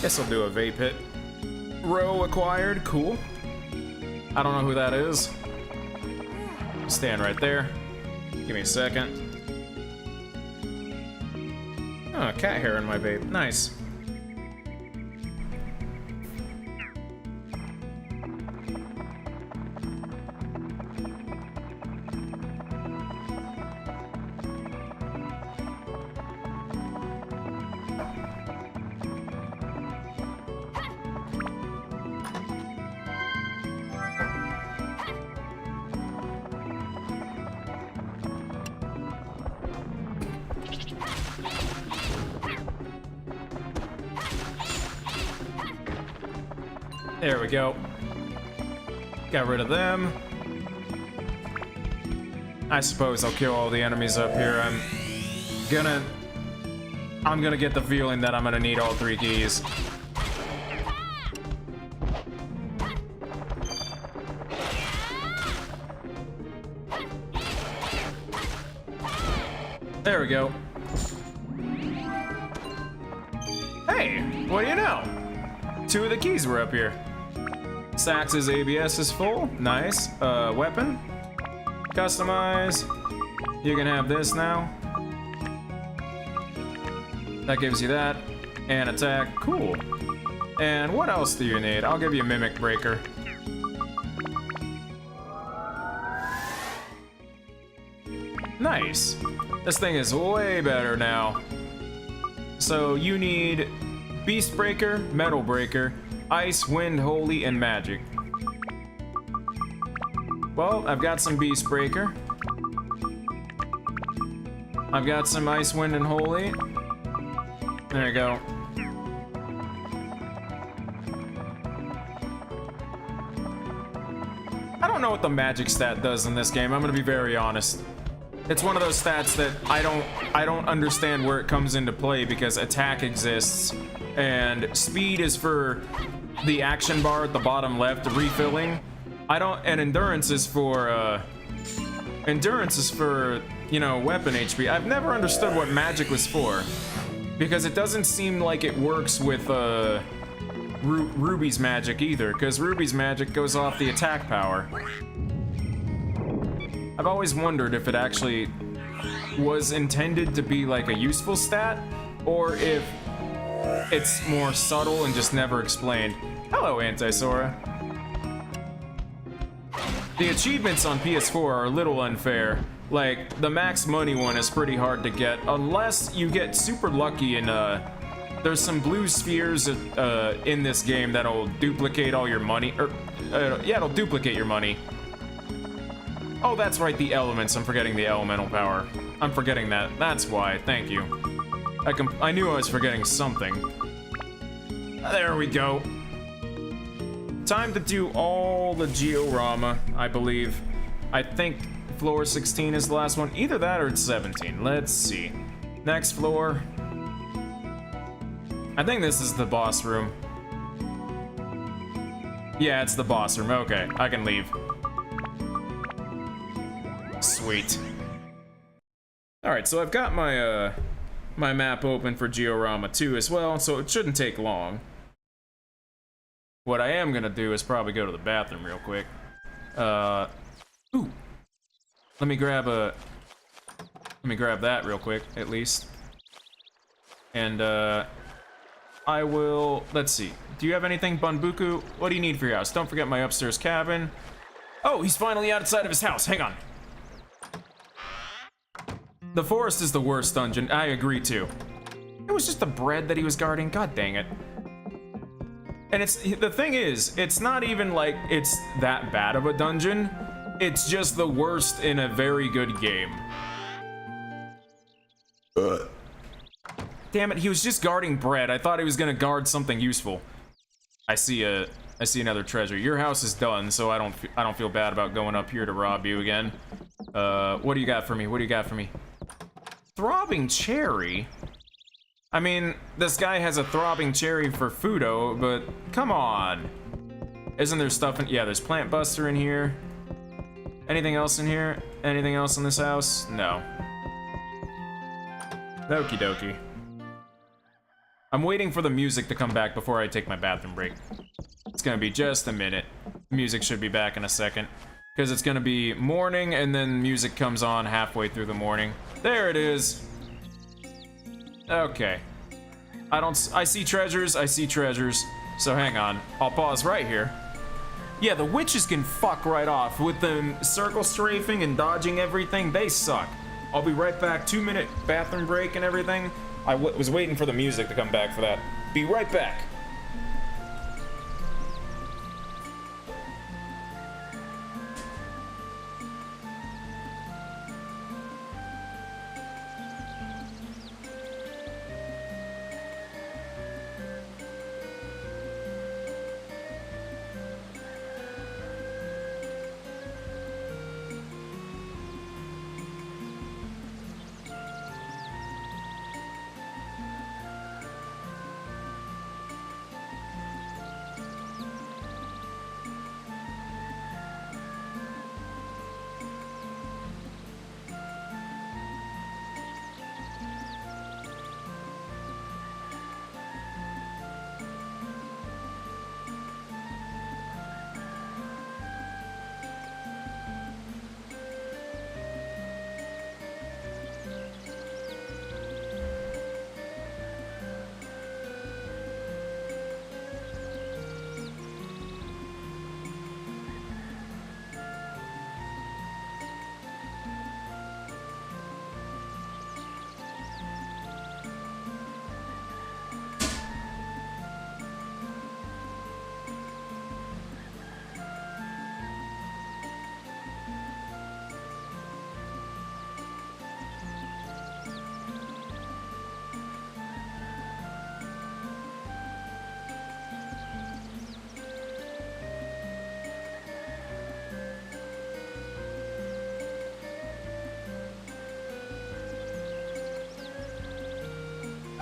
Guess I'll do a vape hit. Row acquired, cool. I don't know who that is. Stand right there. Give me a second. Oh, cat hair in my vape, nice. There we go. Got rid of them. I suppose I'll kill all the enemies up here. I'm gonna get the feeling that I'm gonna need all 3 keys. There we go. Hey, what do you know? 2 of the keys were up here. Sax's ABS is full. Nice. Weapon. Customize. You can have this now. That gives you that. And attack. Cool. And what else do you need? I'll give you Mimic Breaker. Nice. This thing is way better now. So you need Beast Breaker, Metal Breaker, Ice, Wind, Holy, and Magic. Well, I've got some Beast Breaker. I've got some Ice, Wind, and Holy. There you go. I don't know what the magic stat does in this game, I'm gonna be very honest. It's one of those stats that I don't understand where it comes into play because attack exists and speed is for the action bar at the bottom left, refilling, and endurance is for, you know, weapon HP. I've never understood what magic was for, because it doesn't seem like it works with, Ruby's magic either, because Ruby's magic goes off the attack power. I've always wondered if it actually was intended to be like a useful stat, or if it's more subtle and just never explained. Hello, Anti-Sora. The achievements on PS4 are a little unfair. Like, the max money one is pretty hard to get, unless you get super lucky and, there's some blue spheres in this game that'll duplicate all your money, yeah, it'll duplicate your money. Oh, that's right, the elements. I'm forgetting the elemental power. I'm forgetting that. That's why. Thank you. I knew I was forgetting something. There we go. Time to do all the Georama, I believe. I think floor 16 is the last one. Either that or it's 17. Let's see. Next floor. I think this is the boss room. Yeah, it's the boss room. Okay, I can leave. Sweet. Alright, so I've got my, my map open for Georama 2 as well, so it shouldn't take long. What I am gonna do is probably go to the bathroom real quick. Ooh. Let me grab that real quick, at least. And, I will, let's see. Do you have anything, Bunbuku? What do you need for your house? Don't forget my upstairs cabin. Oh, he's finally outside of his house. Hang on. The forest is the worst dungeon. I agree, too. It was just the bread that he was guarding. God dang it. And the thing is, it's not even like it's that bad of a dungeon. It's just the worst in a very good game. Damn it, he was just guarding bread. I thought he was gonna guard something useful. I see another treasure. Your house is done, so I don't feel bad about going up here to rob you again. What do you got for me? What do you got for me? Throbbing cherry? I mean, this guy has a throbbing cherry for Fudo, but come on. Isn't there stuff in, yeah, there's Plant Buster in here. Anything else in here? Anything else in this house? No. Okie dokie. I'm waiting for the music to come back before I take my bathroom break. It's gonna be just a minute. Music should be back in a second. Because it's gonna be morning and then music comes on halfway through the morning. There it is. Okay. I see treasures, so hang on. I'll pause right here. Yeah, the witches can fuck right off. With them circle strafing and dodging everything, they suck. I'll be right back. 2-minute bathroom break and everything. I was waiting for the music to come back for that. Be right back.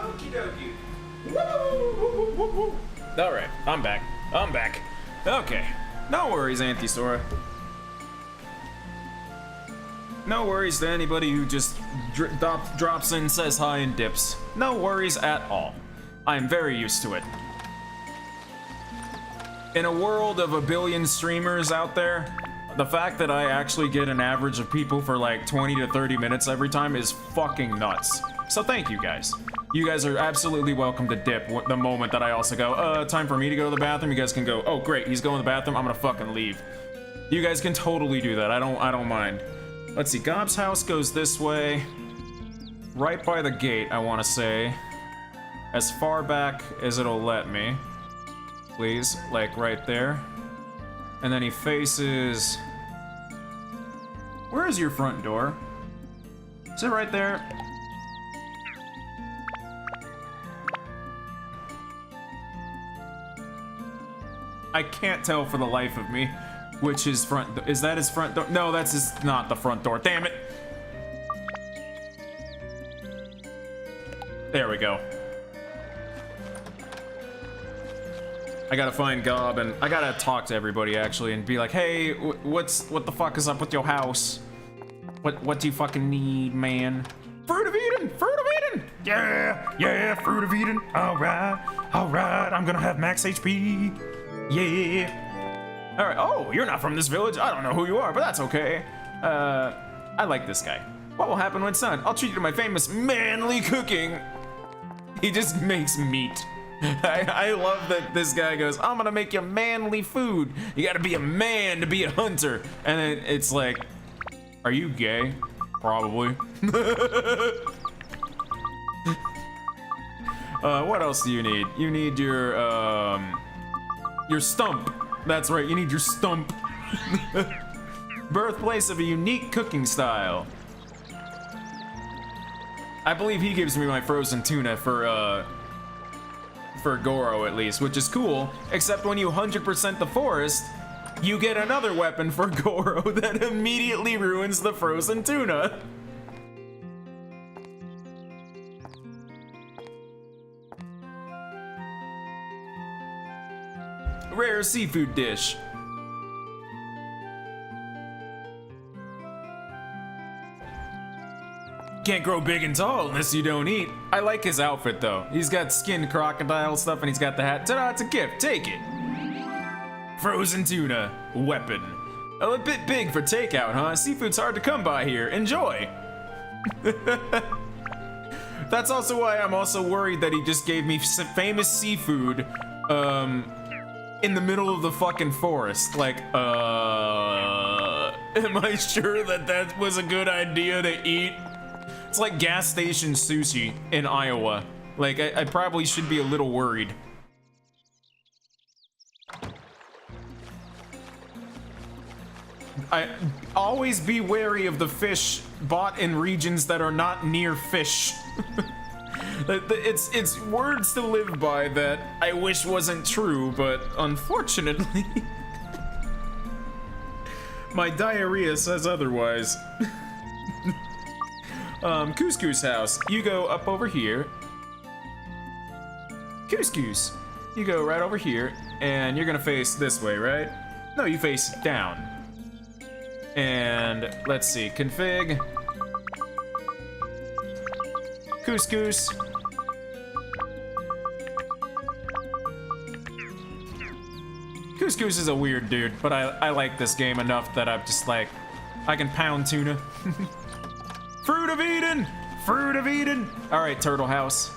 Okie dokie. Alright, I'm back. Okay. No worries, Auntie Sora. No worries to anybody who just drops in, says hi, and dips. No worries at all. I'm very used to it. In a world of a billion streamers out there, the fact that I actually get an average of people for like 20 to 30 minutes every time is fucking nuts. So thank you guys. You guys are absolutely welcome to dip the moment that I also go, time for me to go to the bathroom. You guys can go, oh great, he's going to the bathroom, I'm gonna fucking leave. You guys can totally do that, I don't mind. Let's see, Gob's house goes this way. Right by the gate, I wanna say. As far back as it'll let me. Please, like right there. And then he faces... Where is your front door? Is it right there? I can't tell for the life of me which his front... Is that his front door? No, that's not the front door. Damn it! There we go. I gotta find Gob, and I gotta talk to everybody, actually, and be like, hey, what the fuck is up with your house? What do you fucking need, man? Fruit of Eden! Fruit of Eden! Yeah, Fruit of Eden. Alright, I'm gonna have max HP. Yeah. Alright, oh, you're not from this village. I don't know who you are, but that's okay. I like this guy. What will happen when it's done? I'll treat you to my famous manly cooking. He just makes meat. I love that this guy goes, I'm gonna make you manly food. You gotta be a man to be a hunter. And then it's like, are you gay? Probably. What else do you need? You need your stump. That's right, you need your stump. Birthplace of a unique cooking style. I believe he gives me my frozen tuna for Goro at least, which is cool, except when you 100% the forest, you get another weapon for Goro that immediately ruins the frozen tuna. Rare seafood dish. Can't grow big and tall unless you don't eat. I like his outfit though. He's got skinned crocodile stuff and he's got the hat. Ta-da, it's a gift, take it. Frozen tuna, weapon. A bit big for takeout, huh? Seafood's hard to come by here, enjoy. That's also why I'm also worried that he just gave me some famous seafood, in the middle of the fucking forest. Like, am I sure that that was a good idea to eat? It's like gas station sushi in Iowa. Like, I probably should be a little worried. I always be wary of the fish bought in regions that are not near fish. It's words to live by that I wish wasn't true, but unfortunately, my diarrhea says otherwise. Couscous house. You go up over here. Couscous. You go right over here, and you're gonna face this way, right? No, you face down. And let's see, config. Couscous. Couscous is a weird dude, but I like this game enough that I'm just like, I can pound tuna. Fruit of Eden! Fruit of Eden! Alright, Turtle House.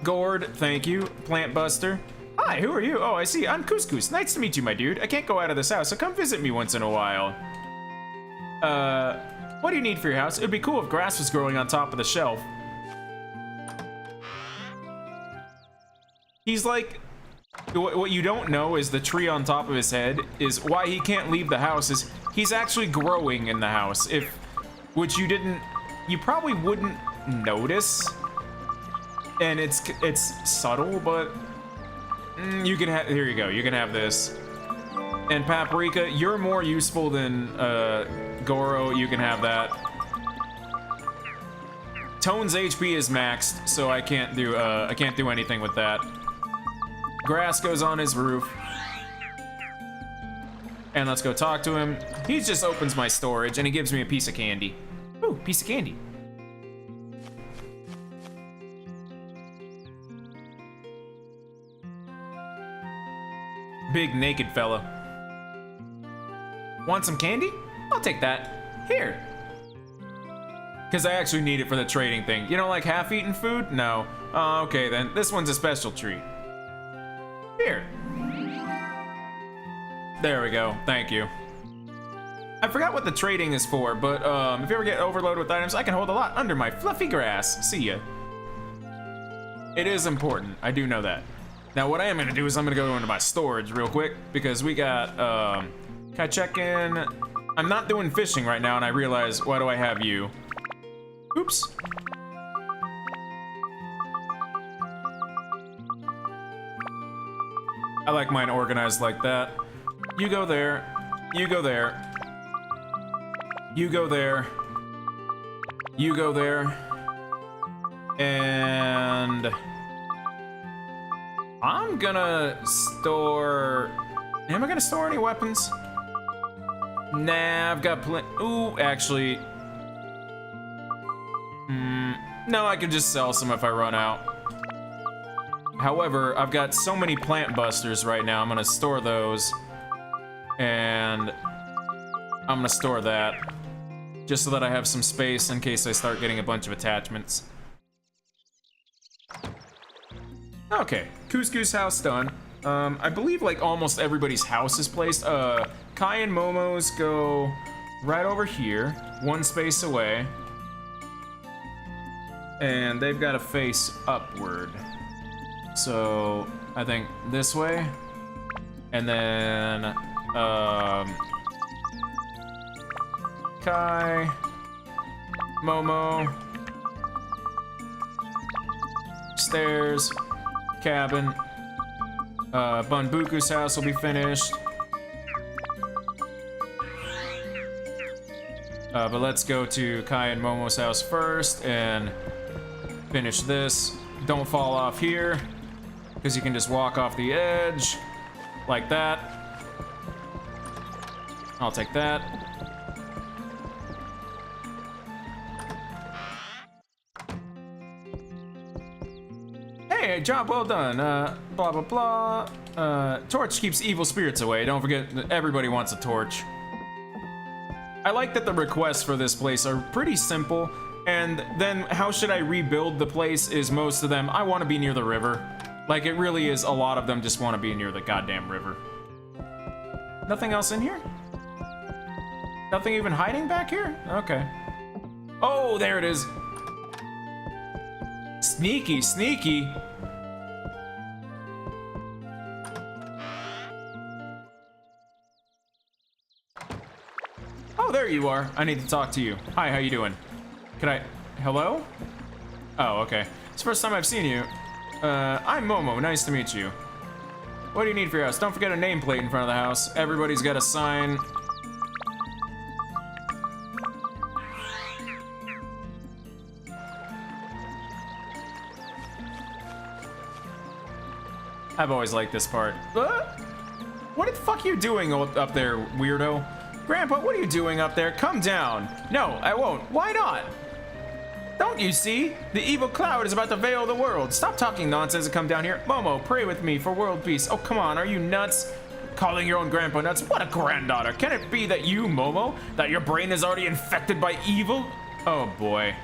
Gourd, thank you. Plant Buster. Hi, who are you? Oh, I see. I'm Couscous. Nice to meet you, my dude. I can't go out of this house, so come visit me once in a while. What do you need for your house? It would be cool if grass was growing on top of the shelf. He's like... What you don't know is the tree on top of his head is why he can't leave the house is he's actually growing in the house. Which you probably wouldn't notice. And it's subtle, but you can have, here you go, you can have this. And Paprika, you're more useful than Goro, you can have that. Tone's HP is maxed, so I can't do anything with that. Grass goes on his roof. And let's go talk to him. He just opens my storage and he gives me a piece of candy. Ooh, piece of candy. Big naked fella. Want some candy? I'll take that. Here. Because I actually need it for the trading thing. You don't like half-eaten food? No. Oh, okay then. This one's a special treat. Here. There we go. Thank you. I forgot what the trading is for, but if you ever get overloaded with items, I can hold a lot under my fluffy grass. See ya. It is important. I do know that. Now what I am gonna do is I'm gonna go into my storage real quick because we got, can I check in? I'm not doing fishing right now and I realize, why do I have you? Oops. I like mine organized like that. You go there, you go there, you go there, you go there, and I'm gonna store, am I gonna store any weapons? Nah, I've got plenty, ooh, actually, no, I could just sell some if I run out. However, I've got so many plant busters right now, I'm gonna store those. And I'm gonna store that just so that I have some space in case I start getting a bunch of attachments. Okay, Couscous house done. I believe like almost everybody's house is placed. Kai and Momo's go right over here, one space away. And they've got to face upward. So I think this way. And then Kai, Momo, stairs, cabin, Bunbuku's house will be finished. But let's go to Kai and Momo's house first and finish this. Don't fall off here, because you can just walk off the edge like that. I'll take that. Hey, job well done. Blah, blah, blah. Torch keeps evil spirits away. Don't forget that everybody wants a torch. I like that the requests for this place are pretty simple. And then how should I rebuild the place is most of them, I want to be near the river. Like, it really is, a lot of them just want to be near the goddamn river. Nothing else in here? Nothing even hiding back here? Okay. Oh, there it is. Sneaky, sneaky. Oh, there you are. I need to talk to you. Hi, how you doing? Can I... Hello? Oh, okay. It's the first time I've seen you. I'm Momo. Nice to meet you. What do you need for your house? Don't forget a nameplate in front of the house. Everybody's got a sign. I've always liked this part. What the fuck are you doing up there, weirdo? Grandpa, what are you doing up there? Come down. No, I won't. Why not? Don't you see? The evil cloud is about to veil the world. Stop talking nonsense and come down here. Momo, pray with me for world peace. Oh, come on, are you nuts? Calling your own grandpa nuts? What a granddaughter. Can it be that you, Momo, that your brain is already infected by evil? Oh, boy.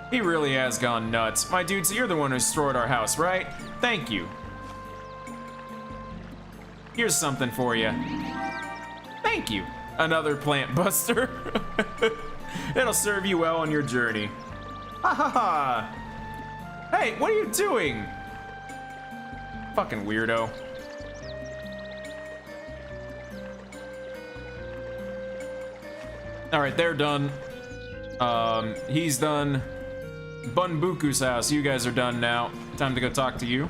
He really has gone nuts. My dude, so you're the one who destroyed our house, right? Thank you. Here's something for you. Thank you. Another plant buster. It'll serve you well on your journey. Ha ha ha. Hey, what are you doing? Fucking weirdo. All right, they're done. He's done. Bunbuku's house, you guys are done now. Time to go talk to you.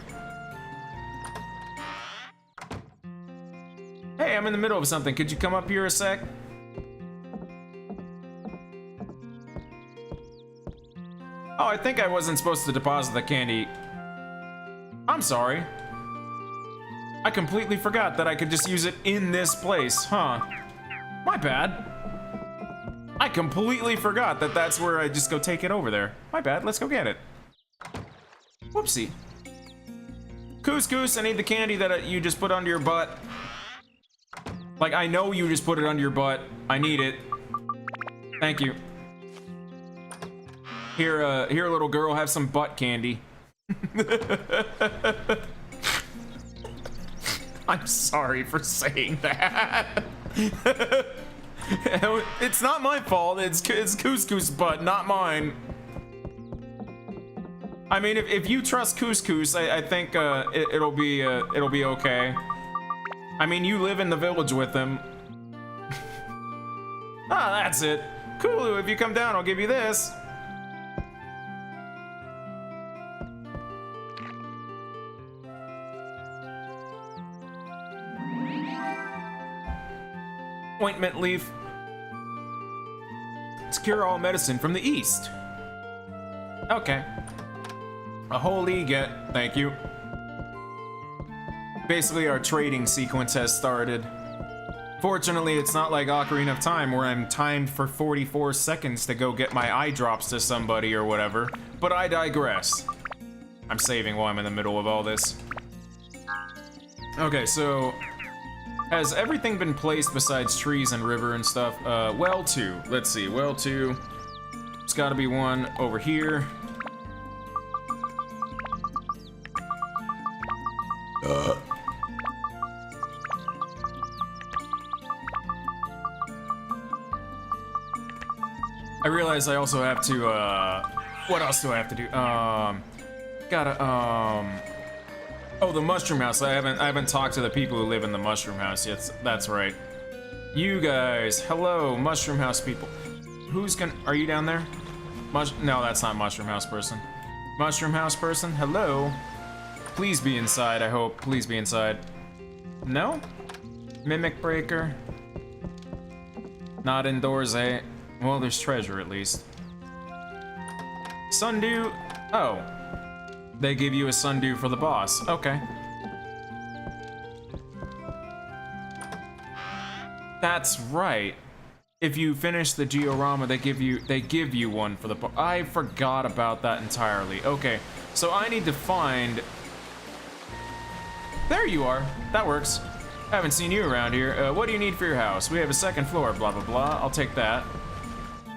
Hey, I'm in the middle of something. Could you come up here a sec? Oh, I think I wasn't supposed to deposit the candy. I'm sorry. I completely forgot that I could just use it in this place, huh? My bad. I completely forgot that that's where I just go take it over there. My bad, let's go get it. Whoopsie. Couscous, I need the candy that you just put under your butt. Like, I know you just put it under your butt. I need it. Thank you. Here, little girl, have some butt candy. I'm sorry for saying that. It's not my fault. It's Couscous' butt, not mine. I mean, if you trust Couscous, I think it'll be okay. I mean, you live in the village with him. Ah, that's it. Kulu, if you come down, I'll give you this. Ointment leaf. It's cure-all medicine from the east. Okay. A holy get, thank you. Basically, our trading sequence has started. Fortunately, it's not like Ocarina of Time where I'm timed for 44 seconds to go get my eye drops to somebody or whatever, but I digress. I'm saving while I'm in the middle of all this. Okay, so has everything been placed besides trees and river and stuff? Well 2. Let's see, well 2. There's gotta be one over here. I realize I also have to, what else do I have to do? Oh, the mushroom house. I haven't talked to the people who live in the mushroom house yet. That's right. You guys, hello, mushroom house people. Are you down there? No, that's not mushroom house person. Mushroom house person, hello. Please be inside, I hope. Please be inside. No? Mimic breaker. Not indoors, eh? Well, there's treasure at least. Sundew. Oh. They give you a sundew for the boss. Okay. That's right. If you finish the Georama, they give you one for the boss. I forgot about that entirely. Okay. So I need to find. There you are. That works. Haven't seen you around here. What do you need for your house? We have a second floor, blah, blah, blah. I'll take that.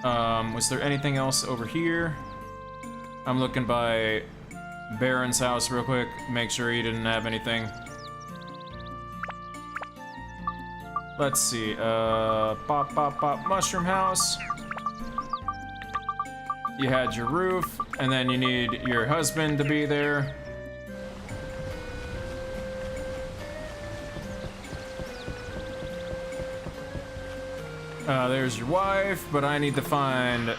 Was there anything else over here? I'm looking by Baron's house real quick. Make sure he didn't have anything. Let's see. Pop, mushroom house. You had your roof, and then you need your husband to be there. There's your wife, but I need to find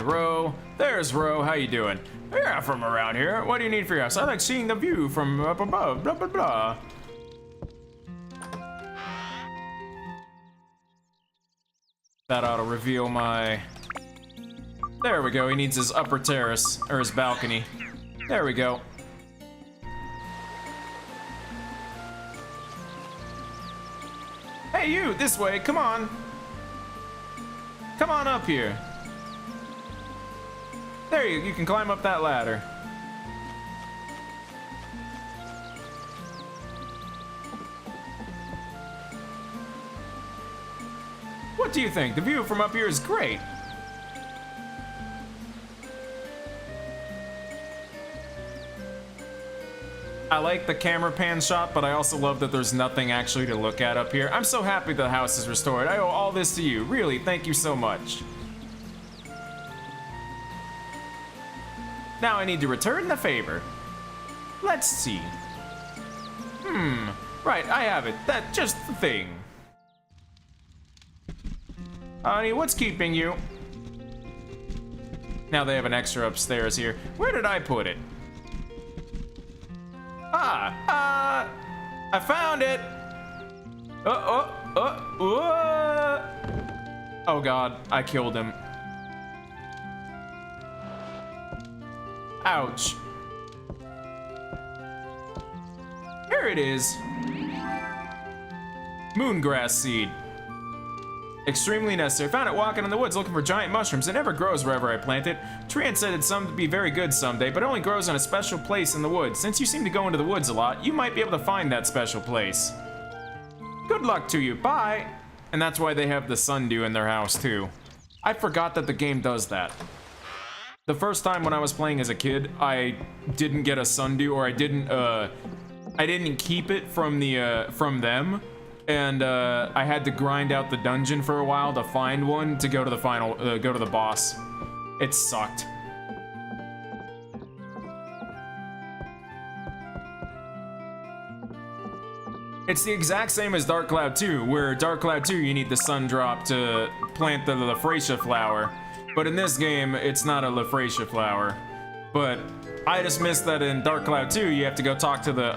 Ro. There's Ro. How you doing? Yeah, from around here. What do you need for your house? I like seeing the view from up above. Blah blah blah. That ought to reveal my. There we go. He needs his upper terrace or his balcony. There we go. Hey, you! This way. Come on. Come on up here. There you can climb up that ladder. What do you think? The view from up here is great. I like the camera pan shot, but I also love that there's nothing actually to look at up here. I'm so happy the house is restored. I owe all this to you. Really, thank you so much. Now I need to return the favor. Let's see. Right, I have it. That's just the thing. Honey, what's keeping you? Now they have an extra upstairs here. Where did I put it? I found it. Oh God, I killed him. Ouch. Here it is. Moongrass seed. Extremely necessary. Found it walking in the woods looking for giant mushrooms. It never grows wherever I plant it. Tree said it's some to be very good someday, but it only grows in a special place in the woods. Since you seem to go into the woods a lot, you might be able to find that special place. Good luck to you. Bye. And that's why they have the sundew in their house too. I forgot that the game does that. The first time when I was playing as a kid, I didn't get a sundew, or I didn't keep it from them. And I had to grind out the dungeon for a while to find one to go to the final, go to the boss. It sucked. It's the exact same as Dark Cloud 2, where Dark Cloud 2 you need the sun drop to plant the Lafracia flower. But in this game, it's not a Lafracia flower. But I just missed that in Dark Cloud 2, you have to go talk to the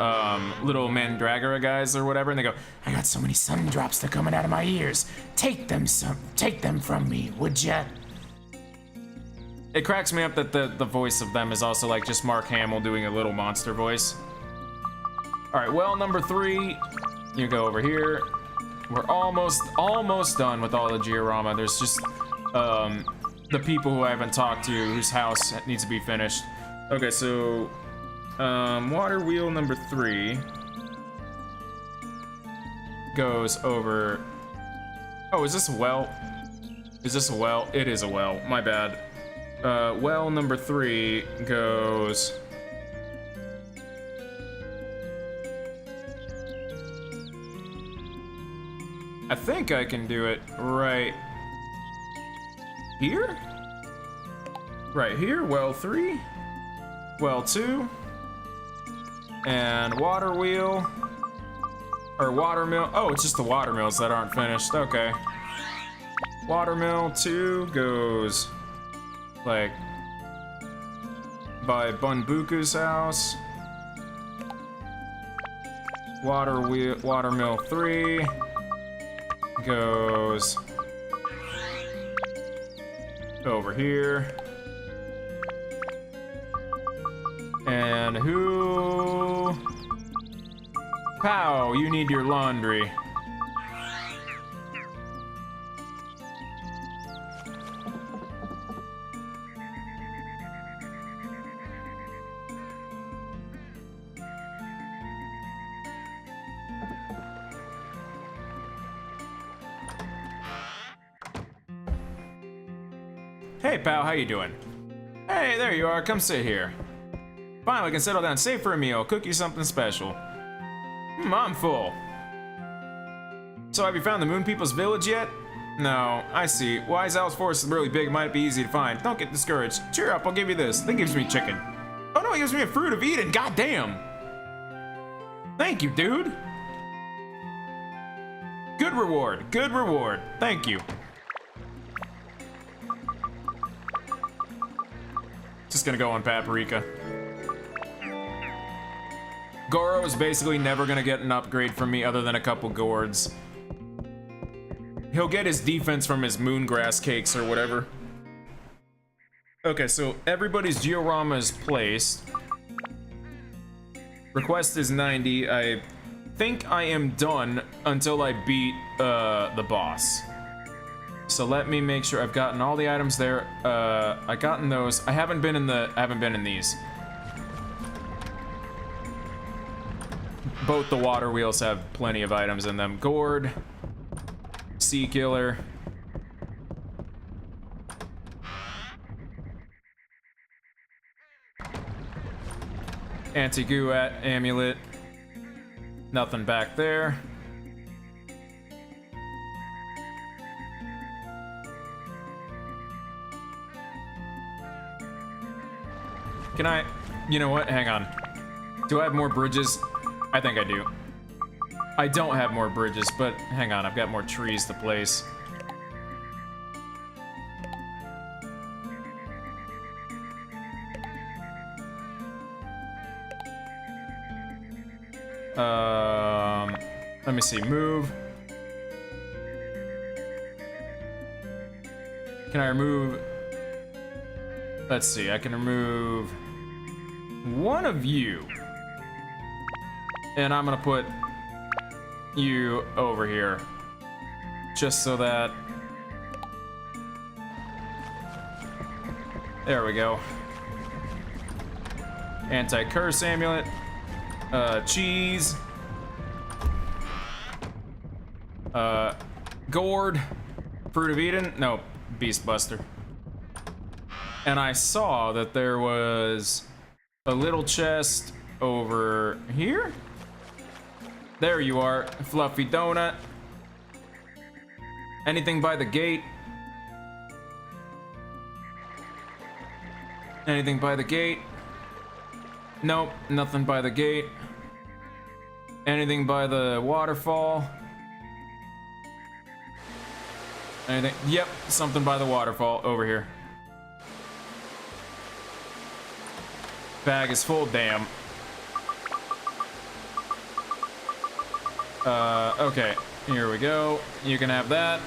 little Mandragora guys or whatever, and they go, I got so many sun drops, they're coming out of my ears. Take them from me, would ya? It cracks me up that the voice of them is also like just Mark Hamill doing a little monster voice. All right, well, number 3, you go over here. We're almost done with all the Giorama. There's just the people who I haven't talked to, whose house needs to be finished. Okay, so water wheel number 3 goes over. Oh, is this a well? Is this a well? It is a well. My bad. Well number 3 goes. I think I can do it right here? Right here, well 3, well 2, and water wheel, or water mill. Oh, it's just the water mills that aren't finished, okay. Water mill 2 goes, like, by Bunbuku's house. Water mill 3 goes over here. And who? Pow, you need your laundry. Hey, pal, how you doing? Hey, there you are. Come sit here. Fine, we can settle down, save for a meal, cook you something special. I'm full. So, have you found the Moon People's village yet? No, I see. Wise Owl's forest is really big, it might be easy to find. Don't get discouraged. Cheer up, I'll give you this. That gives me chicken. Oh no, he gives me a fruit of Eden, goddamn! Thank you, dude. Good reward, thank you. Just gonna go on Paprika. Goro is basically never gonna get an upgrade from me other than a couple gourds. He'll get his defense from his moongrass cakes or whatever. Okay, so everybody's Giorama is placed. Request is 90. I think I am done until I beat the boss. So let me make sure I've gotten all the items there. I gotten those. I haven't been in these. Both the water wheels have plenty of items in them. Gourd, Sea Killer. Anti-goo amulet. Nothing back there. Can I, you know what, hang on. Do I have more bridges? I think I do. I don't have more bridges, but hang on, I've got more trees to place. Let me see, move. Can I remove? Let's see, I can remove one of you. And I'm gonna put you over here. Just so that... There we go. Anti-curse amulet. Cheese. Gourd. Fruit of Eden. No, Beast Buster. And I saw that there was a little chest over here. There you are, Fluffy Donut. Anything by the gate? Anything by the gate? Nope, nothing by the gate. Anything by the waterfall? Anything? Yep, something by the waterfall over here. Bag is full, damn. Okay, here we go. You can have that.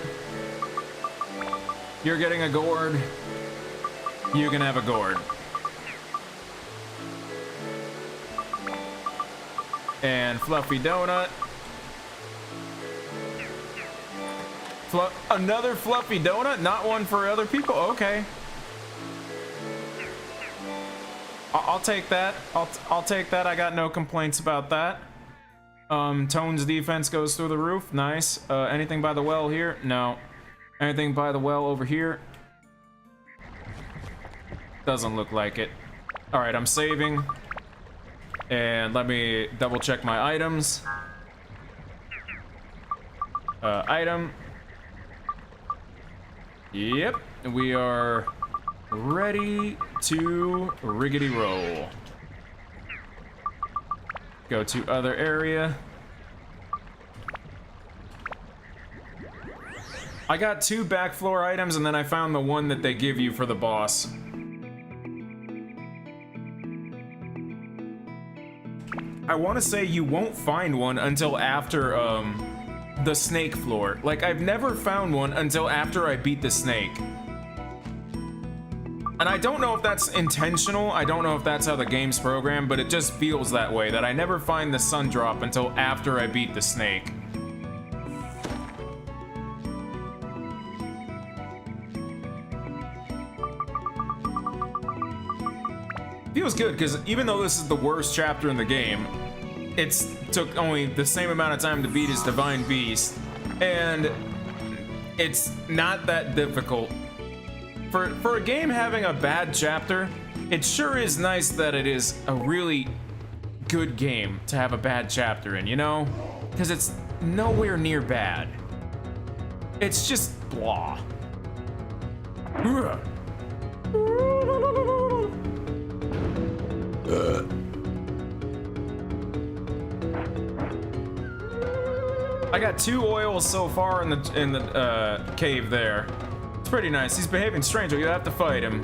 You're getting a gourd. You can have a gourd. And Fluffy Donut. Another Fluffy Donut? Not one for other people? Okay. I'll take that. I'll take that. I got no complaints about that. Tone's defense goes through the roof. Nice. Anything by the well here? No. Anything by the well over here? Doesn't look like it. Alright, I'm saving. And let me double check my items. Item. Yep. We are ready to riggedy roll. Go to other area. I got 2 back floor items and then I found the one that they give you for the boss. I want to say you won't find one until after the snake floor. Like, I've never found one until after I beat the snake. And I don't know if that's intentional, I don't know if that's how the game's programmed, but it just feels that way, that I never find the sun drop until after I beat the snake. Feels good, because even though this is the worst chapter in the game, it took only the same amount of time to beat as Divine Beast, and it's not that difficult. For a game having a bad chapter, it sure is nice that it is a really good game to have a bad chapter in, you know? Because it's nowhere near bad. It's just blah. I got 2 oils so far in the cave there. It's pretty nice. He's behaving strangely. You have to fight him.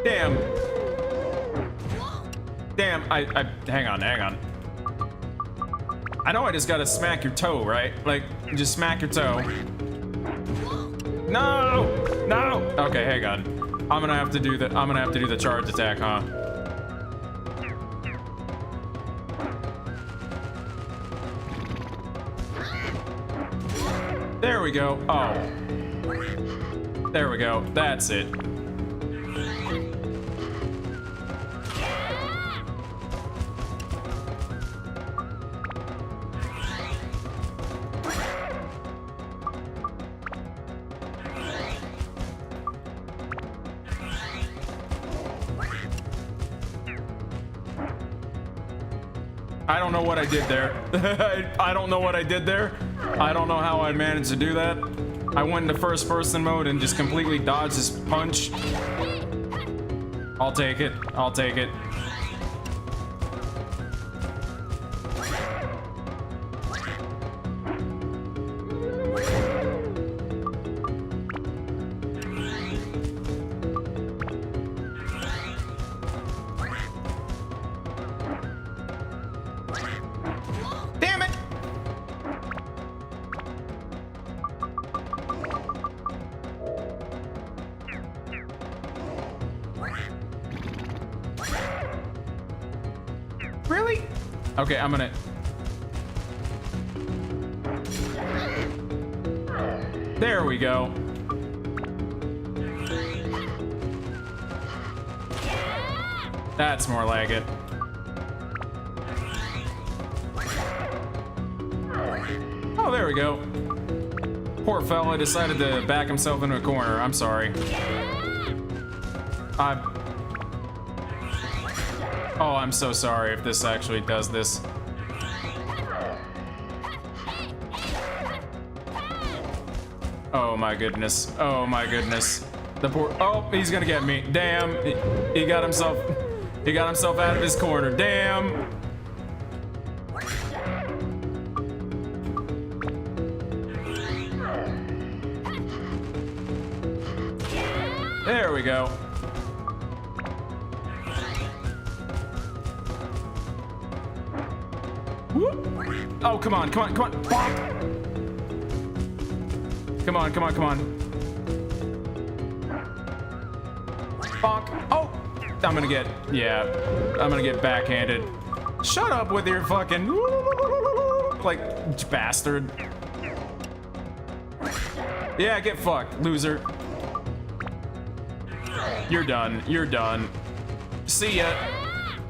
Damn. Damn, hang on. I know I just gotta smack your toe, right? Like, just smack your toe. No! No! Okay, hang on. I'm gonna have to do the charge attack, huh? There we go. Oh. There we go. That's it. I don't know what I did there. I don't know what I did there. I don't know how I managed to do that. I went into first person mode and just completely dodged his punch. I'll take it. I'll take it. Okay, I'm gonna... There we go. That's more like it. Oh, there we go. Poor fella decided to back himself into a corner. I'm sorry. Oh, I'm so sorry if this actually does this. Oh my goodness. Oh my goodness. The poor... Oh, he's gonna get me. Damn. He got himself out of his corner. Damn. There we go. Whoop. Oh, come on, come on, come on. Bonk. Come on, come on, come on. Bonk. Oh, I'm gonna get, yeah, I'm gonna get backhanded. Shut up with your fucking, like, bastard. Yeah, get fucked, loser. You're done, you're done. See ya.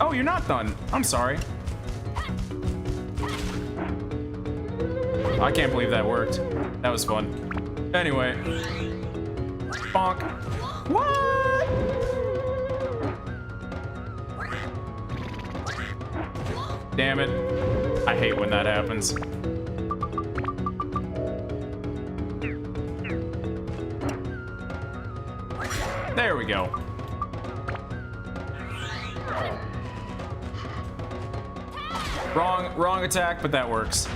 Oh, you're not done. I'm sorry. I can't believe that worked. That was fun. Anyway. Bonk. What? Damn it. I hate when that happens. There we go. Wrong attack, but that works.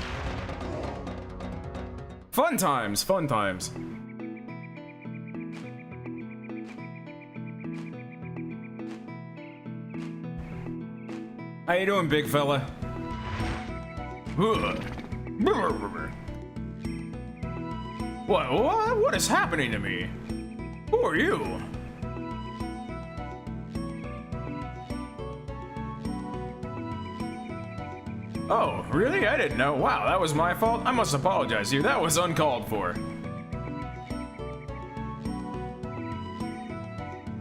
Fun times, fun times. How you doing, big fella? What is happening to me? Who are you? Oh, really? I didn't know. Wow, that was my fault. I must apologize to you. That was uncalled for.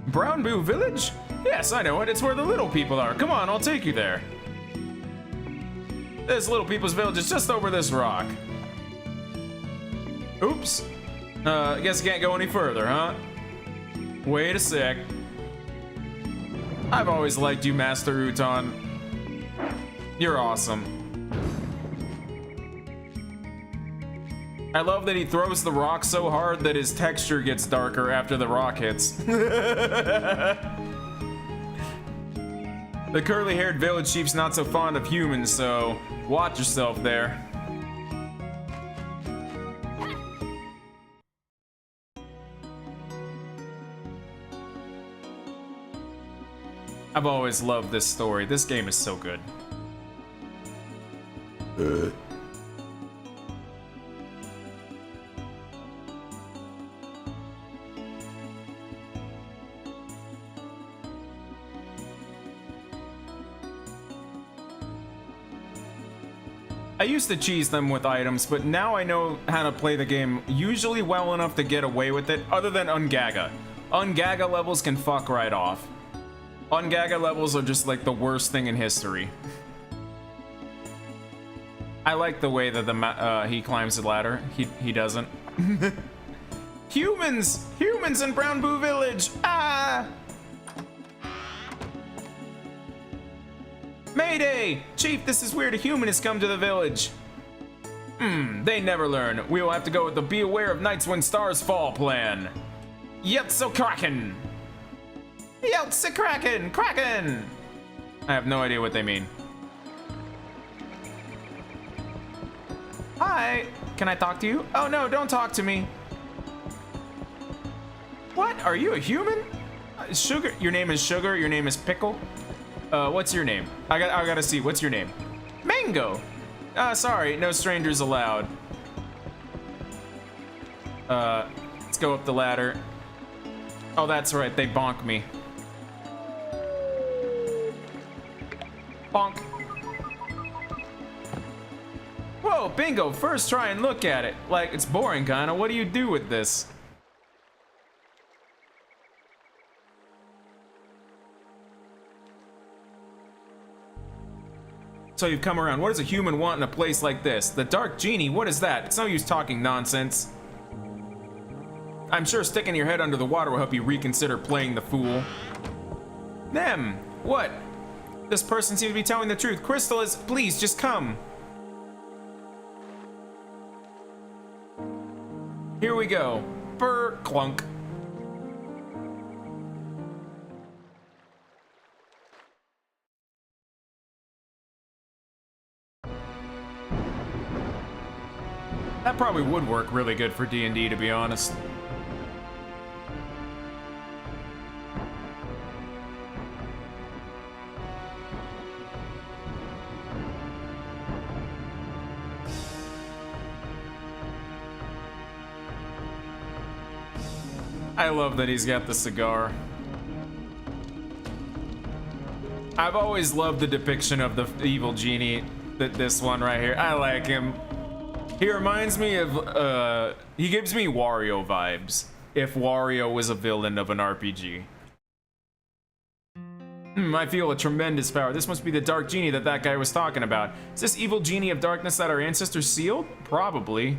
Brown Boo Village? Yes, I know it. It's where the little people are. Come on, I'll take you there. This little people's village is just over this rock. Oops. I guess I can't go any further, huh? Wait a sec. I've always liked you, Master Uton. You're awesome. I love that he throws the rock so hard that his texture gets darker after the rock hits. The curly-haired village chief's not so fond of humans, so watch yourself there. I've always loved this story. This game is so good. I used to cheese them with items, but now I know how to play the game usually well enough to get away with it, other than Ungaga. Ungaga levels can fuck right off. Ungaga levels are just like the worst thing in history. I like the way that he climbs the ladder. He doesn't. Humans! Humans in Brown Boo Village! Ah! Mayday! Chief, this is weird. A human has come to the village. They never learn. We will have to go with the Be Aware of Nights When Stars Fall plan. Yeltsa-Kraken! Yeltsa-Kraken! Kraken! I have no idea what they mean. Hi! Can I talk to you? Oh no, don't talk to me. What? Are you a human? Sugar? Your name is Sugar? Your name is Pickle? What's your name? I gotta see. What's your name? Mango! Sorry, no strangers allowed. Let's go up the ladder. Oh, that's right, they bonk me. Bonk. Oh, bingo, first try and look at it. Like, it's boring, kinda. What do you do with this? So you've come around. What does a human want in a place like this? The Dark Genie, what is that? It's no use talking nonsense. I'm sure sticking your head under the water will help you reconsider playing the fool. Nem, what? This person seems to be telling the truth. Crystal is, please, just come. Here we go. Brr, clunk. That probably would work really good for D&D, to be honest. I love that he's got the cigar. I've always loved the depiction of the evil genie, this one right here. I like him. He reminds me of, he gives me Wario vibes, if Wario was a villain of an RPG. I feel a tremendous power. This must be the Dark Genie that guy was talking about. Is this evil genie of darkness that our ancestors sealed? Probably.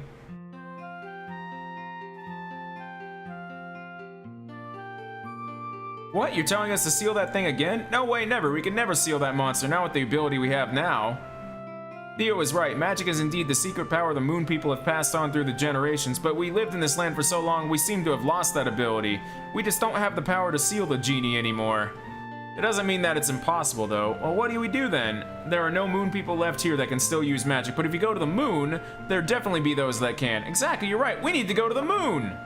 What? You're telling us to seal that thing again? No way, never. We could never seal that monster, not with the ability we have now. Theo is right. Magic is indeed the secret power the moon people have passed on through the generations, but we lived in this land for so long, we seem to have lost that ability. We just don't have the power to seal the genie anymore. It doesn't mean that it's impossible, though. Well, what do we do then? There are no moon people left here that can still use magic, but if you go to the moon, there'll definitely be those that can. Exactly, you're right. We need to go to the moon.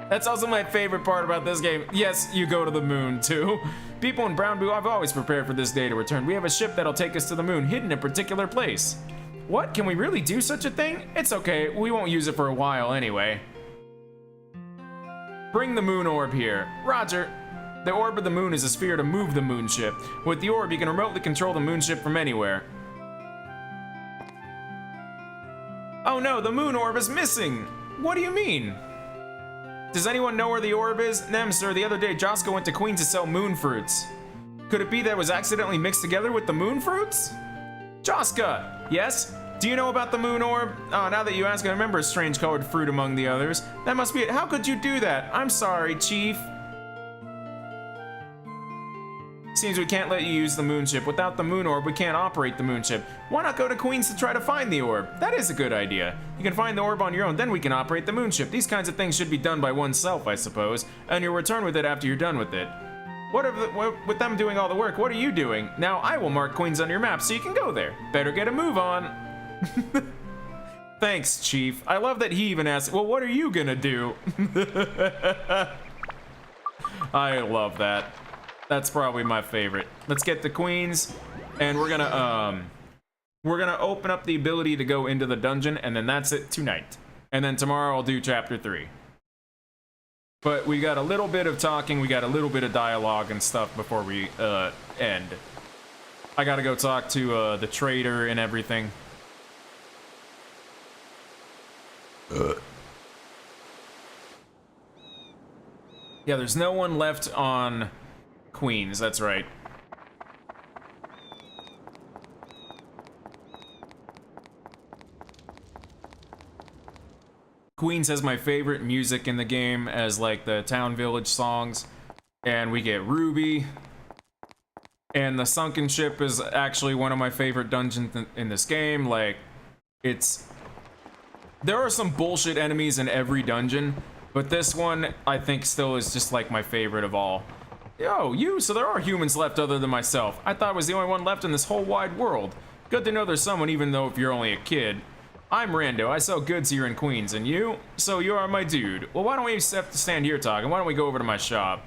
That's also my favorite part about this game. Yes, you go to the moon, too. People in Brown Blue, I've always prepared for this day to return. We have a ship that'll take us to the moon, hidden in a particular place. What? Can we really do such a thing? It's okay. We won't use it for a while anyway. Bring the moon orb here. Roger. The orb of the moon is a sphere to move the moon ship. With the orb, you can remotely control the moon ship from anywhere. Oh no, the moon orb is missing. What do you mean? Does anyone know where the orb is? Nem, sir, the other day Joska went to Queens to sell moon fruits. Could it be that it was accidentally mixed together with the moon fruits? Joska! Yes? Do you know about the moon orb? Oh, now that you ask, I remember a strange colored fruit among the others. That must be it. How could you do that? I'm sorry, Chief. Seems we can't let you use the moon ship. Without the moon orb, we can't operate the moon ship. Why not go to Queens to try to find the orb? That is a good idea. You can find the orb on your own, then we can operate the moon ship. These kinds of things should be done by oneself, I suppose, and you'll return with it after you're done with it. With them doing all the work, what are you doing? Now I will mark Queens on your map so you can go there. Better get a move on. Thanks, Chief. I love that he even asked, well, what are you gonna do? I love that. That's probably my favorite. Let's get to Queens, and we're gonna open up the ability to go into the dungeon, and then that's it tonight. And then tomorrow I'll do chapter 3. But we got a little bit of talking, we got a little bit of dialogue and stuff before we end. I gotta go talk to the trader and everything. Yeah, there's no one left on Queens, that's right. Queens has my favorite music in the game as like the town village songs, and we get Ruby. And the sunken ship is actually one of my favorite dungeons in this game. Like, there are some bullshit enemies in every dungeon, but this one I think still is just like my favorite of all. Yo, so there are humans left other than myself. I thought I was the only one left in this whole wide world. Good to know there's someone even though if you're only a kid. I'm Rando, I sell goods here in Queens, and you? So you are my dude. Well, why don't we stand here talking? Why don't we go over to my shop?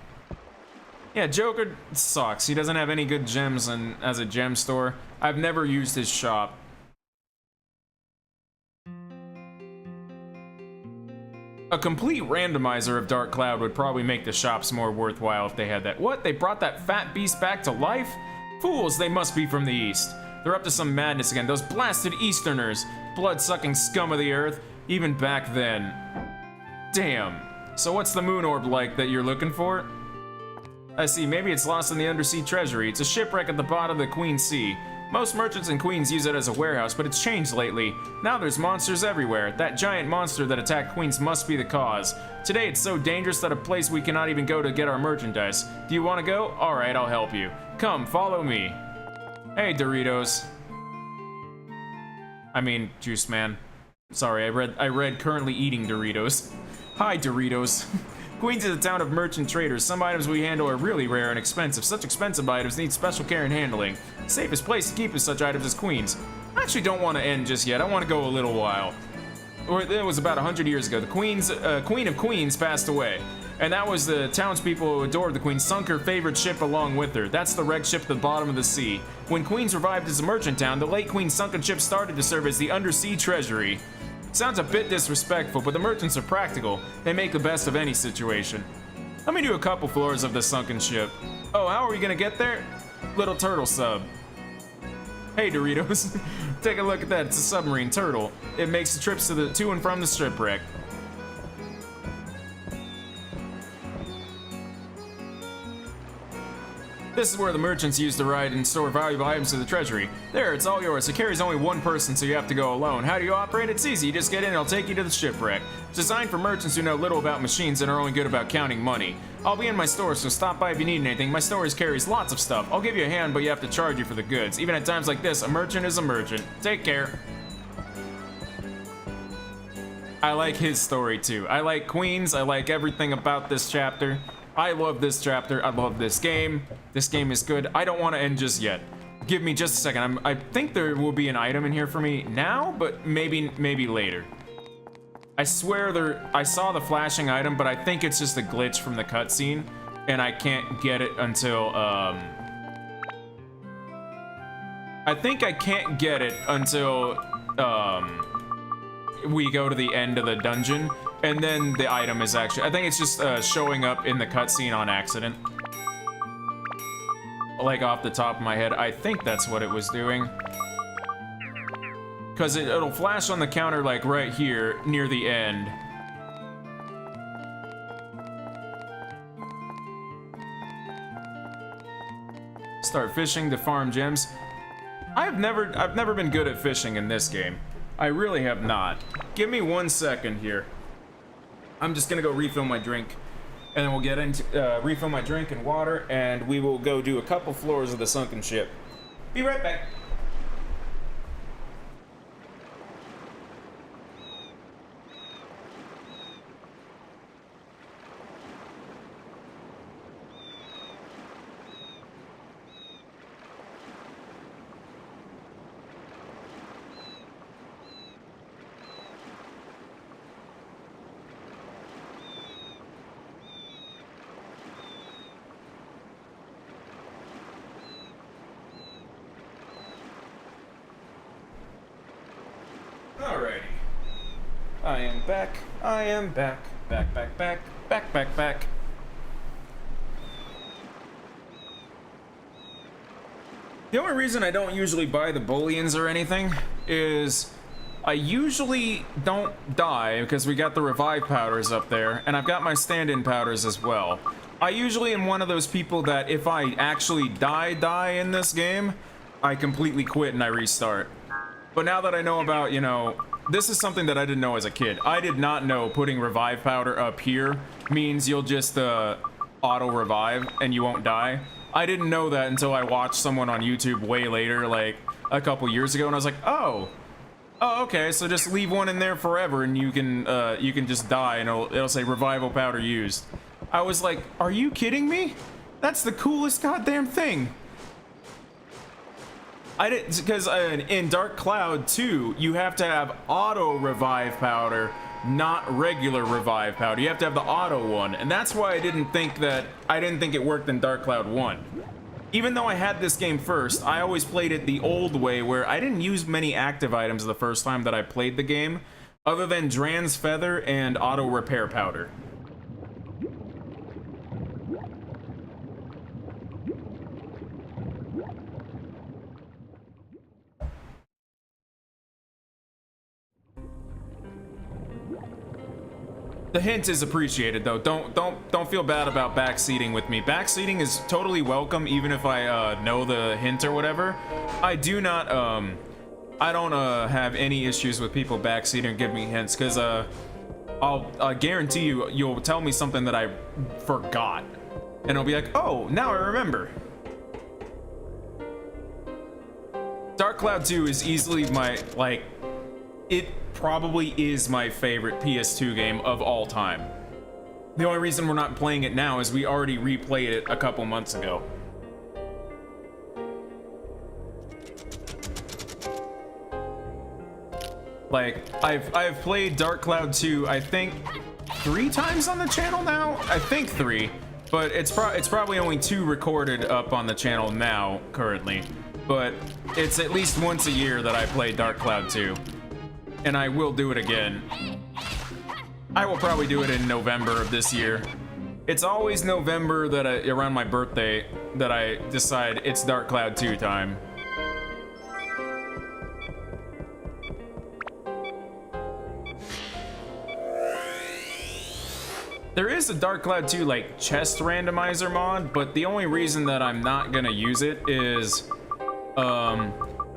Yeah, Joker sucks. He doesn't have any good gems as a gem store. I've never used his shop. A complete randomizer of Dark Cloud would probably make the shops more worthwhile if they had that. What? They brought that fat beast back to life? Fools, they must be from the east. They're up to some madness again, those blasted Easterners. blood-sucking scum of the earth, even back then. Damn. So what's the moon orb like that you're looking for? I see, maybe it's lost in the undersea treasury. It's a shipwreck at the bottom of the Queen Sea. Most merchants in Queens use it as a warehouse, but it's changed lately. Now there's monsters everywhere. That giant monster that attacked Queens must be the cause. Today it's so dangerous that a place we cannot even go to get our merchandise. Do you want to go? Alright, I'll help you. Come, follow me. Hey, Doritos. I mean, Juice Man. Sorry, I read currently eating Doritos. Hi, Doritos. Queens is a town of merchant traders. Some items we handle are really rare and expensive. Such expensive items need special care and handling. The safest place to keep is such items as Queens. I actually don't want to end just yet. I want to go a little while. Or it was about 100 years ago. The Queen of Queens passed away. And that was the townspeople who adored the Queen sunk her favorite ship along with her. That's the wrecked ship at the bottom of the sea. When Queens revived as a merchant town, the late Queen's sunken ship started to serve as the undersea treasury. Sounds a bit disrespectful, but the merchants are practical. They make the best of any situation. Let me do a couple floors of the sunken ship. Oh, how are we gonna get there? Little turtle sub. Hey, Doritos. Take a look at that. It's a submarine turtle. It makes the trips to and from the shipwreck. This is where the merchants use to ride and store valuable items to the treasury. There, it's all yours. It carries only one person, so you have to go alone. How do you operate? It's easy. You just get in and I'll take you to the shipwreck. It's designed for merchants who know little about machines and are only good about counting money. I'll be in my store, so stop by if you need anything. My store carries lots of stuff. I'll give you a hand, but you have to charge you for the goods. Even at times like this, a merchant is a merchant. Take care. I like his story too. I like Queens. I like everything about this chapter. I love this chapter. I love this game. This game is good. I don't want to end just yet. Give me just a second. I think there will be an item in here for me now, but maybe later. I swear I saw the flashing item, but I think it's just a glitch from the cutscene, and I can't get it until I think I can't get it until we go to the end of the dungeon. And then the item is actually, I think it's just showing up in the cutscene on accident. Like off the top of my head, I think that's what it was doing. Cause it'll flash on the counter like right here near the end. Start fishing to farm gems. I've never been good at fishing in this game. I really have not. Give me 1 second here. I'm just gonna go refill my drink, and then we'll get into refill my drink and water, and we will go do a couple floors of the sunken ship. Be right back. Alrighty. I am back. I am back. Back. The only reason I don't usually buy the bullions or anything is I usually don't die because we got the revive powders up there, and I've got my stand-in powders as well. I usually am one of those people that if I actually die in this game, I completely quit and I restart. But now that I know about, you know, this is something that I didn't know as a kid. I did not know putting revive powder up here means you'll just auto revive and you won't die. I didn't know that until I watched someone on YouTube way later, like a couple years ago, and I was like, oh, okay, so just leave one in there forever and you can just die and it'll say revival powder used. I was like, are you kidding me? That's the coolest goddamn thing. I didn't, because in Dark Cloud 2, you have to have auto revive powder, not regular revive powder. You have to have the auto one, and that's why I didn't think it worked in Dark Cloud 1. Even though I had this game first, I always played it the old way, where I didn't use many active items the first time that I played the game, other than Dran's Feather and auto repair powder. The hint is appreciated though. Don't feel bad about backseating with me. Backseating is totally welcome, even if I know the hint or whatever. I do not I don't have any issues with people backseating and giving me hints, because I guarantee you'll tell me something that I forgot, and I'll be like, oh, now I remember. Dark Cloud 2 is easily my, like, it probably is my favorite PS2 game of all time. The only reason we're not playing it now is we already replayed it a couple months ago. Like, I've played Dark Cloud 2, I think 3 times on the channel now? I think 3, but it's probably only 2 recorded up on the channel now, currently. But it's at least once a year that I play Dark Cloud 2. And I will do it again. I will probably do it in November of this year. It's always November that around my birthday that I decide it's Dark Cloud 2 time. There is a Dark Cloud 2 like chest randomizer mod, but the only reason that I'm not gonna use it is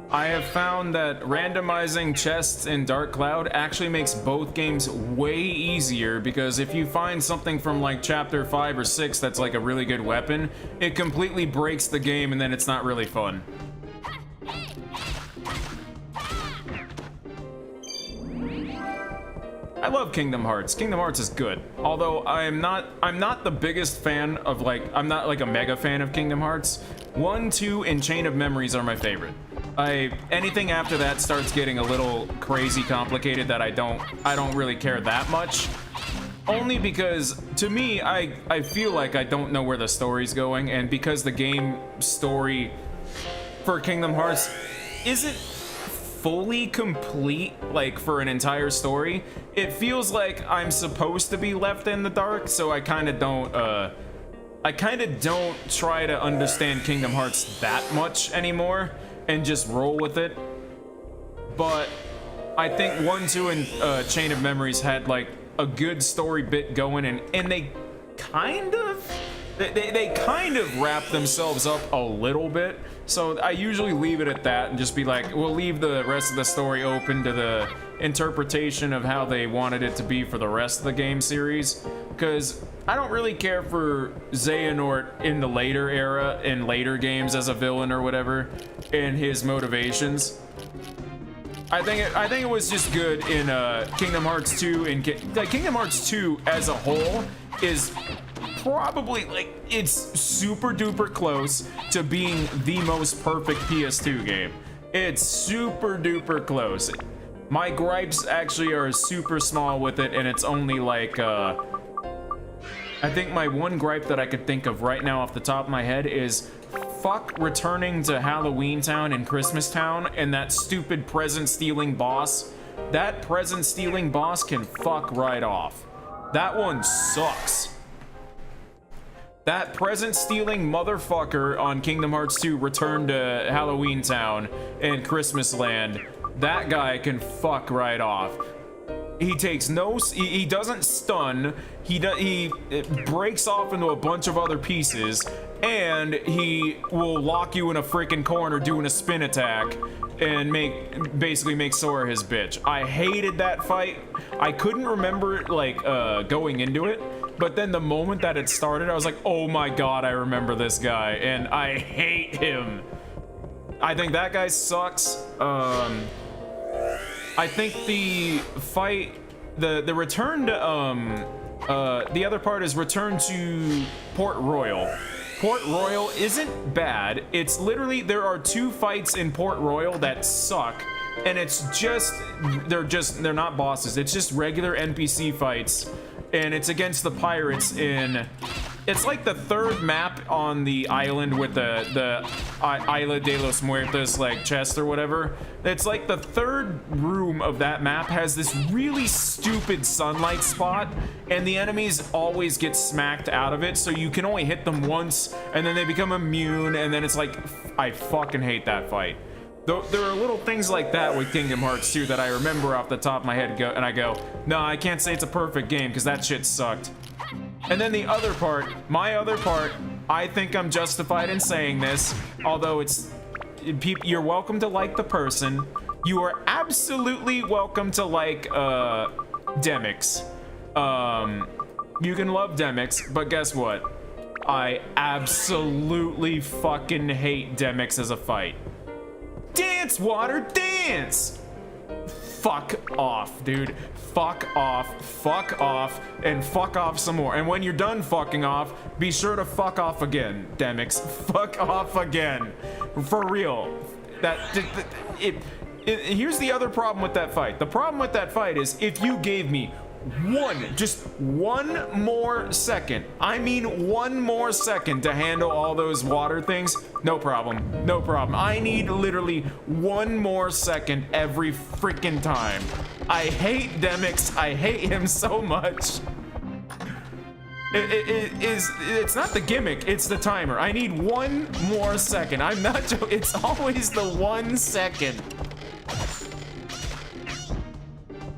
I have found that randomizing chests in Dark Cloud actually makes both games way easier, because if you find something from like chapter 5 or 6 that's like a really good weapon, it completely breaks the game and then it's not really fun. I love Kingdom Hearts. Kingdom Hearts is good. Although I'm not the biggest fan of, like, I'm not like a mega fan of Kingdom Hearts. 1, 2, and Chain of Memories are my favorite. Anything after that starts getting a little crazy complicated that I don't really care that much. Only because, to me, I feel like I don't know where the story's going, and because the game story for Kingdom Hearts isn't fully complete, like, for an entire story, it feels like I'm supposed to be left in the dark, so I kind of don't try to understand Kingdom Hearts that much anymore and just roll with it. But I think 1, 2, and Chain of Memories had like a good story bit going, and they kind of wrap themselves up a little bit. So I usually leave it at that and just be like, we'll leave the rest of the story open to the interpretation of how they wanted it to be for the rest of the game series. Because I don't really care for Xehanort in the later era, in later games as a villain or whatever, and his motivations. I think it was just good in Kingdom Hearts 2, and Kingdom Hearts 2 as a whole is probably, like, it's super duper close to being the most perfect PS2 game. It's super duper close. My gripes actually are super small with it, and it's only like I think my one gripe that I could think of right now off the top of my head is fuck returning to Halloween Town and Christmas Town and that stupid present stealing boss. That present stealing boss can fuck right off. That one sucks. That present stealing motherfucker on Kingdom Hearts 2 Return to Halloween Town and Christmas Land, that guy can fuck right off. He takes no, he doesn't stun, he breaks off into a bunch of other pieces, and he will lock you in a freaking corner doing a spin attack and basically make Sora his bitch. I hated that fight. I couldn't remember it, like, going into it, but then the moment that it started, I was like, oh my god, I remember this guy, and I hate him. I think that guy sucks. I think the fight, the return to, the other part is return to Port Royal. Port Royal isn't bad. It's literally, there are 2 fights in Port Royal that suck, and it's just, they're not bosses. It's just regular NPC fights, and it's against the pirates in, it's like the 3rd map on the island with the Isla de los Muertos, like, chest or whatever. It's like the 3rd room of that map has this really stupid sunlight spot, and the enemies always get smacked out of it, so you can only hit them once, and then they become immune, and then it's like, I fucking hate that fight. There are little things like that with Kingdom Hearts 2 that I remember off the top of my head, and I go, no, I can't say it's a perfect game because that shit sucked. And then the other part, my other part, I think I'm justified in saying this, although you're welcome to like the person. You are absolutely welcome to like Demyx. You can love Demyx, but guess what? I absolutely fucking hate Demyx as a fight. Dance, water, dance! Fuck off, dude. Fuck off, and fuck off some more. And when you're done fucking off, be sure to fuck off again, Demyx. Fuck off again. For real. Here's the other problem with that fight. The problem with that fight is if you gave me just one more second, I mean one more second to handle all those water things, no problem, no problem. I need literally one more second every freaking time. I hate Demyx, I hate him so much. It's not the gimmick, it's the timer. I need one more second. I'm not joking, it's always the 1 second.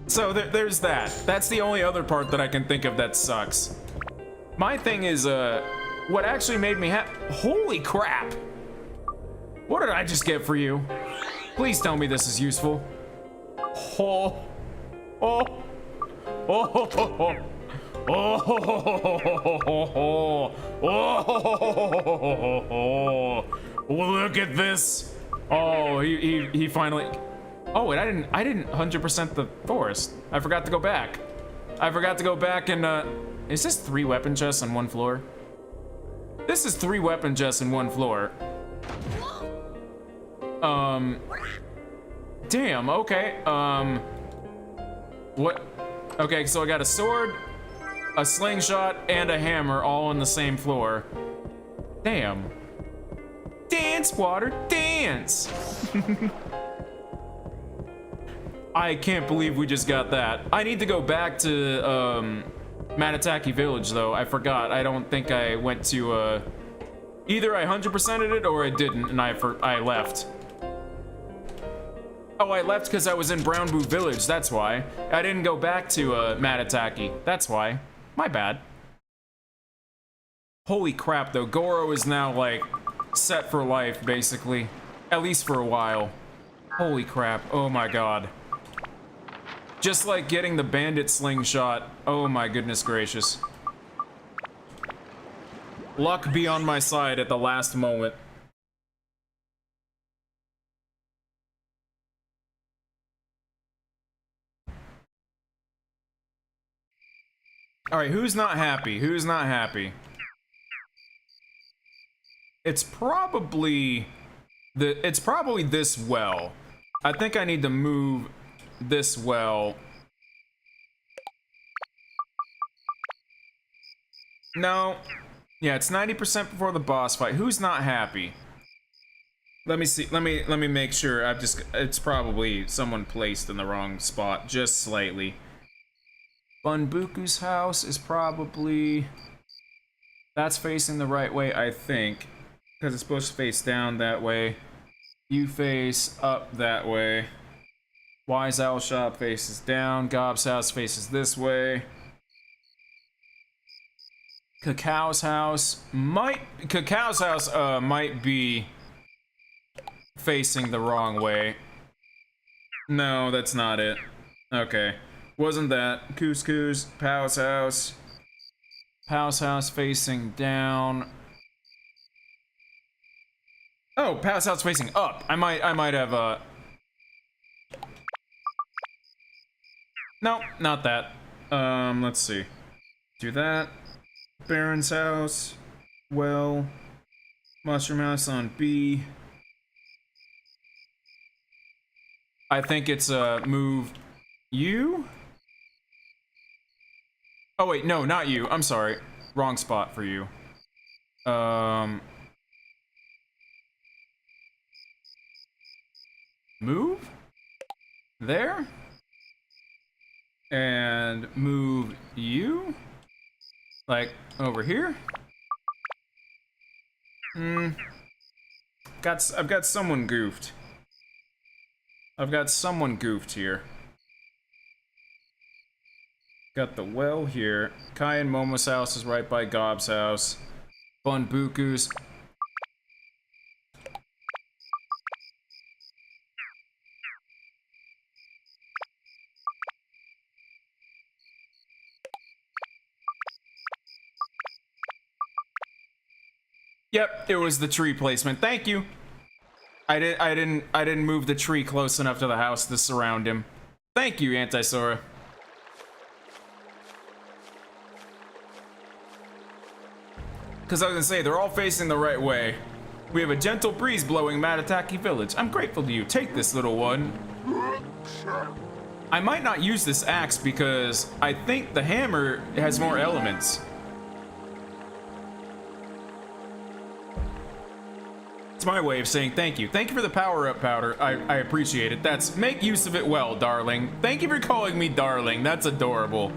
So there's that. That's the only other part that I can think of that sucks. My thing is, what actually made me holy crap! What did I just get for you? Please tell me this is useful. Oh. Oh. Oh. Oh. Oh. Look at this. Oh, he finally. Oh wait, I didn't 100% the forest. I forgot to go back. And is this 3 weapon chests on 1 floor? This is 3 weapon chests in 1 floor. Damn, okay. What? Okay, so I got a sword, a slingshot, and a hammer all on the same floor. Damn. Dance, water, dance! I can't believe we just got that. I need to go back to Matataki Village though. I forgot. I don't think I went to either I 100%ed it or I didn't and I left. Oh, I left because I was in Brown Boo Village, that's why. I didn't go back to Matataki, that's why. My bad. Holy crap though, Goro is now like set for life basically. At least for a while. Holy crap, oh my god. Just like getting the bandit slingshot. Oh my goodness gracious. Luck be on my side at the last moment. Alright, who's not happy? Who's not happy? It's probably this well. I think I need to move this well. No. Yeah, it's 90% before the boss fight. Who's not happy? Let me see. Let me make sure. It's probably someone placed in the wrong spot just slightly. Bunbuku's house is probably that's facing the right way, I think, because it's supposed to face down that way. You face up that way. Wise Owl Shop faces down. Gob's house faces this way. Cacao's house might be facing the wrong way. No, that's not it. Okay. Wasn't that. Couscous, Pow's house. Pow's house facing down. Oh, Pow's house facing up. I might have No, not that. Let's see. Do that. Baron's house. Well. Mushroom house on B. I think it's move you. Oh wait, no, not you. I'm sorry. Wrong spot for you. Move? There? And move you? Like, over here? I've got someone goofed. I've got someone goofed here. Got the well here. Kai and Momo's house is right by Gob's house. Bunbuku's. Yep, it was the tree placement. Thank you. I didn't move the tree close enough to the house to surround him. Thank you, Anti-Sora. Because I was gonna say, they're all facing the right way. We have a gentle breeze blowing Matataki Village. I'm grateful to you. Take this, little one. I might not use this axe because I think the hammer has more elements. It's my way of saying thank you. Thank you for the power-up powder. I appreciate it. That's make use of it well, darling. Thank you for calling me darling. That's adorable.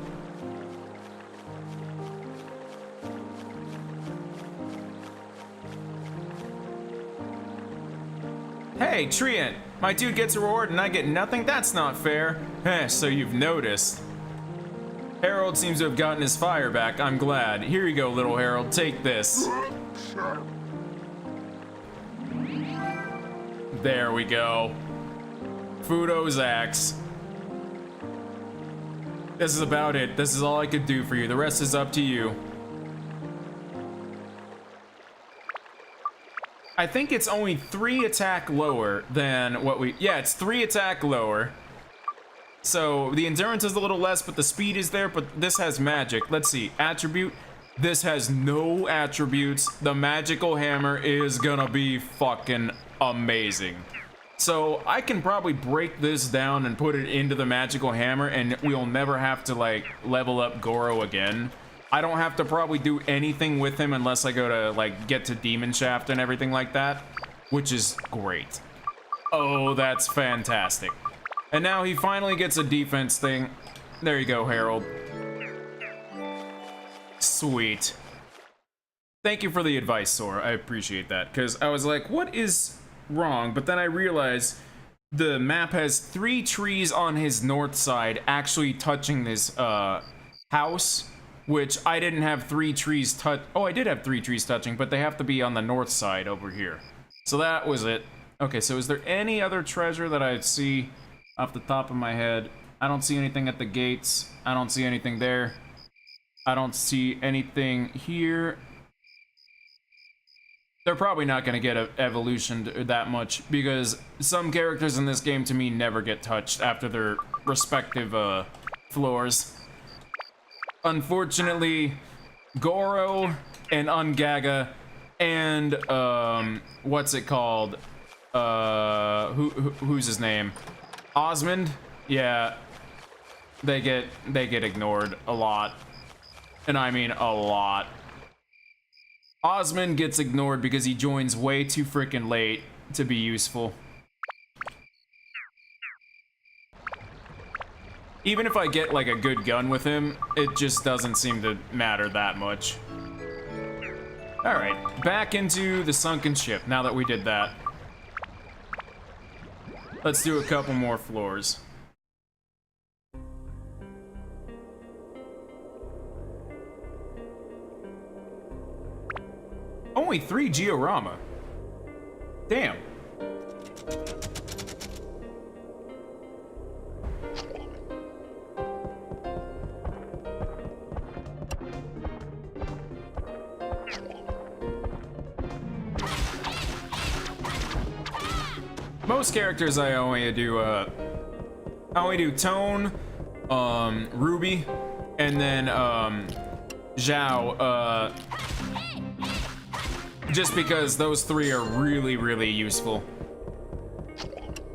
Hey, Treant, my dude gets a reward and I get nothing? That's not fair. Heh, so you've noticed. Harold seems to have gotten his fire back. I'm glad. Here you go, little Harold. Take this. There we go. Fudo's axe. This is about it. This is all I could do for you. The rest is up to you. I think it's only 3 attack lower than what we... Yeah, it's 3 attack lower. So the endurance is a little less, but the speed is there, but this has magic. Let's see. Attribute. This has no attributes. The magical hammer is gonna be fucking amazing. So I can probably break this down and put it into the magical hammer and we'll never have to like level up Goro again. I don't have to probably do anything with him unless I go to like get to Demon Shaft and everything like that, which is great. Oh, that's fantastic. And now he finally gets a defense thing. There you go, Harold. Sweet. Thank you for the advice, Sora. I appreciate that, because I was like, what is wrong? But then I realized the map has 3 trees on his north side actually touching this house, which I didn't have 3 trees touch. Oh, I did have 3 trees touching, but they have to be on the north side over here. So that was it. Okay, so is there any other treasure that I see off the top of my head? I don't see anything at the gates. I don't see anything there. I don't see anything here. They're probably not going to get evolutioned that much because some characters in this game to me never get touched after their respective floors. Unfortunately, Goro and Ungaga and what's it called? Who's his name? Osmond? Yeah, they get ignored a lot. And I mean a lot. Osmond gets ignored because he joins way too freaking late to be useful. Even if I get like a good gun with him, it just doesn't seem to matter that much. Alright, back into the sunken ship now that we did that. Let's do a couple more floors. Only 3 Georama. Damn. Most characters I only do Tone, Ruby, and then Zhao, just because those 3 are really, really useful.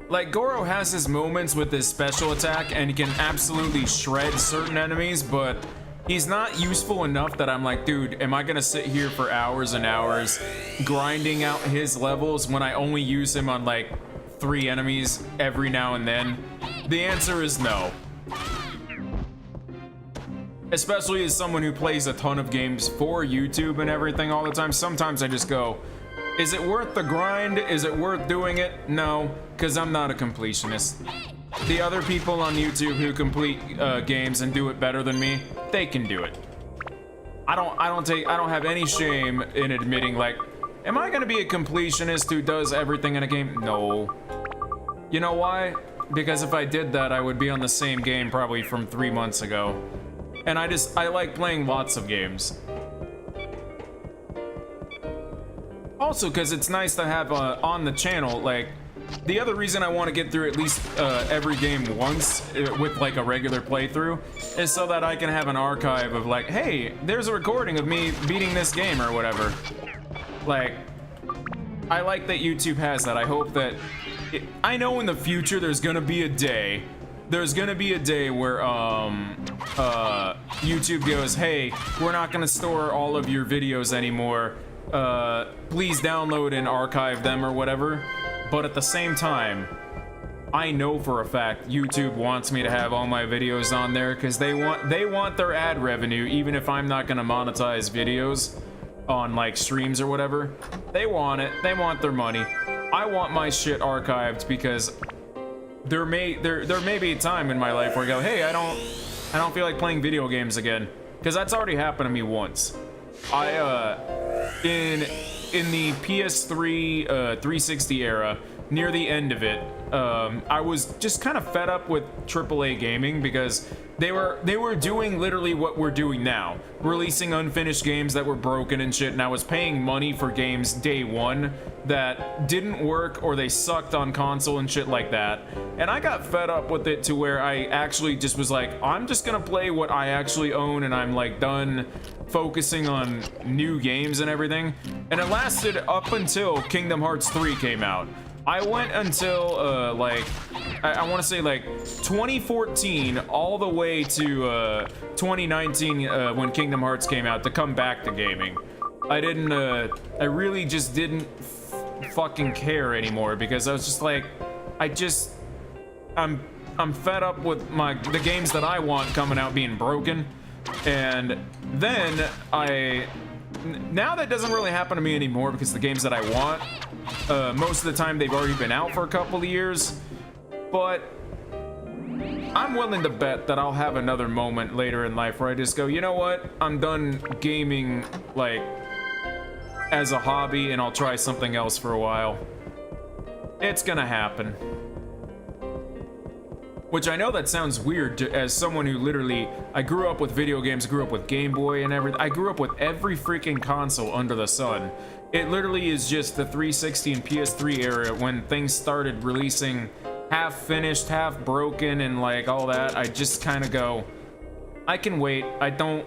Like, Goro has his moments with his special attack and he can absolutely shred certain enemies, but he's not useful enough that I'm like, dude, am I gonna sit here for hours and hours grinding out his levels when I only use him on like 3 enemies every now and then? The answer is no. Especially as someone who plays a ton of games for YouTube and everything all the time, sometimes I just go, Is it worth the grind? Is it worth doing it? No, because I'm not a completionist. The other people on YouTube who complete games and do it better than me, they can do it. I don't have any shame in admitting, like, am I gonna be a completionist who does everything in a game? No. You know why? Because if I did that, I would be on the same game probably from 3 months ago. And I like playing lots of games. Also, because it's nice to have on the channel, like, the other reason I want to get through at least every game once with like a regular playthrough is so that I can have an archive of like, hey, there's a recording of me beating this game or whatever. Like, I like that YouTube has that. I hope that I know in the future there's gonna be a day where YouTube goes, hey, we're not gonna store all of your videos anymore. Please download and archive them or whatever. But at the same time, I know for a fact YouTube wants me to have all my videos on there because they want their ad revenue, even if I'm not gonna monetize videos on like streams or whatever. They want it. They want their money. I want my shit archived because there may be a time in my life where I go, hey, I don't feel like playing video games again, because that's already happened to me once. In the PS3 360 era, near the end of it, I was just kind of fed up with AAA gaming because they were doing literally what we're doing now, releasing unfinished games that were broken and shit, and I was paying money for games day one that didn't work or they sucked on console and shit like that. And I got fed up with it to where I actually just was like, I'm just gonna play what I actually own, and I'm like done focusing on new games and everything. And it lasted up until Kingdom Hearts 3 came out. I went until like I want to say like 2014 all the way to 2019 when Kingdom Hearts came out to come back to gaming. I really just didn't fucking care anymore because I was just like, I'm fed up with the games that I want coming out being broken. And then now that doesn't really happen to me anymore because the games that I want, most of the time they've already been out for a couple of years. But I'm willing to bet that I'll have another moment later in life where I just go, you know what? I'm done gaming like as a hobby and I'll try something else for a while. It's gonna happen. Which I know that sounds weird as someone who literally, I grew up with video games, grew up with Game Boy and everything. I grew up with every freaking console under the sun. It literally is just the 360 and PS3 era when things started releasing half finished, half broken and like all that. I just kind of go, I can wait. I don't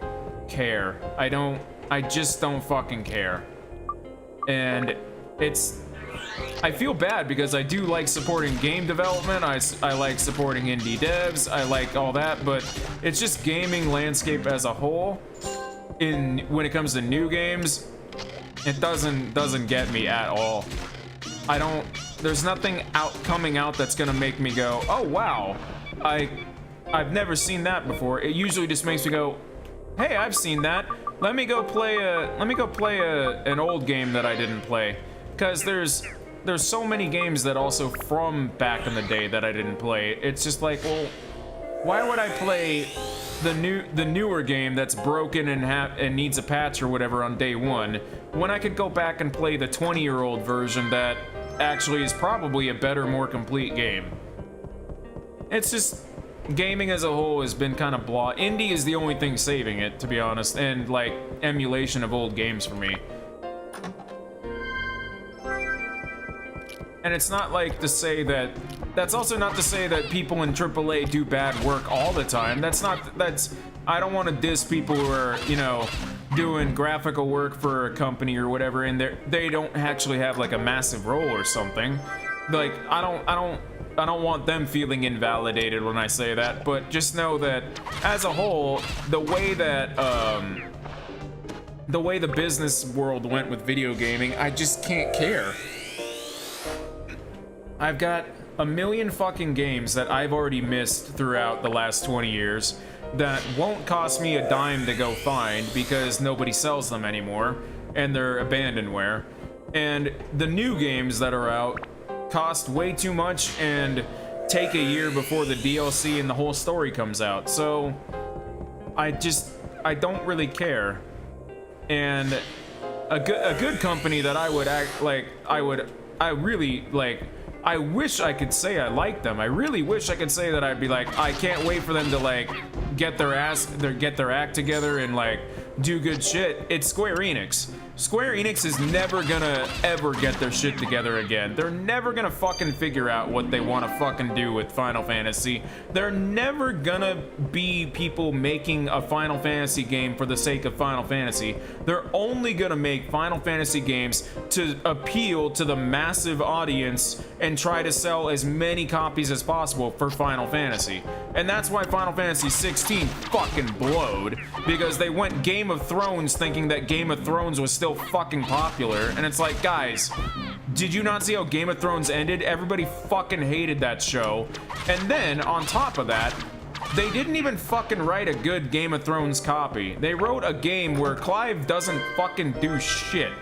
care. I just don't fucking care. And I feel bad because I do like supporting game development. I like supporting indie devs. I like all that, but it's just gaming landscape as a whole. When it comes to new games, it doesn't get me at all. There's nothing coming out that's gonna make me go, oh wow, I've never seen that before. It usually just makes me go, hey, I've seen that. Let me go play an old game that I didn't play. Because there's so many games that also from back in the day that I didn't play. It's just like, well, why would I play the newer game that's broken and needs a patch or whatever on day one when I could go back and play the 20-year-old version that actually is probably a better, more complete game? It's just, gaming as a whole has been kind of blah. Indie is the only thing saving it, to be honest, and like emulation of old games for me. And it's not like to say that, that's also not to say that people in AAA do bad work all the time. I don't want to diss people who are, you know, doing graphical work for a company or whatever, and they don't actually have like a massive role or something. Like, I don't want them feeling invalidated when I say that, but just know that as a whole, the way the business world went with video gaming, I just can't care. I've got a million fucking games that I've already missed throughout the last 20 years that won't cost me a dime to go find because nobody sells them anymore and they're abandonware. And the new games that are out cost way too much and take a year before the DLC and the whole story comes out. So I don't really care. And a good company that I would act like I wish I could say I like them. I really wish I could say that I'd be like, I can't wait for them to like get their act together and like do good shit. It's Square Enix. Square Enix is never gonna ever get their shit together again. They're never gonna fucking figure out what they want to fucking do with Final Fantasy. They're never gonna be people making a Final Fantasy game for the sake of Final Fantasy. They're only gonna make Final Fantasy games to appeal to the massive audience and try to sell as many copies as possible for Final Fantasy. And that's why Final Fantasy 16 fucking blowed, because they went Game of Thrones thinking that Game of Thrones was still fucking popular, and it's like, guys, did you not see how Game of Thrones ended? Everybody fucking hated that show. And then on top of that, they didn't even fucking write a good Game of Thrones copy. They wrote a game where Clive doesn't fucking do shit.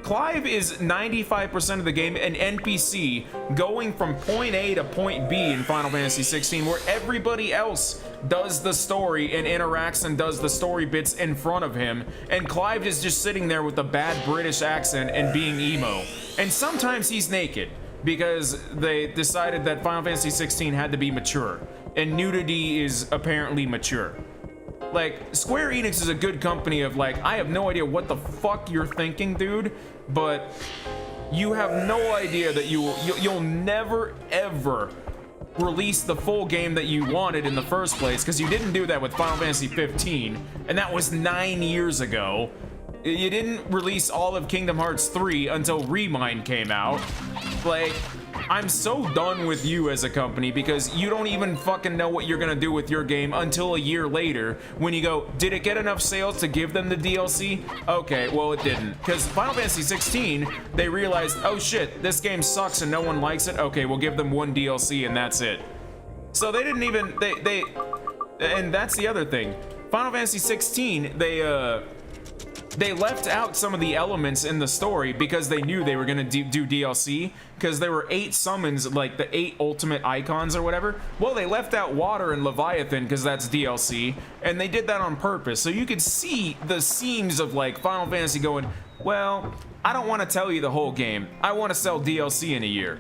Clive is 95% of the game an NPC going from point A to point B in Final Fantasy 16, where everybody else does the story and interacts and does the story bits in front of him, and Clive is just sitting there with a bad British accent and being emo. And sometimes he's naked, because they decided that Final Fantasy 16 had to be mature, and nudity is apparently mature. Like, Square Enix is a good company of like, I have no idea what the fuck you're thinking, dude, but you have no idea that you'll never ever release the full game that you wanted in the first place, because you didn't do that with Final Fantasy 15, and that was 9 years ago. You didn't release all of Kingdom Hearts 3 until Remind came out. Like, I'm so done with you as a company, because you don't even fucking know what you're gonna do with your game until a year later when you go, did it get enough sales to give them the DLC? Okay, well it didn't. Because Final Fantasy 16, they realized, oh shit, this game sucks and no one likes it. Okay, we'll give them one DLC and that's it. So they didn't even, and that's the other thing. Final Fantasy 16, they left out some of the elements in the story because they knew they were gonna do DLC, because there were 8 summons, like the 8 ultimate icons or whatever. Well, they left out Water and Leviathan because that's DLC, and they did that on purpose. So you could see the seams of like Final Fantasy going, well, I don't want to tell you the whole game. I want to sell DLC in a year.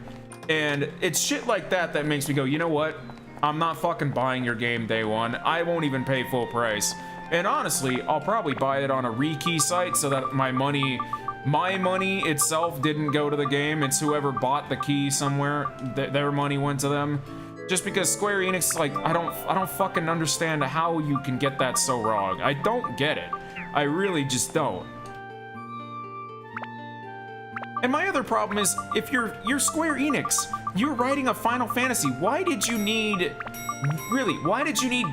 And it's shit like that that makes me go, you know what? I'm not fucking buying your game day one. I won't even pay full price. And honestly, I'll probably buy it on a rekey site so that my money itself didn't go to the game. It's whoever bought the key somewhere, their money went to them. Just because Square Enix, like, I don't fucking understand how you can get that so wrong. I don't get it. I really just don't. And my other problem is, if you're Square Enix, you're writing a Final Fantasy, why did you need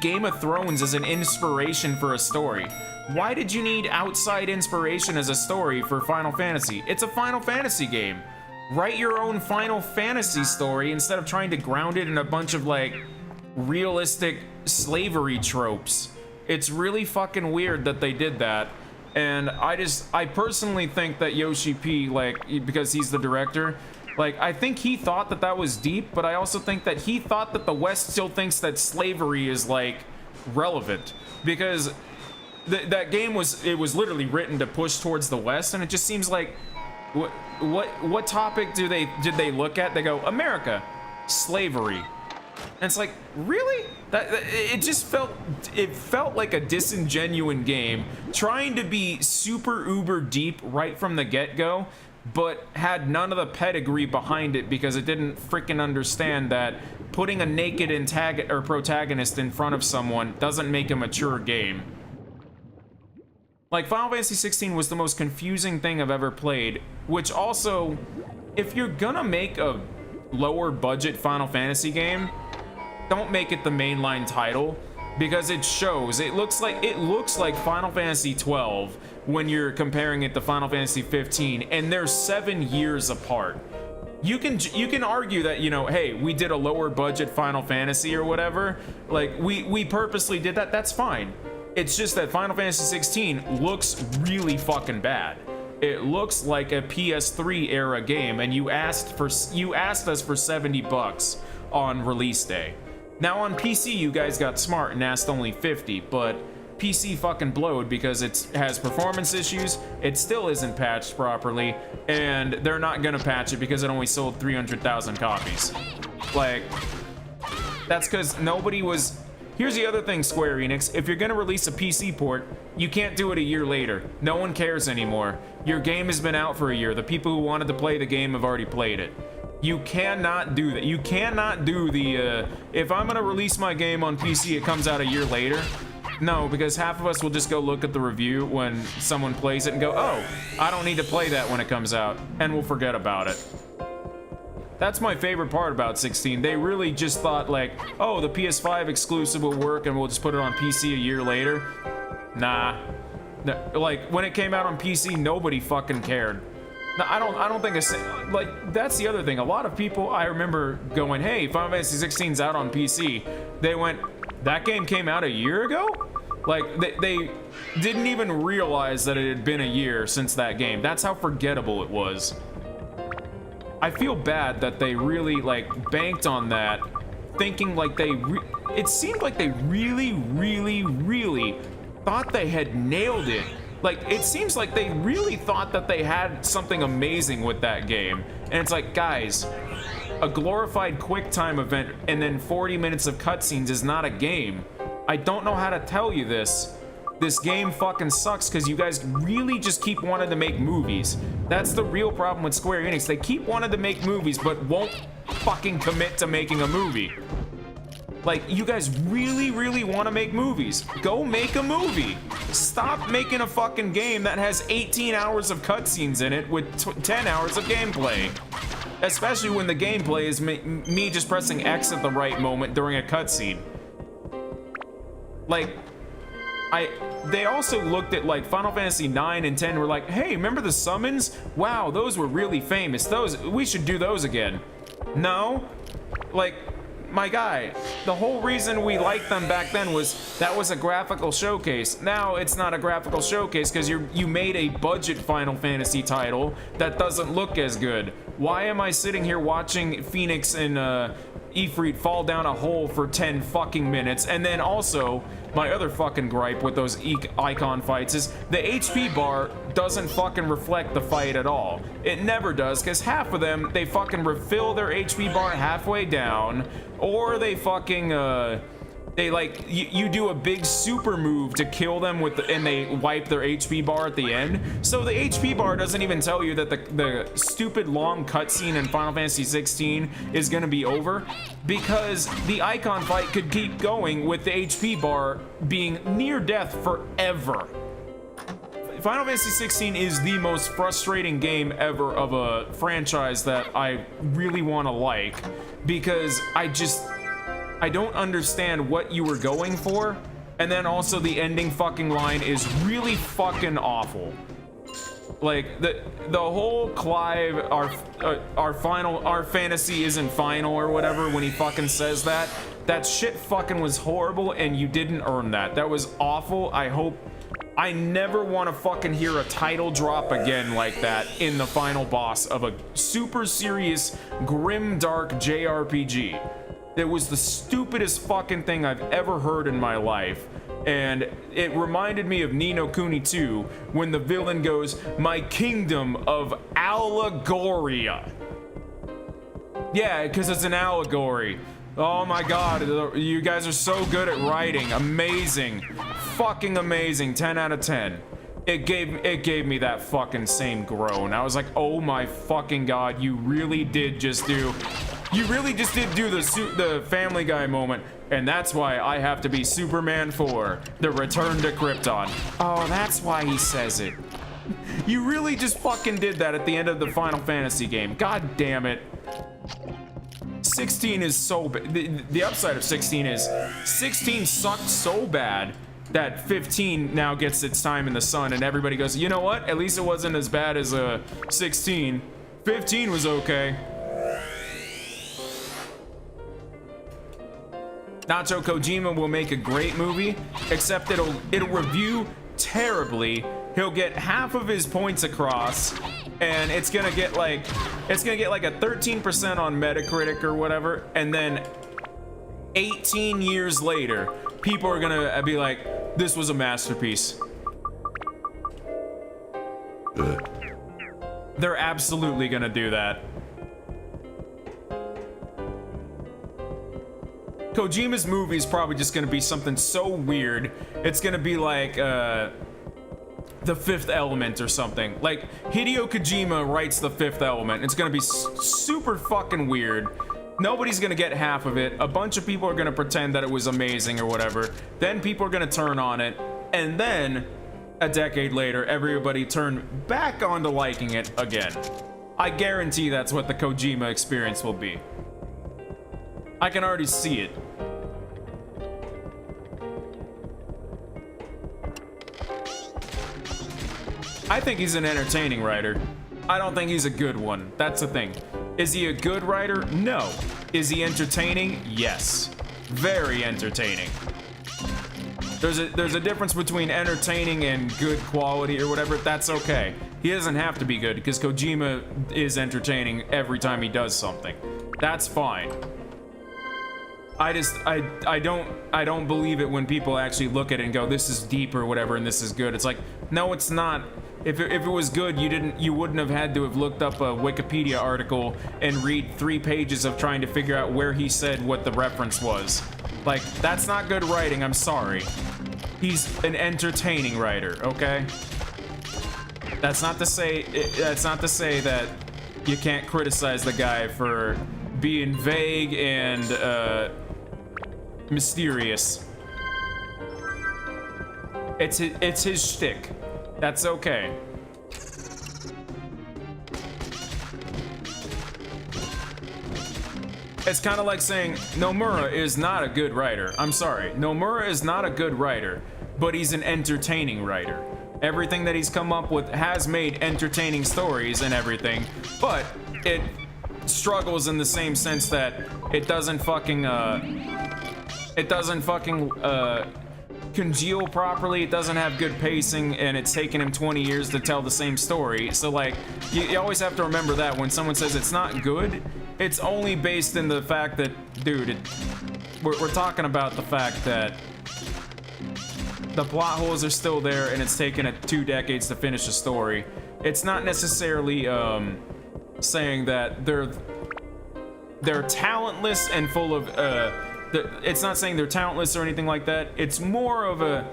Game of Thrones as an inspiration for a story? Why did you need outside inspiration as a story for Final Fantasy? It's a Final Fantasy game. Write your own Final Fantasy story instead of trying to ground it in a bunch of like realistic slavery tropes. It's really fucking weird that they did that. And I personally think that Yoshi P, like, because he's the director, like, I think he thought that that was deep, but I also think that he thought that the West still thinks that slavery is, like, relevant. Because that game was literally written to push towards the West, and it just seems like, what topic did they look at? They go, America, slavery. And it's like, really? It felt like a disingenuous game, trying to be super uber deep right from the get-go, but had none of the pedigree behind it because it didn't freaking understand that putting a naked protagonist in front of someone doesn't make a mature game. Like, Final Fantasy 16 was the most confusing thing I've ever played, which also, if you're gonna make a lower budget Final Fantasy game, don't make it the mainline title, because it shows. It looks like Final Fantasy 12 when you're comparing it to Final Fantasy 15, and they're 7 years apart. You can argue that, you know, hey, we did a lower budget Final Fantasy or whatever, like we purposely did that. That's fine. It's just that Final Fantasy 16 looks really fucking bad. it looks like a PS3 era game, and you asked us for $70 on release day. Now on PC, you guys got smart and asked only 50, but PC fucking blowed because it has performance issues, it still isn't patched properly, and they're not gonna patch it because it only sold 300,000 copies. Like, that's because nobody was... Here's the other thing, Square Enix, if you're gonna release a PC port, you can't do it a year later. No one cares anymore. Your game has been out for a year. The people who wanted to play the game have already played it. You cannot do that. You cannot do the, if I'm gonna release my game on PC, it comes out a year later. No, because half of us will just go look at the review when someone plays it and go, oh, I don't need to play that when it comes out, and we'll forget about it. That's my favorite part about 16. They really just thought like, oh, the PS5 exclusive will work and we'll just put it on PC a year later. Nah. Like, when it came out on PC, nobody fucking cared. No, I don't think it's, like, that's the other thing. A lot of people, I remember going, hey, Final Fantasy 16's out on PC. They went, that game came out a year ago? Like, they didn't even realize that it had been a year since that game. That's how forgettable it was. I feel bad that they really, like, banked on that, thinking like it seemed like they really thought they had nailed it. Like, it seems like they really thought that they had something amazing with that game. And it's like, guys, a glorified QuickTime event and then 40 minutes of cutscenes is not a game. I don't know how to tell you this. This game fucking sucks because you guys really just keep wanting to make movies. That's the real problem with Square Enix. They keep wanting to make movies but won't fucking commit to making a movie. Like, you guys really want to make movies. Go make a movie. Stop making a fucking game that has 18 hours of cutscenes in it with 10 hours of gameplay. Especially when the gameplay is me just pressing X at the right moment during a cutscene. Like, they also looked at like Final Fantasy 9 and 10 were like, hey, remember the summons? Wow, those were really famous. We should do those again. No, like, my guy, the whole reason we liked them back then was that was a graphical showcase. Now it's not a graphical showcase because you made a budget Final Fantasy title that doesn't look as good. Why am I sitting here watching Phoenix and Ifrit fall down a hole for 10 fucking minutes? And then also, my other fucking gripe with those icon fights is the HP bar doesn't fucking reflect the fight at all. It never does, because half of them, they fucking refill their HP bar halfway down, or they fucking, they like, you do a big super move to kill them with and they wipe their HP bar at the end. So the HP bar doesn't even tell you that the stupid long cutscene in Final Fantasy 16 is gonna be over, because the icon fight could keep going with the HP bar being near death forever. Final Fantasy 16 is the most frustrating game ever of a franchise that I really want to like, because I don't understand what you were going for, and then also the ending fucking line is really fucking awful. Like, the whole Clive, our fantasy isn't final or whatever, when he fucking says that shit fucking was horrible, and you didn't earn that. That was awful. I never want to fucking hear a title drop again like that in the final boss of a super serious, grim, dark JRPG. It was the stupidest fucking thing I've ever heard in my life. And it reminded me of Ni no Kuni 2, when the villain goes, "My kingdom of Allegoria." Yeah, because it's an allegory. Oh my god, you guys are so good at writing. Amazing. Fucking amazing. 10 out of 10. It gave me that fucking same groan. I was like, oh my fucking god, you really did just do the Family Guy moment, and that's why I have to be Superman 4, the Return to Krypton. Oh, that's why he says it. You really just fucking did that at the end of the Final Fantasy game. God damn it. 16 is so bad. The upside of 16 is 16 sucked so bad that 15 now gets its time in the sun, and everybody goes, you know what? At least it wasn't as bad as 16. 15 was okay. Nacho Kojima will make a great movie, except it'll review terribly, he'll get half of his points across, and it's gonna get like a 13% on Metacritic or whatever, and then 18 years later, people are gonna be like, this was a masterpiece. They're absolutely gonna do that. Kojima's movie is probably just gonna be something so weird. It's gonna be like The Fifth Element or something. Like Hideo Kojima writes The Fifth Element. It's gonna be super fucking weird. Nobody's gonna get half of it. A bunch of people are gonna pretend that it was amazing or whatever. Then people are gonna turn on it, and then a decade later, everybody turn back onto liking it again. I guarantee that's what the Kojima experience will be. I can already see it. I think he's an entertaining writer. I don't think he's a good one. That's the thing. Is he a good writer? No. Is he entertaining? Yes. Very entertaining. There's a difference between entertaining and good quality or whatever. That's okay. He doesn't have to be good because Kojima is entertaining every time he does something. That's fine. I don't believe it when people actually look at it and go, this is deep or whatever and this is good. It's like, no, it's not. If it was good, you wouldn't have had to have looked up a Wikipedia article and read 3 pages of trying to figure out where he said what the reference was. Like, that's not good writing, I'm sorry. He's an entertaining writer, okay? That's not to say that you can't criticize the guy for being vague and mysterious. It's his shtick. That's okay. It's kind of like saying Nomura is not a good writer. I'm sorry. Nomura is not a good writer, but he's an entertaining writer. Everything that he's come up with has made entertaining stories and everything, but it struggles in the same sense that it doesn't fucking congeal properly. It doesn't have good pacing, and it's taken him 20 years to tell the same story. So like, you always have to remember that when someone says it's not good, it's only based in the fact that, dude, we're talking about the fact that the plot holes are still there, and it's taken it 2 decades to finish a story. It's not necessarily saying that they're talentless and full of it's not saying they're talentless or anything like that. It's more of a,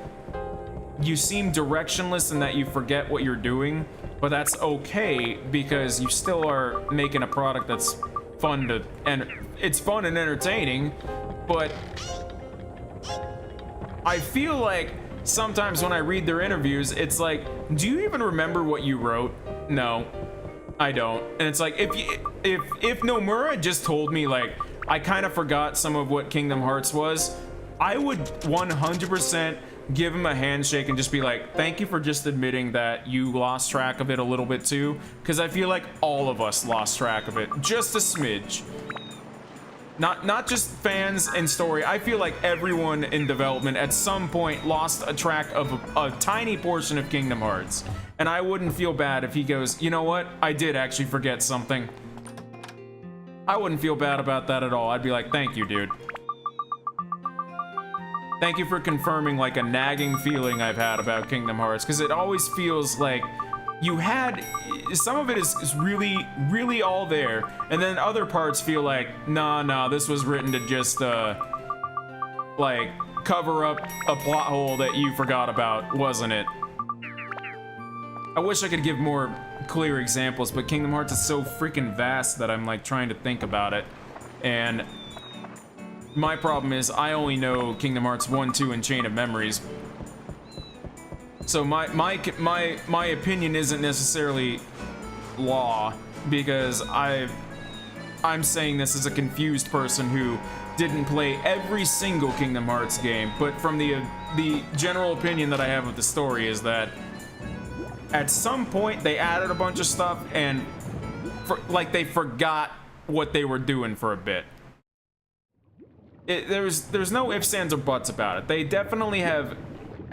you seem directionless and that you forget what you're doing, but that's okay because you still are making a product that's fun to, and it's fun and entertaining. But I feel like sometimes when I read their interviews, it's like, do you even remember what you wrote? No, I don't. And it's like, if Nomura just told me, like, I kind of forgot some of what Kingdom Hearts was, I would 100% give him a handshake and just be like, thank you for just admitting that you lost track of it a little bit too, because I feel like all of us lost track of it, just a smidge. Not just fans and story. I feel like everyone in development at some point lost a track of a tiny portion of Kingdom Hearts, and I wouldn't feel bad if he goes, you know what, I did actually forget something. I wouldn't feel bad about that at all. I'd be like, thank you, dude. Thank you for confirming like a nagging feeling I've had about Kingdom Hearts, because it always feels like you had, some of it is really, really all there, and then other parts feel like, nah, this was written to just, like, cover up a plot hole that you forgot about, wasn't it? I wish I could give more clear examples, but Kingdom Hearts is so freaking vast that I'm like trying to think about it. And my problem is I only know Kingdom Hearts 1, 2, and Chain of Memories. So my opinion isn't necessarily law, because I'm saying this as a confused person who didn't play every single Kingdom Hearts game, but from the general opinion that I have of the story is that at some point they added a bunch of stuff and they forgot what they were doing for a bit. There's no ifs, ands, or buts about it. They definitely have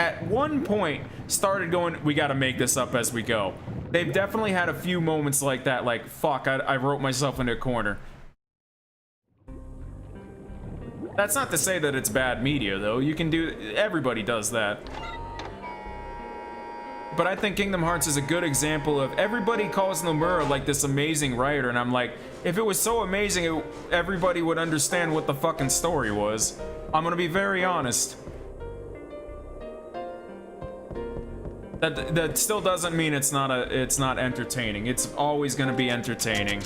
at one point started going, we gotta make this up as we go. They've definitely had a few moments like that, like, fuck, I wrote myself into a corner. That's not to say that it's bad media, though. You can do, everybody does that. But I think Kingdom Hearts is a good example of, everybody calls Nomura like this amazing writer, and I'm like, if it was so amazing, everybody would understand what the fucking story was. I'm gonna be very honest. That still doesn't mean it's not entertaining. It's always gonna be entertaining.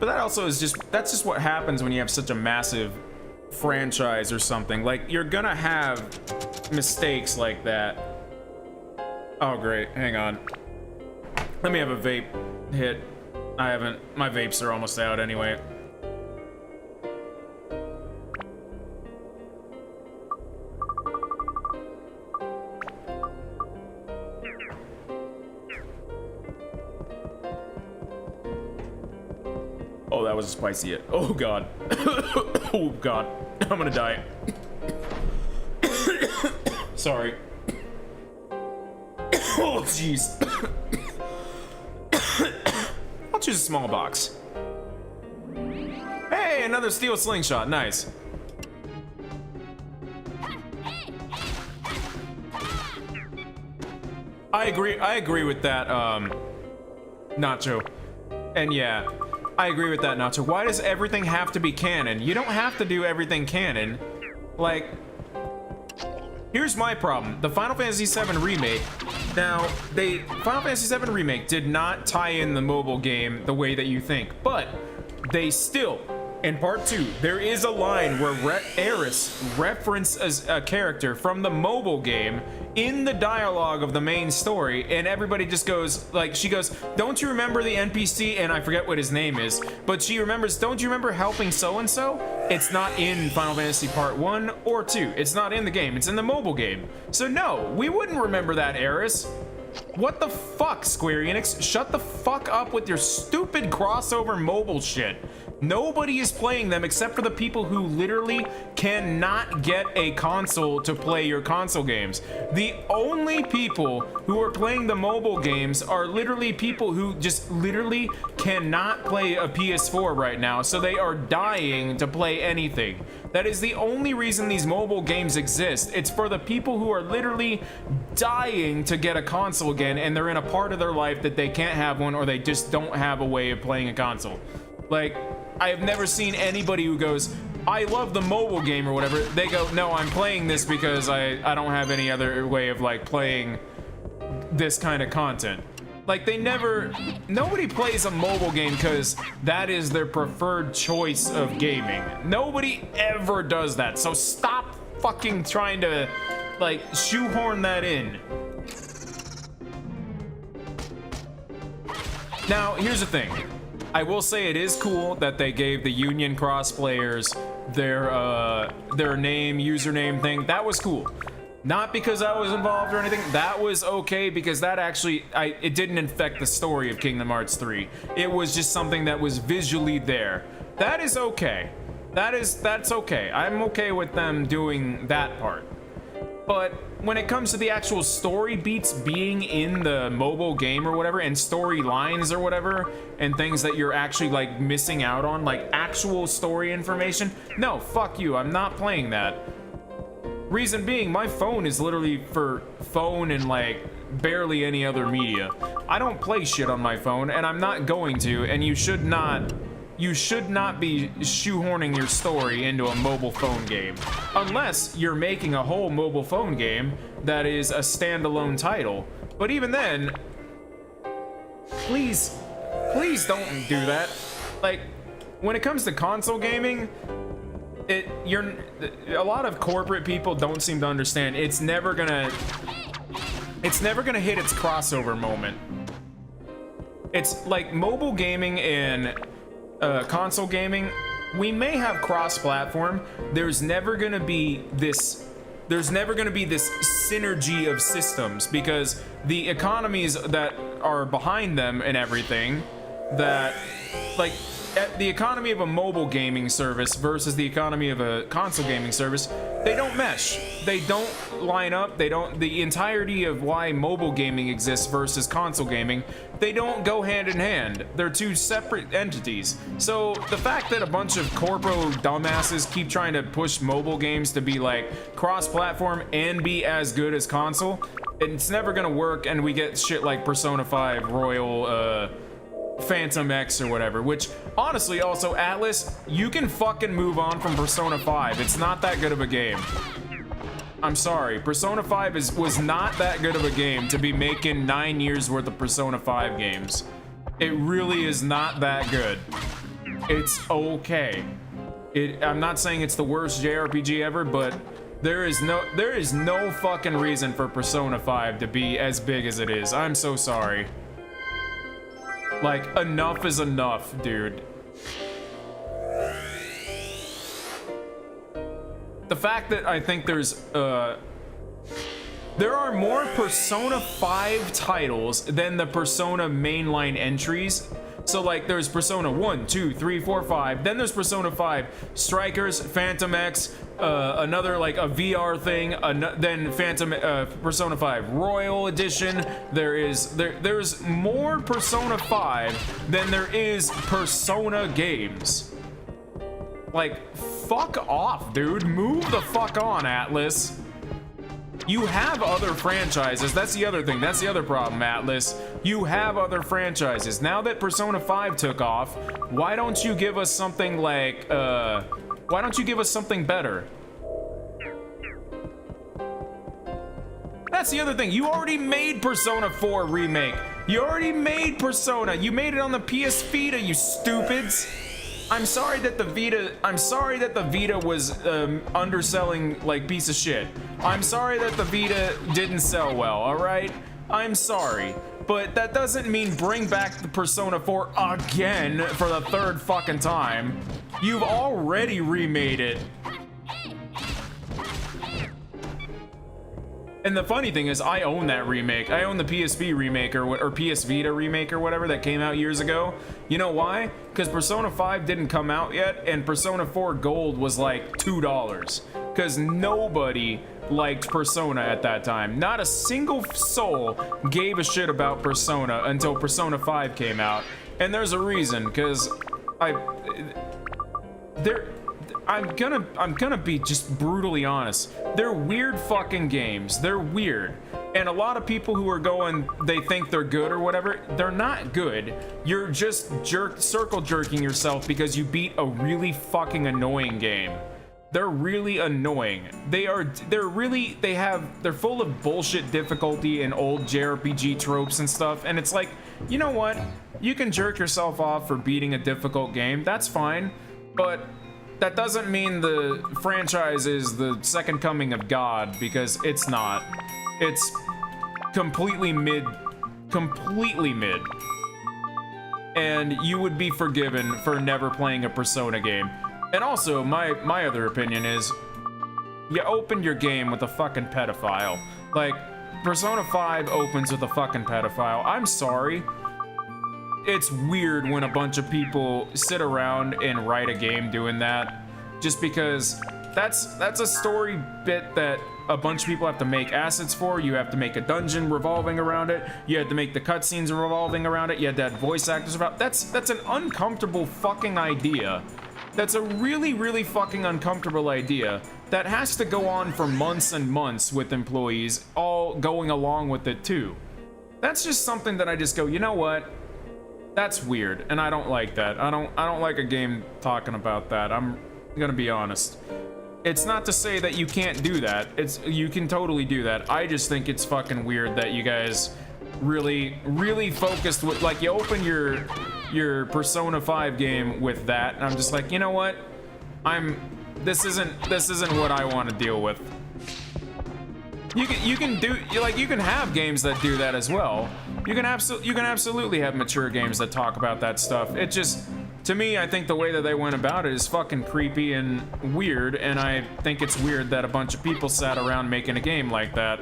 But that also is that's just what happens when you have such a massive franchise or something. Like, you're gonna have mistakes like that. Oh, great. Hang on. Let me have a vape hit. I haven't. My vapes are almost out anyway. Oh, that was a spicy hit. Oh, God. Oh, God. I'm gonna die. Sorry. Oh, jeez. I'll choose a small box. Hey, another steel slingshot. Nice. I agree with that, Nacho. And yeah, I agree with that, Nacho. Why does everything have to be canon? You don't have to do everything canon. Like, here's my problem. The Final Fantasy VII Remake, now, Final Fantasy VII Remake did not tie in the mobile game the way that you think, but they still, in part 2, there is a line where Eris references a character from the mobile game in the dialogue of the main story, and everybody just goes, like, she goes, don't you remember the NPC, and I forget what his name is, but she remembers, don't you remember helping so-and-so? It's not in Final Fantasy Part 1 or 2. It's not in the game. It's in the mobile game. So no, we wouldn't remember that, Eris. What the fuck, Square Enix? Shut the fuck up with your stupid crossover mobile shit. Nobody is playing them except for the people who literally cannot get a console to play your console games. The only people who are playing the mobile games are literally people who just literally cannot play a PS4 right now, so they are dying to play anything. That is the only reason these mobile games exist. It's for the people who are literally dying to get a console again, and they're in a part of their life that they can't have one, or they just don't have a way of playing a console. Like, I have never seen anybody who goes, I love the mobile game or whatever. They go, no, I'm playing this because I don't have any other way of like playing this kind of content. Like, nobody plays a mobile game because that is their preferred choice of gaming. Nobody ever does that. So stop fucking trying to like shoehorn that in. Now, here's the thing. I will say it is cool that they gave the Union Cross players their name, username thing. That was cool. Not because I was involved or anything. That was okay because that actually, it didn't infect the story of Kingdom Hearts 3. It was just something that was visually there. That is okay. That's okay. I'm okay with them doing that part. But when it comes to the actual story beats being in the mobile game or whatever, and storylines or whatever, and things that you're actually like missing out on, like actual story information, no, fuck you, I'm not playing that. Reason being, my phone is literally for phone and like barely any other media. I don't play shit on my phone, and I'm not going to, and you should not be shoehorning your story into a mobile phone game. Unless you're making a whole mobile phone game that is a standalone title. But even then, please don't do that. Like, when it comes to console gaming, a lot of corporate people don't seem to understand. It's never gonna hit its crossover moment. It's like mobile gaming and console gaming, we may have cross-platform. There's never gonna be this synergy of systems because the economies that are behind them and everything that, like, the economy of a mobile gaming service versus the economy of a console gaming service, they don't mesh. They don't line up. The entirety of why mobile gaming exists versus console gaming, they don't go hand in hand. They're two separate entities. So the fact that a bunch of corpo dumbasses keep trying to push mobile games to be like cross-platform and be as good as console, it's never gonna work, and we get shit like Persona 5 Royal, Phantom X or whatever, which honestly also, Atlas, you can fucking move on from Persona 5. It's not that good of a game. I'm sorry, Persona 5 was not that good of a game to be making 9 years worth of Persona 5 games. It really is not that good. It's okay. I'm not saying it's the worst JRPG ever, but there is no fucking reason for Persona 5 to be as big as it is. I'm so sorry. Like, enough is enough, dude. The fact that I think there are more Persona 5 titles than the Persona mainline entries. So like there's Persona 1, 2, 3, 4, 5, then there's Persona 5 Strikers, Phantom X, another like a VR thing, then Persona 5 Royal Edition. There's more Persona 5 than there is Persona games. Like, fuck off, dude. Move the fuck on, Atlas. You have other franchises. That's the other thing. That's the other problem, Atlas. You have other franchises. Now that Persona 5 took off, why don't you give us something like, why don't you give us something better? That's the other thing. You already made Persona 4 Remake. You already made Persona. You made it on the PS Vita, you stupids. I'm sorry that the Vita was underselling like piece of shit. I'm sorry that the Vita didn't sell well, all right? I'm sorry. But that doesn't mean bring back the Persona 4 again for the third fucking time. You've already remade it. And the funny thing is, I own that remake. I own the PSP remake or PS Vita remake or whatever that came out years ago. You know why? Because Persona 5 didn't come out yet, and Persona 4 Gold was like $2. Because nobody liked Persona at that time. Not a single soul gave a shit about Persona until Persona 5 came out. And there's a reason, because I'm gonna be just brutally honest. They're weird fucking games. They're weird. And a lot of people who are going, they think they're good or whatever, they're not good. You're just circle jerking yourself because you beat a really fucking annoying game. They're really annoying. They're full of bullshit difficulty and old JRPG tropes and stuff. And it's like, you know what? You can jerk yourself off for beating a difficult game. That's fine. But that doesn't mean the franchise is the second coming of God, because it's not. It's completely mid. And you would be forgiven for never playing a Persona game. And also, my other opinion is, you opened your game with a fucking pedophile. Like, Persona 5 opens with a fucking pedophile. I'm sorry. It's weird when a bunch of people sit around and write a game doing that, just because that's a story bit that a bunch of people have to make assets for. You have to make a dungeon revolving around it. You have to make the cutscenes revolving around it. You had to have voice actors about. That's an uncomfortable fucking idea. That's a really, really fucking uncomfortable idea that has to go on for months and months with employees all going along with it too. That's just something that I just go, you know what? That's weird, and I don't like that. I don't like a game talking about that. I'm gonna be honest. It's not to say that you can't do that. You can totally do that. I just think it's fucking weird that you guys really, really focused with, like, you open your Persona 5 game with that, and I'm just like, you know what? This isn't what I want to deal with. You can have games that do that as well. You can absolutely have mature games that talk about that stuff. It just, to me, I think the way that they went about it is fucking creepy and weird, and I think it's weird that a bunch of people sat around making a game like that.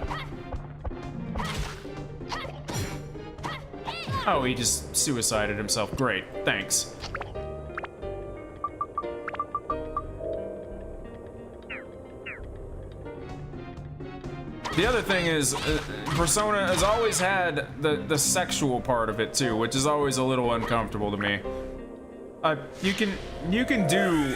Oh, he just suicided himself. Great, thanks. The other thing is, Persona has always had the sexual part of it too, which is always a little uncomfortable to me. You can do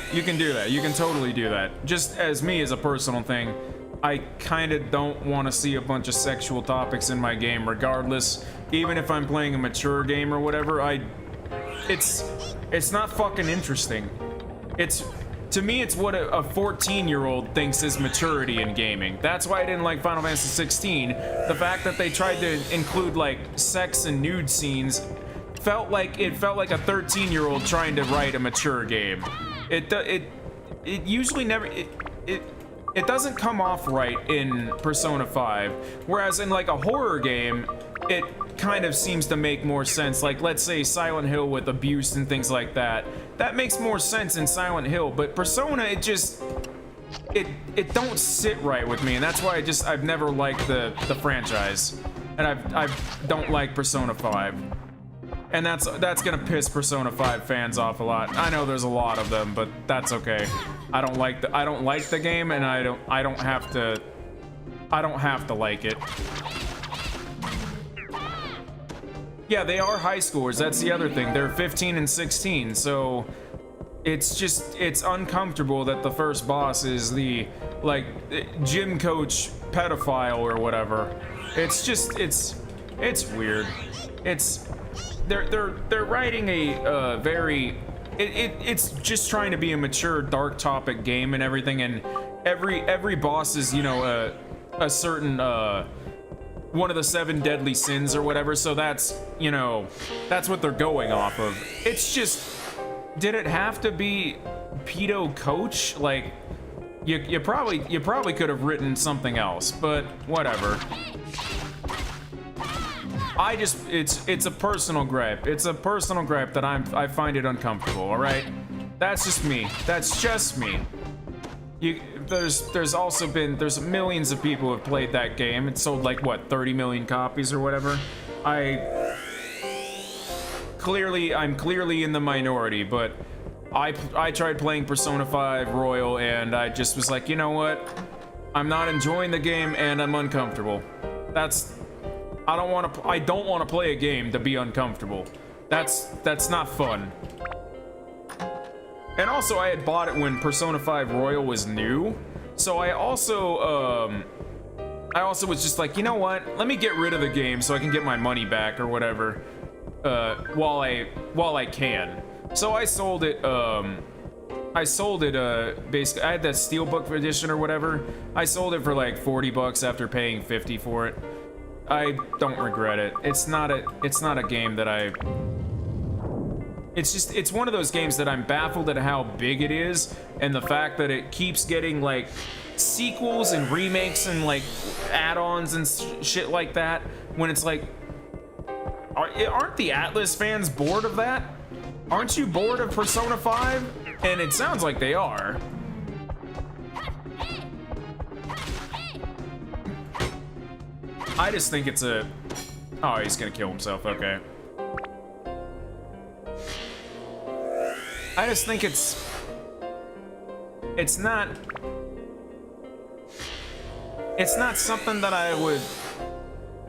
that. You can totally do that. Just as me, as a personal thing, I kind of don't want to see a bunch of sexual topics in my game, regardless. Even if I'm playing a mature game or whatever, it's not fucking interesting. To me, it's what a 14-year-old thinks is maturity in gaming. That's why I didn't like Final Fantasy 16. The fact that they tried to include like sex and nude scenes felt like a 13-year-old trying to write a mature game. It usually never it doesn't come off right in Persona 5. Whereas in like a horror game, it kind of seems to make more sense. Like, let's say Silent Hill with abuse and things like that. That makes more sense in Silent Hill, but Persona, it don't sit right with me, and that's why I've never liked the franchise, and I don't like Persona 5, and that's gonna piss Persona 5 fans off a lot. I know there's a lot of them, but that's okay. I don't like the game, and I don't have to like it. Yeah, they are high schoolers. That's the other thing. They're 15 and 16, so it's uncomfortable that the first boss is the like gym coach pedophile or whatever. It's weird. They're writing a very it's just trying to be a mature dark topic game and everything, and every boss is, you know, a certain one of the 7 deadly sins or whatever, so that's, you know, that's what they're going off of. It's just, did it have to be pedo coach? Like, you probably could have written something else, but whatever. It's a personal gripe. It's a personal gripe that I find it uncomfortable, all right? That's just me. That's just me. There's also been millions of people who have played that game. It sold like what, 30 million copies or whatever. I'm clearly in the minority, but I tried playing Persona 5 Royal, and I just was like, you know what? I'm not enjoying the game, and I'm uncomfortable. I don't want to play a game to be uncomfortable. That's not fun. And also, I had bought it when Persona 5 Royal was new, so I also was just like, you know what? Let me get rid of the game so I can get my money back or whatever, while I can. So I sold it. Basically, I had that Steelbook edition or whatever. I sold it for like $40 after paying $50 for it. I don't regret it. It's not a game that it's one of those games that I'm baffled at how big it is, and the fact that it keeps getting like sequels and remakes and like add-ons and shit like that, when it's like, aren't the Atlas fans bored of that? Aren't you bored of Persona 5? And it sounds like they are. I just think it's a... Oh, he's gonna kill himself, okay. I just think it's not something that I would...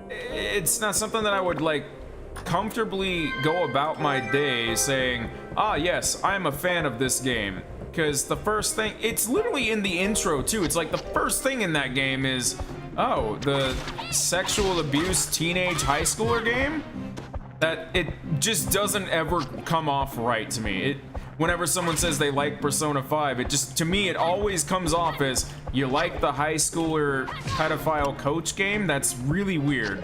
It's not something that I would, like, comfortably go about my day saying, ah, yes, I'm a fan of this game. Because the first thing... It's literally in the intro, too. It's like the first thing in that game is... Oh, the sexual abuse teenage high schooler game? That it just doesn't ever come off right to me. Whenever someone says they like Persona 5, it just, to me, it always comes off as, you like the high schooler pedophile coach game? That's really weird.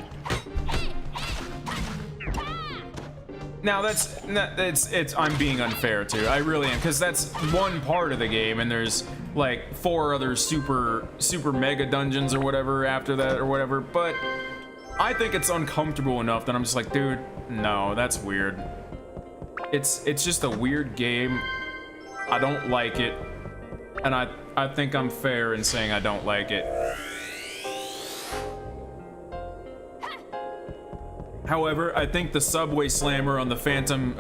Now I'm being unfair too. I really am, because that's one part of the game, and there's like 4 other super mega dungeons or whatever after that or whatever. But I think it's uncomfortable enough that I'm just like, dude, no, that's weird. It's just a weird game. I don't like it, and I think I'm fair in saying I don't like it. However, I think the Subway Slammer on the Phantom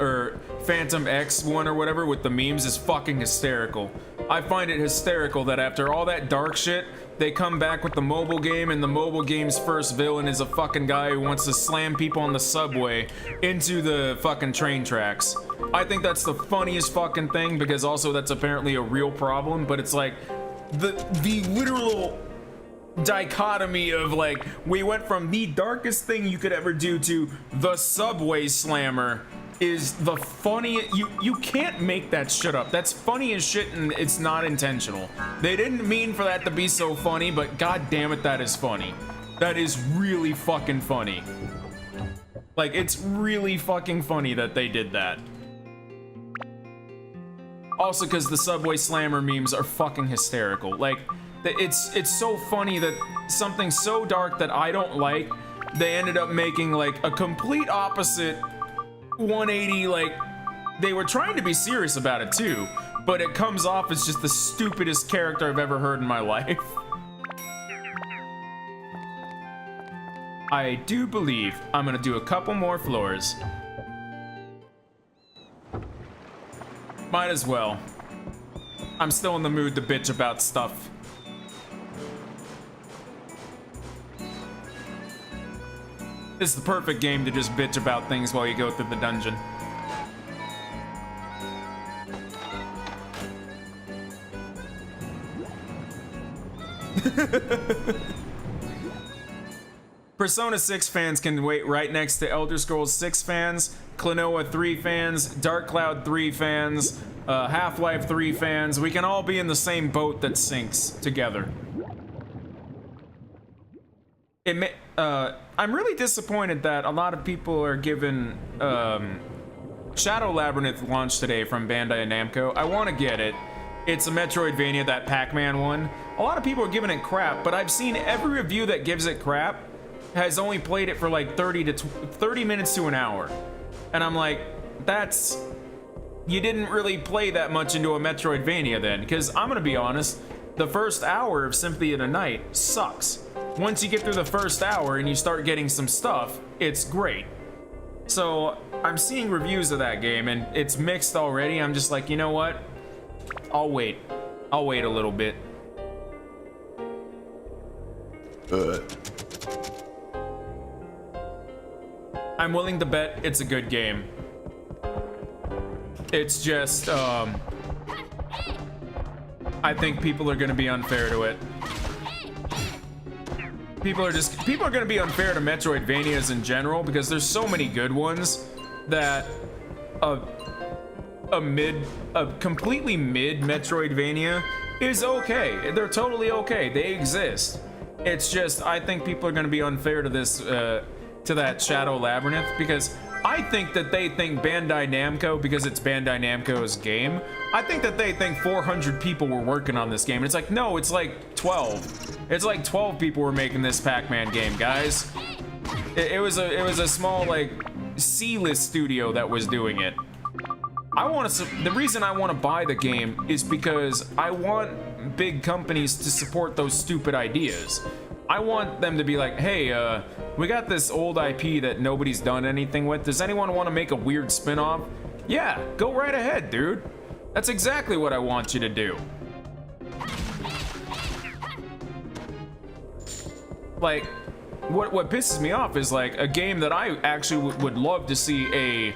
X one or whatever with the memes is fucking hysterical. I find it hysterical that after all that dark shit, they come back with the mobile game, and the mobile game's first villain is a fucking guy who wants to slam people on the subway into the fucking train tracks. I think that's the funniest fucking thing, because also that's apparently a real problem, but it's like the literal dichotomy of like, we went from the darkest thing you could ever do to the Subway Slammer is the funniest. You can't make that shit up. That's funny as shit, and it's not intentional. They didn't mean for that to be so funny, but god damn it, that is funny. That is really fucking funny. Like, it's really fucking funny that they did that. Also, because the Subway Slammer memes are fucking hysterical. Like, it's so funny that something so dark that I don't like, they ended up making like a complete opposite 180. Like, they were trying to be serious about it too, but it comes off as just the stupidest character I've ever heard in my life. I do believe I'm gonna do a couple more floors. Might as well. I'm still in the mood to bitch about stuff. This is the perfect game to just bitch about things while you go through the dungeon. Persona 6 fans can wait right next to Elder Scrolls 6 fans, Klonoa 3 fans, Dark Cloud 3 fans, Half-Life 3 fans. We can all be in the same boat that sinks together. I'm really disappointed that a lot of people are given Shadow Labyrinth launched today from Bandai Namco. I want to get it. It's a Metroidvania, that Pac-Man one. A lot of people are giving it crap, but I've seen every review that gives it crap has only played it for like 30 minutes to an hour. And I'm like, that's... You didn't really play that much into a Metroidvania then, because I'm gonna be honest, the first hour of Symphony of the Night sucks. Once you get through the first hour and you start getting some stuff, it's great. So I'm seeing reviews of that game and it's mixed already. I'm just like, you know what? I'll wait. I'll wait a little bit. I'm willing to bet it's a good game. It's just, I think people are gonna be unfair to it. People are gonna be unfair to Metroidvanias in general because there's so many good ones that a completely mid Metroidvania is okay. They're totally okay. They exist. It's just, I think people are gonna be unfair to this, to that Shadow Labyrinth, because I think that they think Bandai Namco, because it's Bandai Namco's game, I think that they think 400 people were working on this game. And it's like, no, it's like 12. It's like 12 people were making this Pac-Man game, guys. It was a small, like, C-list studio that was doing it. The reason I want to buy the game is because I want big companies to support those stupid ideas. I want them to be like, hey, we got this old IP that nobody's done anything with. Does anyone want to make a weird spin-off? Yeah, go right ahead, dude. That's exactly what I want you to do. Like, what pisses me off is like a game that I actually would love to see a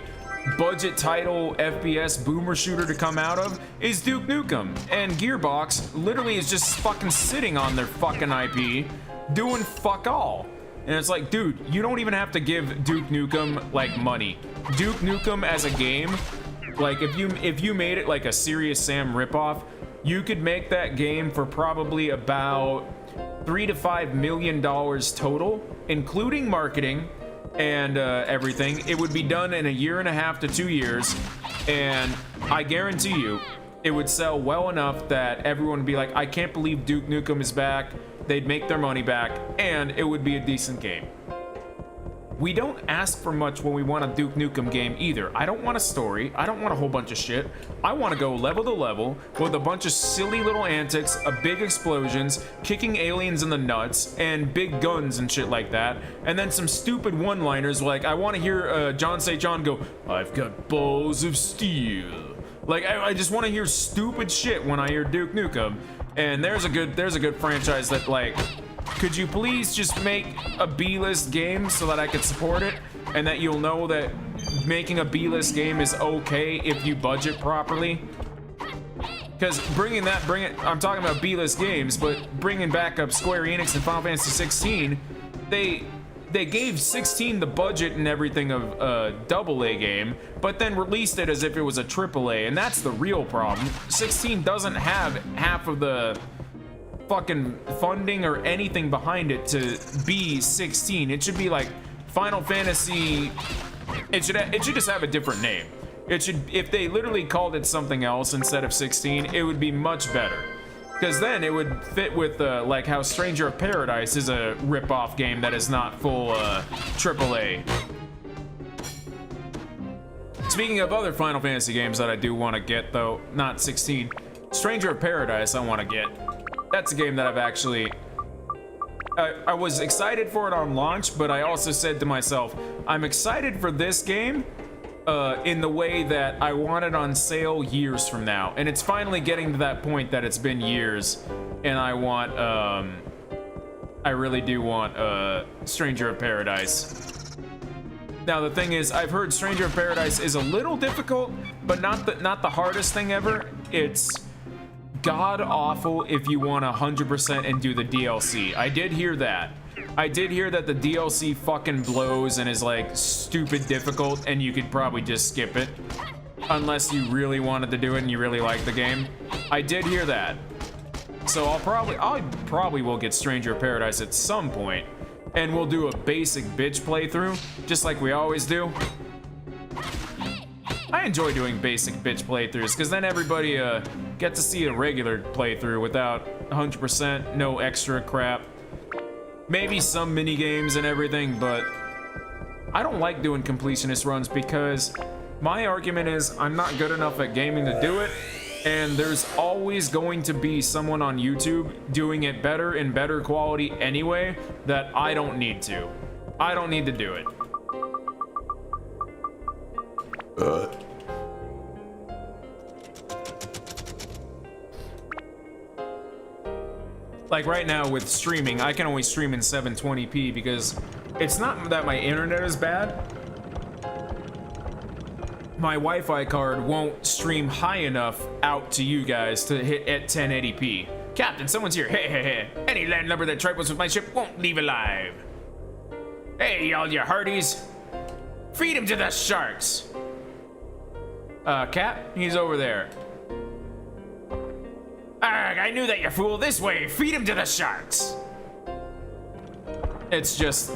budget title FPS boomer shooter to come out of is Duke Nukem. And Gearbox literally is just fucking sitting on their fucking IP doing fuck all. And it's like, dude, you don't even have to give Duke Nukem like money. Duke Nukem as a game, like if you made it like a Serious Sam ripoff, you could make that game for probably about $3 to $5 million total, including marketing and everything. It would be done in 1.5 to 2 years, and I guarantee you it would sell well enough that everyone would be like, I can't believe Duke Nukem is back. They'd make their money back, and it would be a decent game. We don't ask for much when we want a Duke Nukem game either. I don't want a story. I don't want a whole bunch of shit. I want to go level to level with a bunch of silly little antics, big explosions, kicking aliens in the nuts, and big guns and shit like that. And then some stupid one-liners like, I want to hear John St. John go, "I've got balls of steel." Like, I just want to hear stupid shit when I hear Duke Nukem. And there's a good franchise that, like, could you please just make a B-list game so that I could support it, and that you'll know that making a B-list game is okay if you budget properly? Because I'm talking about B-list games, but bringing back up Square Enix and Final Fantasy 16, they gave 16 the budget and everything of a AA game, but then released it as if it was a AAA, and that's the real problem. 16 doesn't have half of the fucking funding or anything behind it to be 16. It should be like Final Fantasy. It should just have a different name. It should, if they literally called it something else instead of 16, it would be much better. Because then it would fit with like how Stranger of Paradise is a rip-off game that is not full AAA. Speaking of other Final Fantasy games that I do want to get, though, not 16, Stranger of Paradise I want to get. That's a game that I've actually... I was excited for it on launch, but I also said to myself, I'm excited for this game in the way that I want it on sale years from now. And it's finally getting to that point that it's been years, and I want, I really do want Stranger of Paradise. Now the thing is, I've heard Stranger of Paradise is a little difficult, but not the hardest thing ever. It's god awful if you want 100% and do the DLC. I did hear that. I did hear that the DLC fucking blows and is like stupid difficult, and you could probably just skip it unless you really wanted to do it and you really like the game. I did hear that. So I probably will get Stranger of Paradise at some point, and we'll do a basic bitch playthrough just like we always do. I enjoy doing basic bitch playthroughs because then everybody get to see a regular playthrough without 100%, no extra crap. Maybe some mini games and everything, but I don't like doing completionist runs because my argument is I'm not good enough at gaming to do it, and there's always going to be someone on YouTube doing it better in better quality anyway that I don't need to. I don't need to do it. Like right now with streaming, I can only stream in 720p because it's not that my internet is bad. My Wi-Fi card won't stream high enough out to you guys to hit at 1080p. Captain, someone's here. Hey, hey, hey. Any landlubber that trifles with my ship won't leave alive. Hey, all you hearties. Feed him to the sharks. Cap, he's over there. Arrgh, I knew that, you fool. This way. Feed him to the sharks. It's just...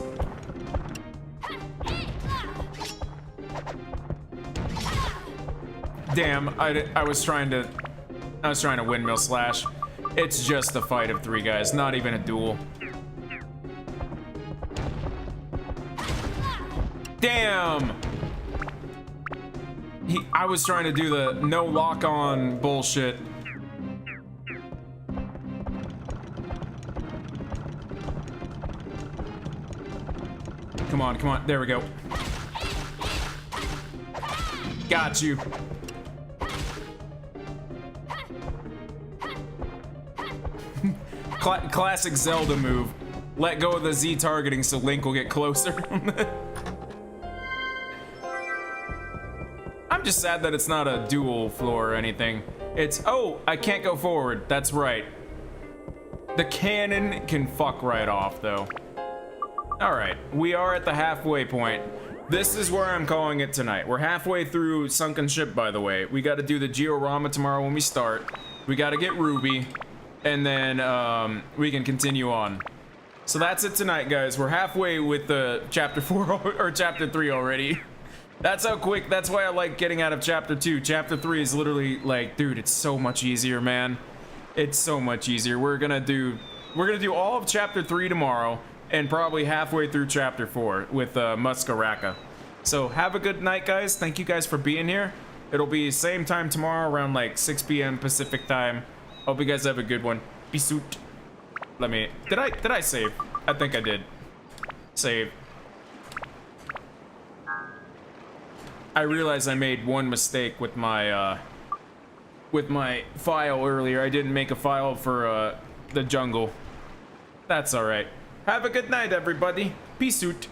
Damn, I was trying to windmill slash. It's just a fight of 3 guys, not even a duel. Damn! I was trying to do the no lock-on bullshit. Come on, come on. There we go. Got you. Classic Zelda move. Let go of the Z targeting so Link will get closer. I'm just sad that it's not a dual floor or anything. It's, oh, I can't go forward. That's right. The cannon can fuck right off, though. All right, we are at the halfway point. This is where I'm calling it tonight. We're halfway through Sunken Ship, by the way. We got to do the Georama tomorrow when we start. We got to get Ruby, and then we can continue on. So that's it tonight, guys. We're halfway with the chapter 4 or chapter 3 already. That's how quick. That's why I like getting out of chapter 2. Chapter 3 is literally like, dude, it's so much easier, man. It's so much easier. We're gonna do all of chapter 3 tomorrow. and probably halfway through chapter 4 with Muskaraka. So have a good night, guys. Thank you guys for being here. It'll be same time tomorrow around like 6 p.m. Pacific time. Hope you guys have a good one. Peace out. Did I save? I think I did. Save. I realized I made one mistake with my file earlier. I didn't make a file for the jungle. That's all right. Have a good night, everybody. Peace out.